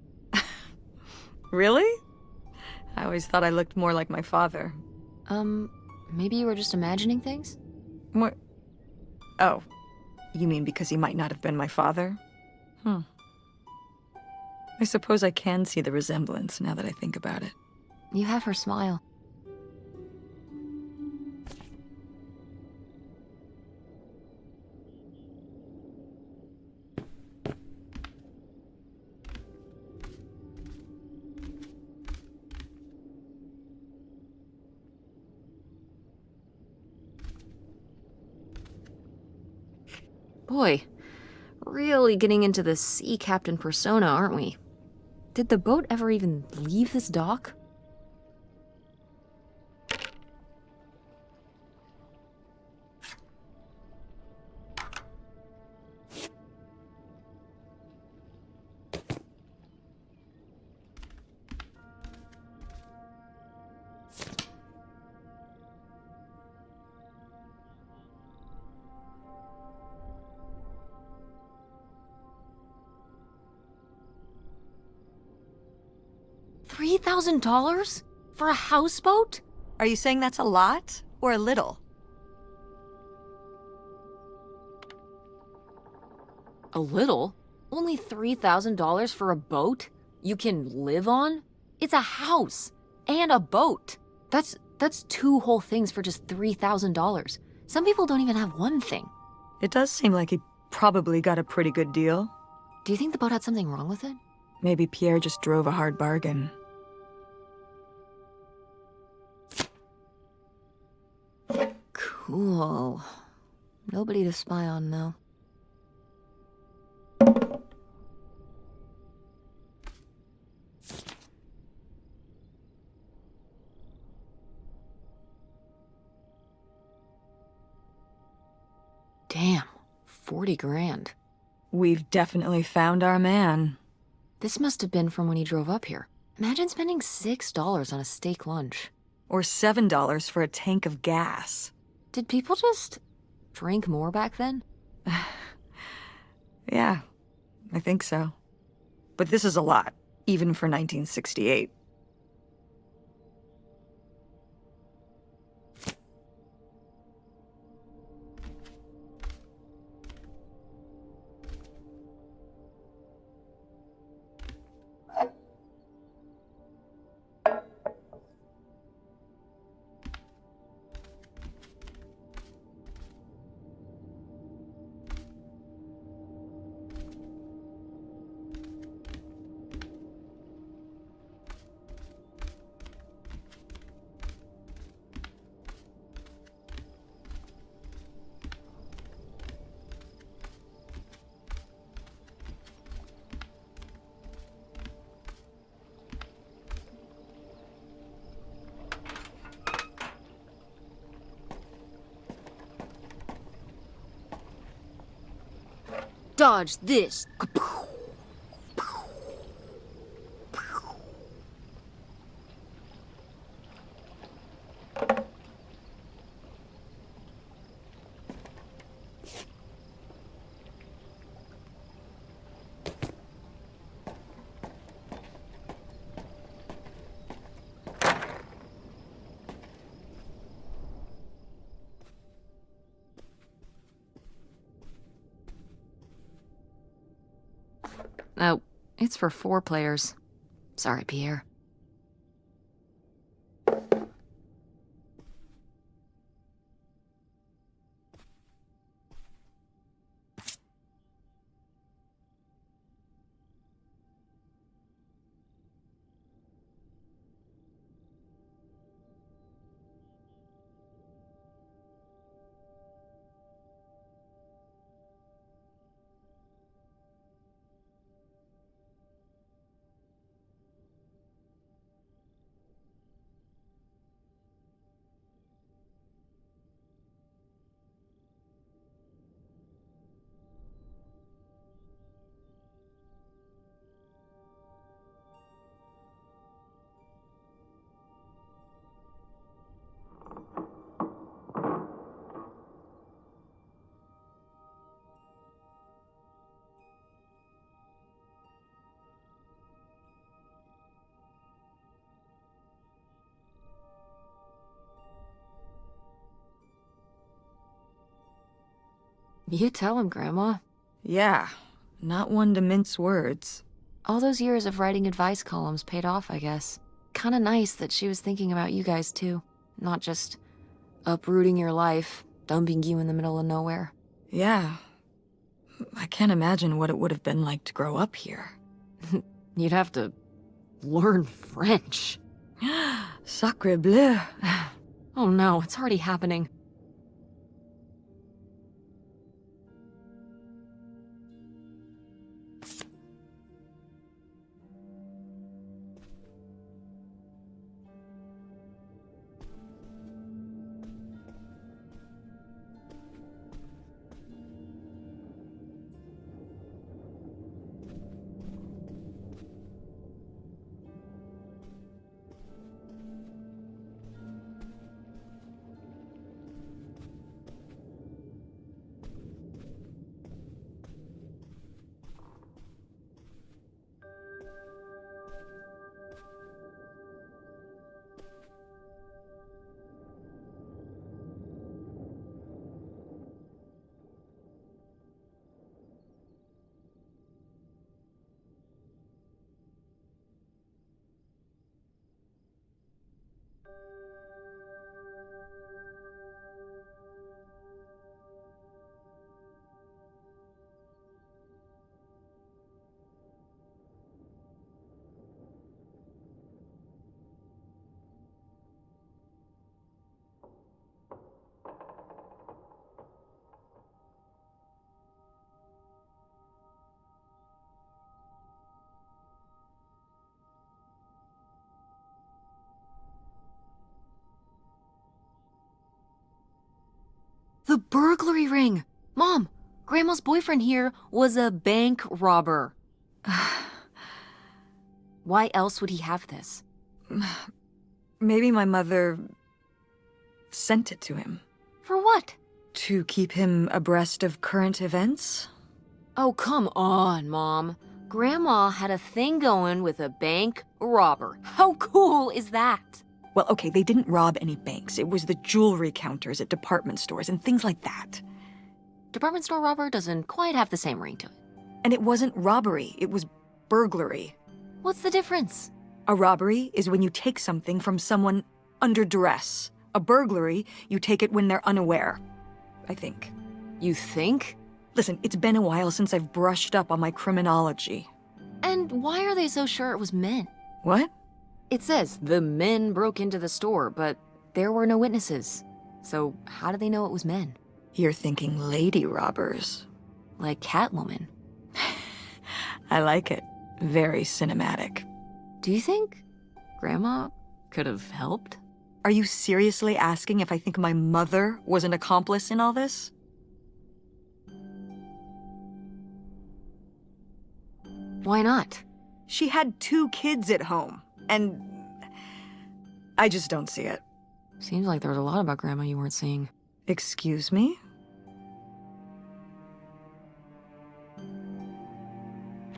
Speaker 2: Really? I always thought I looked more like my father.
Speaker 1: Maybe you were just imagining things?
Speaker 2: What? Oh, you mean because he might not have been my father? I suppose I can see the resemblance now that I think about it.
Speaker 1: You have her smile. Boy, really getting into the sea captain persona, aren't we? Did the boat ever even leave this dock? $3,000 for a houseboat?
Speaker 2: Are you saying that's a lot or a little?
Speaker 1: A little? Only $3,000 for a boat you can live on? It's a house and a boat. That's two whole things for just $3,000. Some people don't even have one thing.
Speaker 2: It does seem like he probably got a pretty good deal.
Speaker 1: Do you think the boat had something wrong with it?
Speaker 2: Maybe Pierre just drove a hard bargain.
Speaker 1: Cool. Nobody to spy on, though. Damn, 40 grand.
Speaker 2: We've definitely found our man.
Speaker 1: This must have been from when he drove up here. Imagine spending $6 on a steak lunch.
Speaker 2: Or $7 for a tank of gas.
Speaker 1: Did people just drink more back then?
Speaker 2: Yeah, I think so. But this is a lot, even for 1968.
Speaker 1: Dodge this. Oh, it's for 4 players. Sorry, Pierre. You tell him, Grandma.
Speaker 2: Yeah, not one to mince words.
Speaker 1: All those years of writing advice columns paid off, I guess. Kinda nice that she was thinking about you guys, too. Not just uprooting your life, dumping you in the middle of nowhere.
Speaker 2: Yeah. I can't imagine what it would have been like to grow up here.
Speaker 1: You'd have to learn French.
Speaker 2: Sacre bleu.
Speaker 1: Oh no, it's already happening. The burglary ring! Mom, Grandma's boyfriend here was a bank robber. Why else would he have this?
Speaker 2: Maybe my mother sent it to him.
Speaker 1: For what?
Speaker 2: To keep him abreast of current events?
Speaker 1: Oh, come on, Mom. Grandma had a thing going with a bank robber. How cool is that?
Speaker 2: Well, okay, they didn't rob any banks. It was the jewelry counters at department stores and things like that.
Speaker 1: Department store robber doesn't quite have the same ring to it.
Speaker 2: And it wasn't robbery, it was burglary.
Speaker 1: What's the difference?
Speaker 2: A robbery is when you take something from someone under duress. A burglary, you take it when they're unaware, I think.
Speaker 1: You think?
Speaker 2: Listen, it's been a while since I've brushed up on my criminology.
Speaker 1: And why are they so sure it was men?
Speaker 2: What?
Speaker 1: It says the men broke into the store, but there were no witnesses. So how do they know it was men?
Speaker 2: You're thinking lady robbers.
Speaker 1: Like Catwoman.
Speaker 2: I like it. Very cinematic.
Speaker 1: Do you think Grandma could have helped?
Speaker 2: Are you seriously asking if I think my mother was an accomplice in all this?
Speaker 1: Why not?
Speaker 2: She had 2 kids at home, and I just don't see it.
Speaker 1: Seems like there was a lot about Grandma you weren't seeing.
Speaker 2: Excuse me?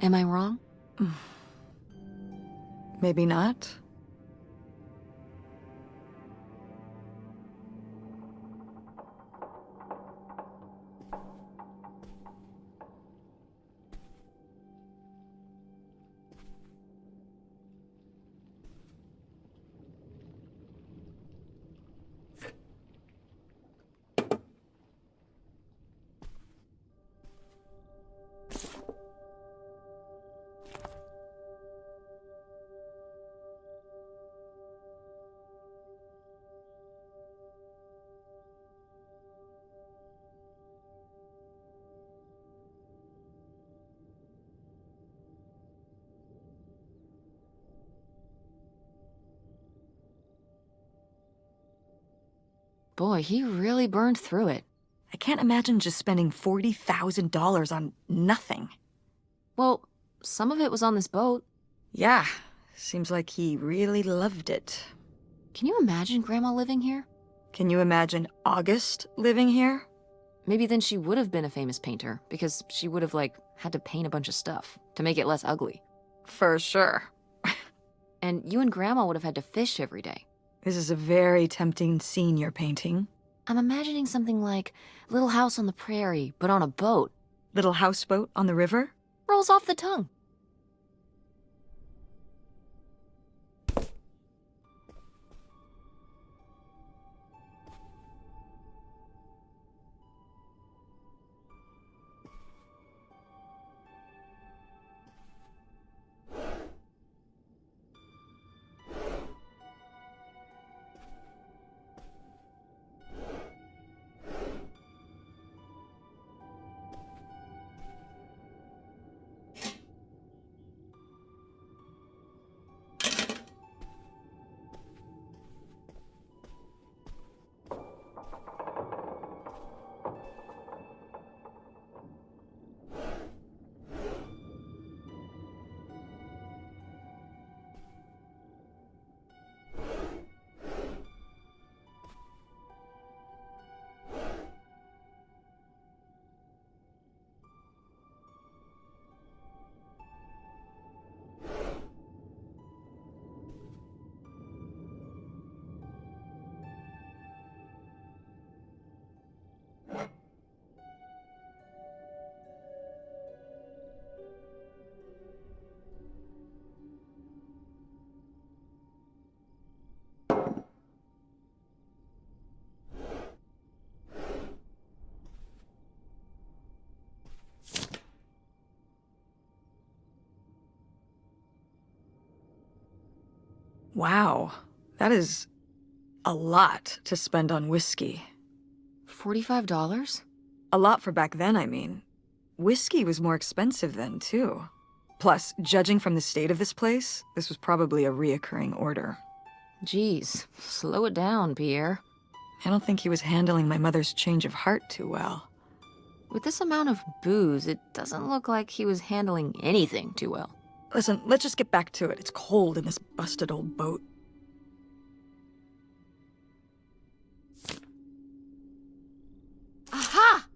Speaker 1: Am I wrong?
Speaker 2: Maybe not.
Speaker 1: Boy, he really burned through it.
Speaker 2: I can't imagine just spending $40,000 on nothing.
Speaker 1: Well, some of it was on this boat.
Speaker 2: Yeah, seems like he really loved it.
Speaker 1: Can you imagine Grandma living here?
Speaker 2: Can you imagine August living here?
Speaker 1: Maybe then she would have been a famous painter, because she would have, like, had to paint a bunch of stuff to make it less ugly.
Speaker 2: For sure.
Speaker 1: And you and Grandma would have had to fish every day.
Speaker 2: This is a very tempting scene you're painting.
Speaker 1: I'm imagining something like Little House on the Prairie, but on a boat.
Speaker 2: Little houseboat on the river?
Speaker 1: Rolls off the tongue.
Speaker 2: Wow, that is a lot to spend on whiskey.
Speaker 1: $45?
Speaker 2: A lot for back then, I mean. Whiskey was more expensive then, too. Plus, judging from the state of this place, this was probably a reoccurring order.
Speaker 1: Geez, slow it down, Pierre.
Speaker 2: I don't think he was handling my mother's change of heart too well.
Speaker 1: With this amount of booze, it doesn't look like he was handling anything too well.
Speaker 2: Listen, let's just get back to it. It's cold in this busted old boat.
Speaker 1: Aha!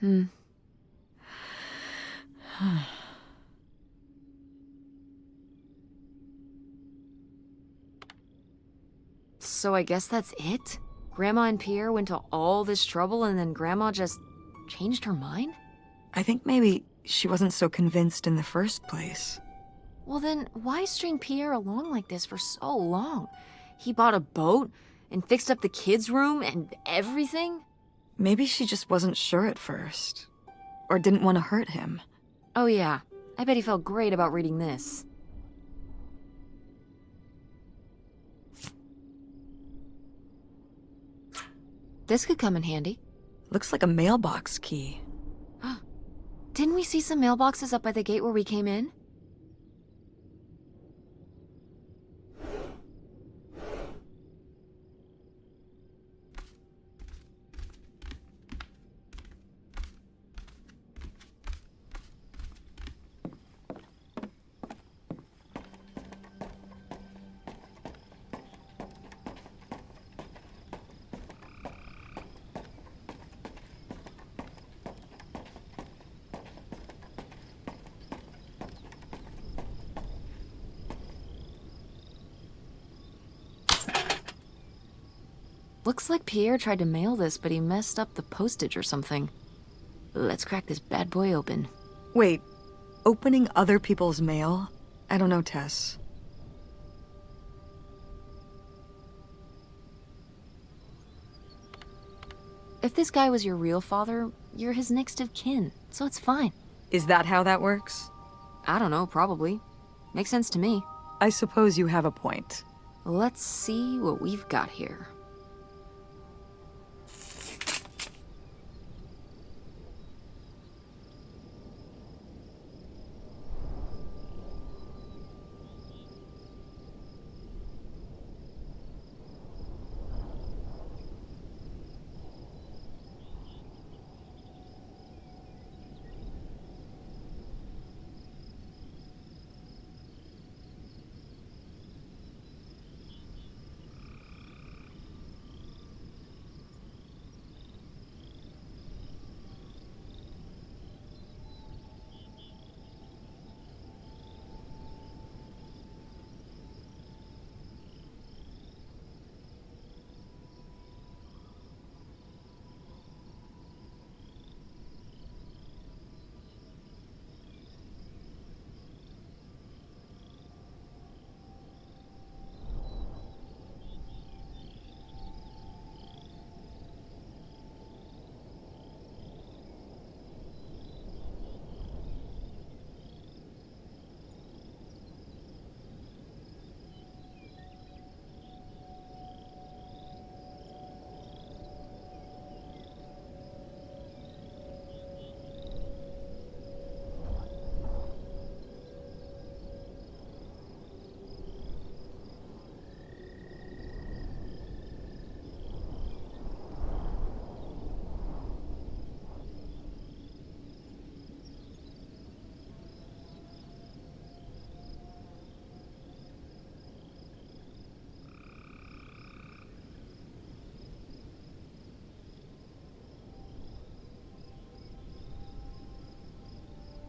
Speaker 1: Hmm. So I guess that's it? Grandma and Pierre went to all this trouble and then Grandma just changed her mind?
Speaker 2: I think maybe she wasn't so convinced in the first place.
Speaker 1: Well then, why string Pierre along like this for so long? He bought a boat and fixed up the kids' room and everything?
Speaker 2: Maybe she just wasn't sure at first. Or didn't want to hurt him.
Speaker 1: Oh yeah, I bet he felt great about reading this. This could come in handy.
Speaker 2: Looks like a mailbox key.
Speaker 1: Didn't we see some mailboxes up by the gate where we came in? Looks like Pierre tried to mail this, but he messed up the postage or something. Let's crack this bad boy open.
Speaker 2: Wait, opening other people's mail? I don't know, Tess.
Speaker 1: If this guy was your real father, you're his next of kin, so it's fine.
Speaker 2: Is that how that works?
Speaker 1: I don't know, probably. Makes sense to me.
Speaker 2: I suppose you have a point.
Speaker 1: Let's see what we've got here.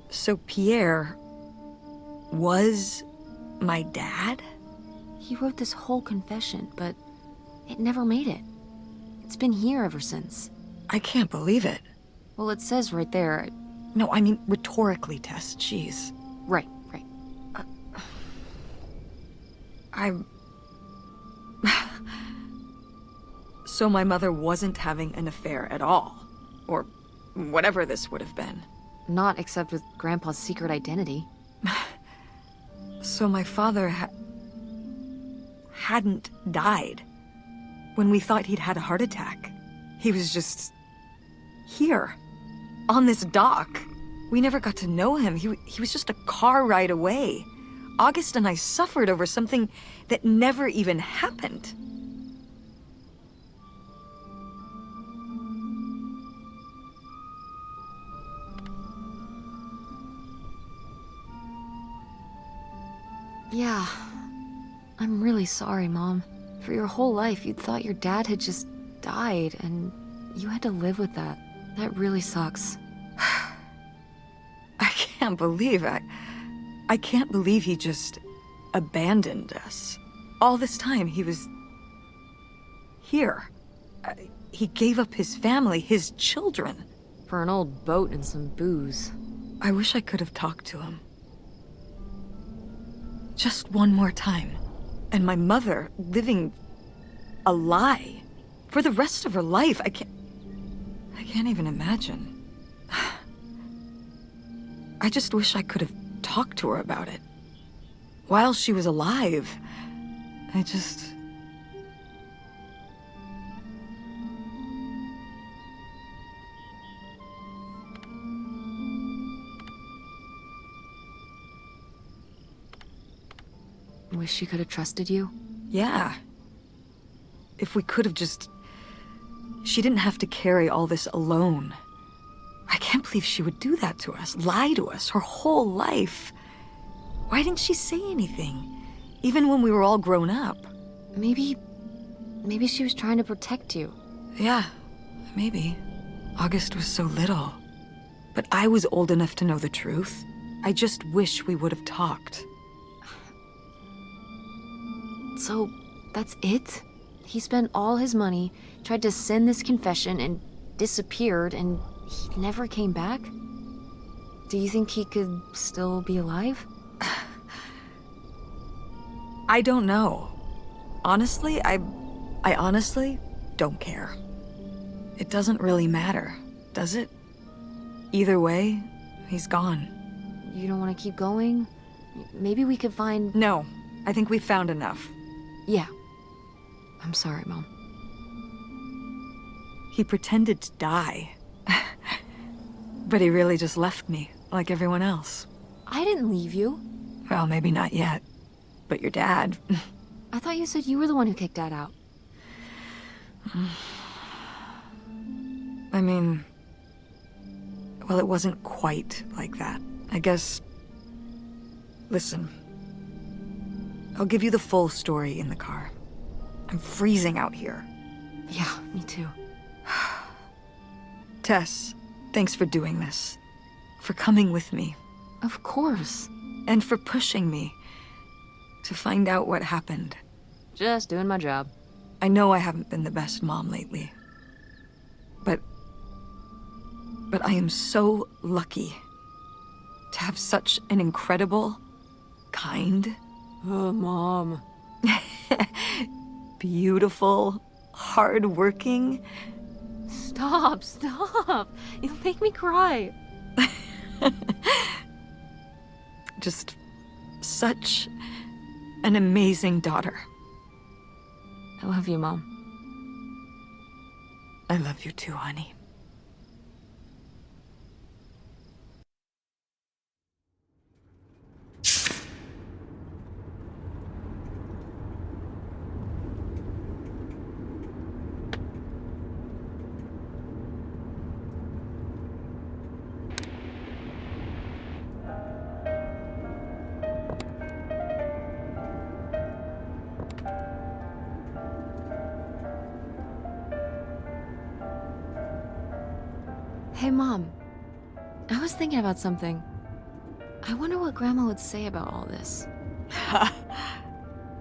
Speaker 2: So Pierre was my dad?
Speaker 1: He wrote this whole confession, but it never made it. It's been here ever since.
Speaker 2: I can't believe it.
Speaker 1: Well, it says right there.
Speaker 2: No, I mean rhetorically, Tess. Jeez.
Speaker 1: Right.
Speaker 2: I'm... So my mother wasn't having an affair at all. Or whatever this would have been.
Speaker 1: Not except with Grandpa's secret identity.
Speaker 2: So my father hadn't died. When we thought he'd had a heart attack, he was just here, on this dock. We never got to know him. He was just a car ride away. August and I suffered over something that never even happened.
Speaker 1: Yeah. I'm really sorry, Mom. For your whole life, you'd thought your dad had just died, and you had to live with that. That really sucks.
Speaker 2: I can't believe I can't believe he just abandoned us. All this time, he was here. He gave up his family, his children.
Speaker 1: For an old boat and some booze.
Speaker 2: I wish I could have talked to him. Just one more time. And my mother living a lie for the rest of her life. I can't even imagine. I just wish I could have talked to her about it. While she was alive. I just...
Speaker 1: Wish she could have trusted you?
Speaker 2: Yeah. If we could have just... She didn't have to carry all this alone. I can't believe she would do that to us, lie to us, her whole life. Why didn't she say anything? Even when we were all grown up.
Speaker 1: Maybe she was trying to protect you.
Speaker 2: Yeah, maybe. August was so little. But I was old enough to know the truth. I just wish we would have talked.
Speaker 1: So, that's it? He spent all his money, tried to send this confession, and disappeared, and he never came back? Do you think he could still be alive?
Speaker 2: I don't know. Honestly, I honestly don't care. It doesn't really matter, does it? Either way, he's gone.
Speaker 1: You don't want to keep going? Maybe we could find...
Speaker 2: No, I think we found enough.
Speaker 1: Yeah. I'm sorry, Mom.
Speaker 2: He pretended to die. But he really just left me, like everyone else.
Speaker 1: I didn't leave you.
Speaker 2: Well, maybe not yet. But your dad...
Speaker 1: I thought you said you were the one who kicked Dad out.
Speaker 2: I mean... Well, it wasn't quite like that. I guess... Listen. I'll give you the full story in the car. I'm freezing out here.
Speaker 1: Yeah, me too.
Speaker 2: Tess, thanks for doing this. For coming with me.
Speaker 1: Of course.
Speaker 2: And for pushing me to find out what happened.
Speaker 1: Just doing my job.
Speaker 2: I know I haven't been the best mom lately. But I am so lucky to have such an incredible, kind,
Speaker 1: Oh, Mom.
Speaker 2: beautiful, hardworking...
Speaker 1: Stop. You'll make me cry.
Speaker 2: Just such an amazing daughter.
Speaker 1: I love you, Mom.
Speaker 2: I love you too, honey.
Speaker 1: Hey, Mom. I was thinking about something. I wonder what Grandma would say about all this.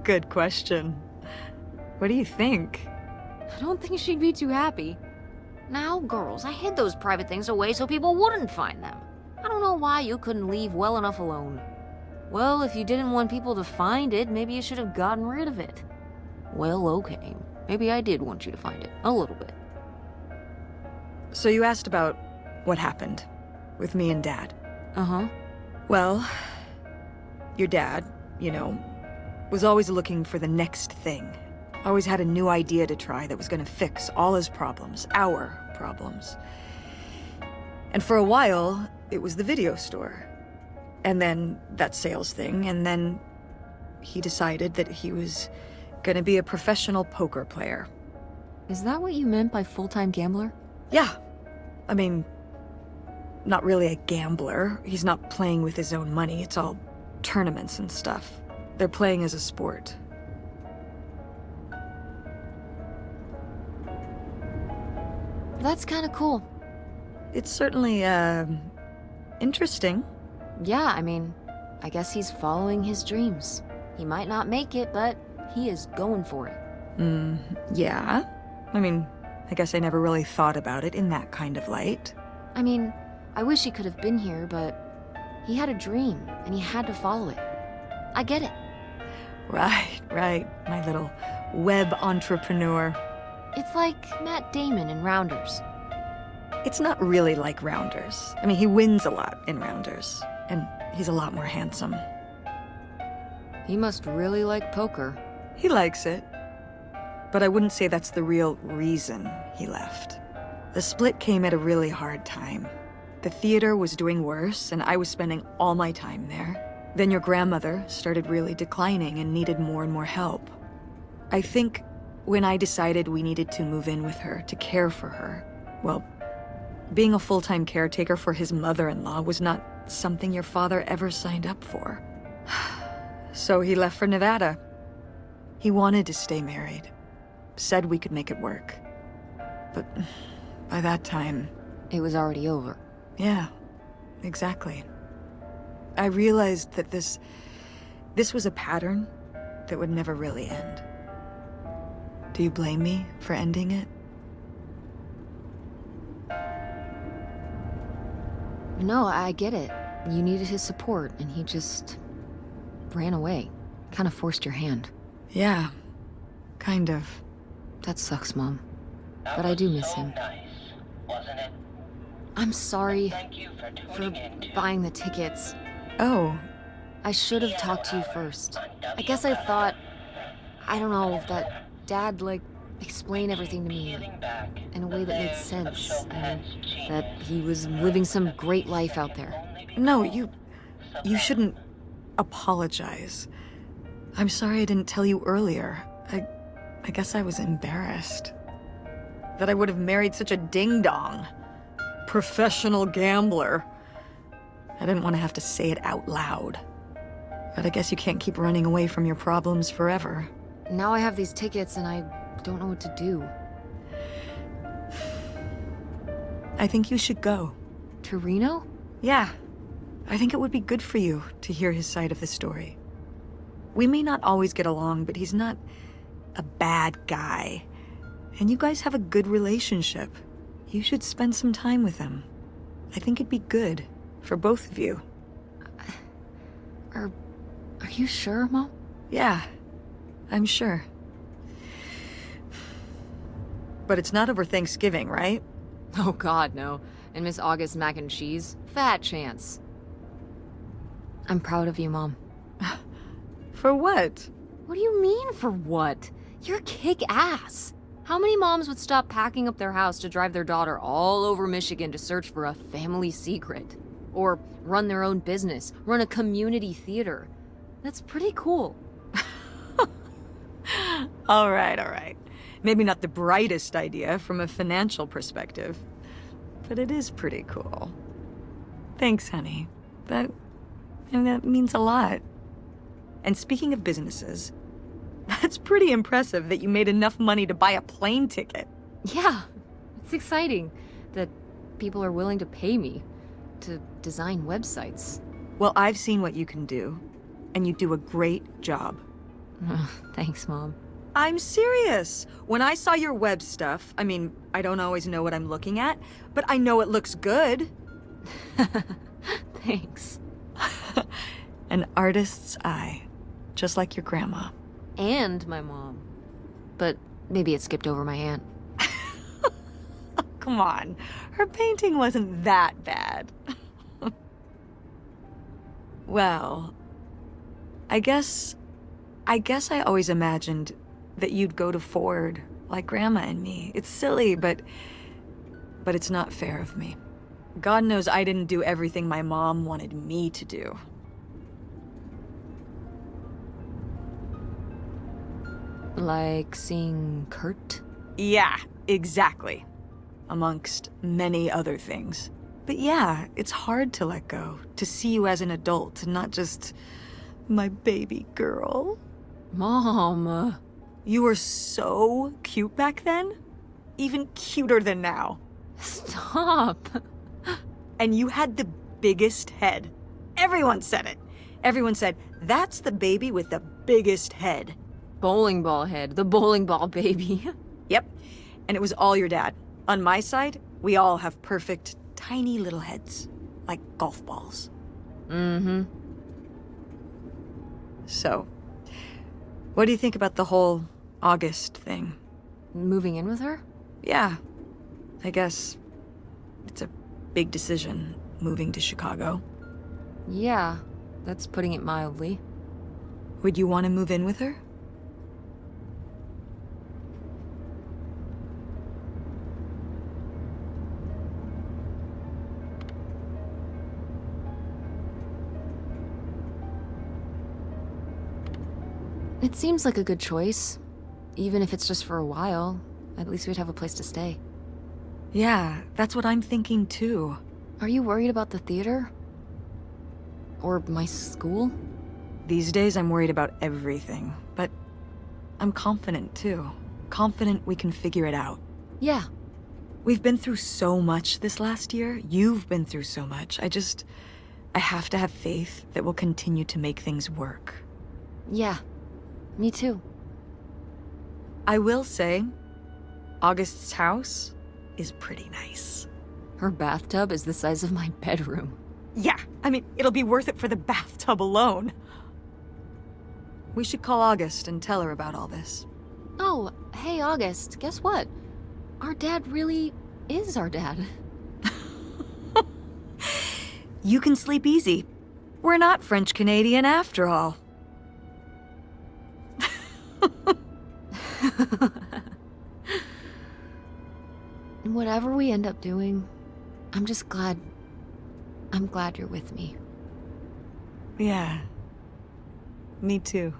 Speaker 2: Good question. What do you think?
Speaker 1: I don't think she'd be too happy. Now, girls, I hid those private things away so people wouldn't find them. I don't know why you couldn't leave well enough alone. Well, if you didn't want people to find it, maybe you should have gotten rid of it. Well, okay. Maybe I did want you to find it. A little bit.
Speaker 2: So you asked about what happened with me and Dad.
Speaker 1: Uh-huh.
Speaker 2: Well, your dad, you know, was always looking for the next thing. Always had a new idea to try that was gonna fix all his problems, our problems. And for a while, it was the video store. And then that sales thing, and then he decided that he was gonna be a professional poker player.
Speaker 1: Is that what you meant by full-time gambler?
Speaker 2: Yeah. I mean, not really a gambler. He's not playing with his own money. It's all tournaments and stuff. They're playing as a sport.
Speaker 1: That's kind of cool.
Speaker 2: It's certainly, interesting.
Speaker 1: Yeah, I mean, I guess he's following his dreams. He might not make it, but he is going for it.
Speaker 2: Yeah. I mean, I guess I never really thought about it in that kind of light.
Speaker 1: I mean, I wish he could have been here, but he had a dream, and he had to follow it. I get it.
Speaker 2: Right, my little web entrepreneur.
Speaker 1: It's like Matt Damon in Rounders.
Speaker 2: It's not really like Rounders. I mean, he wins a lot in Rounders, and he's a lot more handsome.
Speaker 1: He must really like poker.
Speaker 2: He likes it, but I wouldn't say that's the real reason he left. The split came at a really hard time. The theater was doing worse, and I was spending all my time there. Then your grandmother started really declining and needed more and more help. I think when I decided we needed to move in with her to care for her, well, being a full-time caretaker for his mother-in-law was not something your father ever signed up for. So he left for Nevada. He wanted to stay married. Said we could make it work. But by that time...
Speaker 1: It was already over.
Speaker 2: Yeah, exactly. I realized that this was a pattern that would never really end. Do you blame me for ending it?
Speaker 1: No, I get it. You needed his support, and he just ran away. Kind of forced your hand.
Speaker 2: Yeah, kind of.
Speaker 1: That sucks, Mom. But I do miss him.
Speaker 4: Nice, wasn't it?
Speaker 1: I'm sorry
Speaker 4: Thank you for
Speaker 1: for
Speaker 4: tuning in to
Speaker 1: buying the tickets.
Speaker 2: Oh,
Speaker 1: I should have talked to you first. I guess I thought, I don't know, that Dad, explain everything to me
Speaker 4: Peeling back
Speaker 1: in a way that made sense,
Speaker 4: of
Speaker 1: and
Speaker 4: Chopin's genius.
Speaker 1: that he was living some great life out there.
Speaker 2: no, you shouldn't apologize. I'm sorry I didn't tell you earlier. I guess I was embarrassed. That I would have married such a ding-dong. Professional gambler. I didn't want to have to say it out loud. But I guess you can't keep running away from your problems forever.
Speaker 1: Now I have these tickets and I don't know what to do.
Speaker 2: I think you should go.
Speaker 1: To Reno?
Speaker 2: Yeah. I think it would be good for you to hear his side of the story. We may not always get along, but he's not a bad guy. And you guys have a good relationship. You should spend some time with him. I think it'd be good for both of you.
Speaker 1: Are you sure, Mom?
Speaker 2: Yeah, I'm sure. But it's not over Thanksgiving, right?
Speaker 1: Oh God, no. And Miss August mac and cheese? Fat chance. I'm proud of you, Mom.
Speaker 2: For what?
Speaker 1: What do you mean, for what? You're kick-ass. How many moms would stop packing up their house to drive their daughter all over Michigan to search for a family secret? Or run their own business, run a community theater? That's pretty cool.
Speaker 2: All right. Maybe not the brightest idea from a financial perspective, but it is pretty cool. Thanks, honey. That means a lot. And speaking of businesses, that's pretty impressive that you made enough money to buy a plane ticket.
Speaker 1: Yeah, it's exciting that people are willing to pay me to design websites.
Speaker 2: Well, I've seen what you can do, and you do a great job.
Speaker 1: Thanks, Mom.
Speaker 2: I'm serious. When I saw your web stuff, I mean, I don't always know what I'm looking at, but I know it looks good.
Speaker 1: Thanks.
Speaker 2: An artist's eye, just like your grandma.
Speaker 1: And my mom. But maybe it skipped over my aunt.
Speaker 2: Come on, her painting wasn't that bad. Well, I guess I always imagined that you'd go to Ford, like Grandma and me. It's silly, but it's not fair of me. God knows I didn't do everything my mom wanted me to do.
Speaker 1: Like seeing Kurt?
Speaker 2: Yeah, exactly. Amongst many other things. But yeah, it's hard to let go, to see you as an adult, and not just my baby girl.
Speaker 1: Mom.
Speaker 2: You were so cute back then. Even cuter than now.
Speaker 1: Stop.
Speaker 2: And you had the biggest head. Everyone said it. Everyone said, that's the baby with the biggest head.
Speaker 1: Bowling ball head, the bowling ball baby.
Speaker 2: Yep. And it was all your dad. On my side, we all have perfect, tiny little heads. Like golf balls.
Speaker 1: Mm-hmm.
Speaker 2: So, what do you think about the whole August thing?
Speaker 1: Moving in with her?
Speaker 2: Yeah. I guess it's a big decision, moving to Chicago.
Speaker 1: Yeah, that's putting it mildly.
Speaker 2: Would you want to move in with her?
Speaker 1: It seems like a good choice. Even if it's just for a while, at least we'd have a place to stay.
Speaker 2: Yeah, that's what I'm thinking too.
Speaker 1: Are you worried about the theater? Or my school?
Speaker 2: These days I'm worried about everything, but I'm confident too. Confident we can figure it out.
Speaker 1: Yeah.
Speaker 2: We've been through so much this last year. You've been through so much. I have to have faith that we'll continue to make things work.
Speaker 1: Yeah. Me too.
Speaker 2: I will say, August's house is pretty nice.
Speaker 1: Her bathtub is the size of my bedroom.
Speaker 2: Yeah, I mean, it'll be worth it for the bathtub alone. We should call August and tell her about all this.
Speaker 1: Oh, hey August, guess what? Our dad really is our dad.
Speaker 2: You can sleep easy. We're not French-Canadian after all.
Speaker 1: Whatever we end up doing, I'm glad you're with me.
Speaker 2: Yeah. Me too.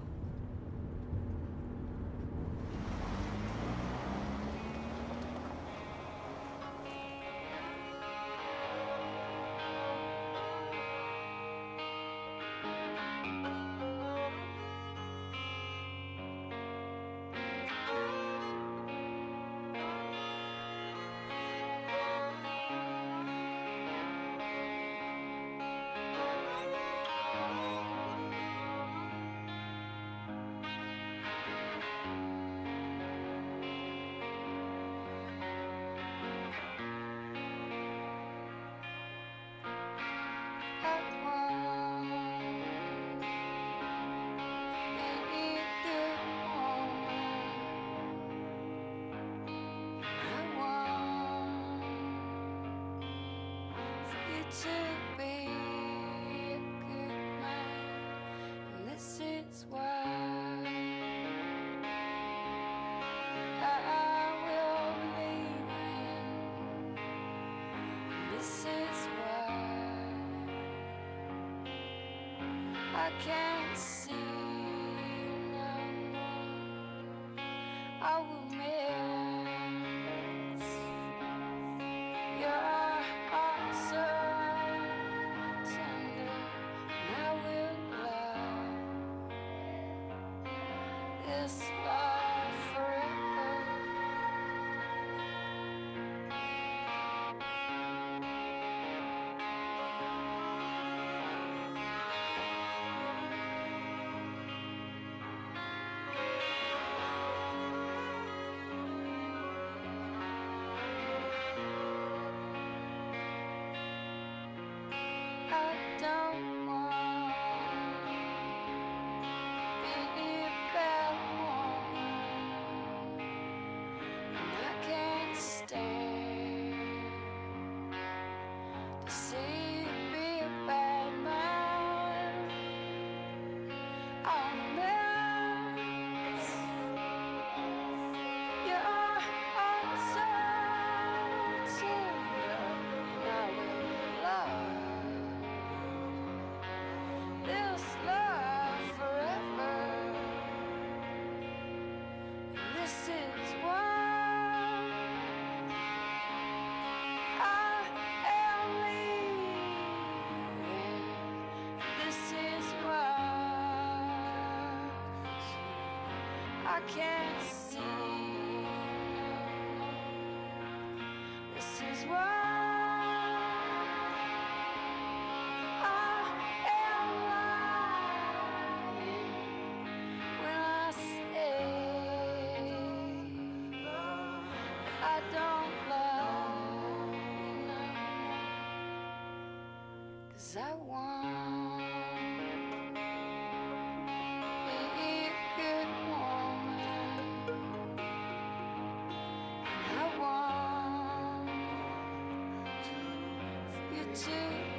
Speaker 4: I can't see no more. I will miss your heart so tender, and I will love this love forever. I don't want to be a bad woman, and I can't stand to see you be a bad man. I'll miss your heart so tender, and I will love this love forever. And this is why I am leaving. This is why I can't see no more. This is why I want to be a good woman. And I want for you to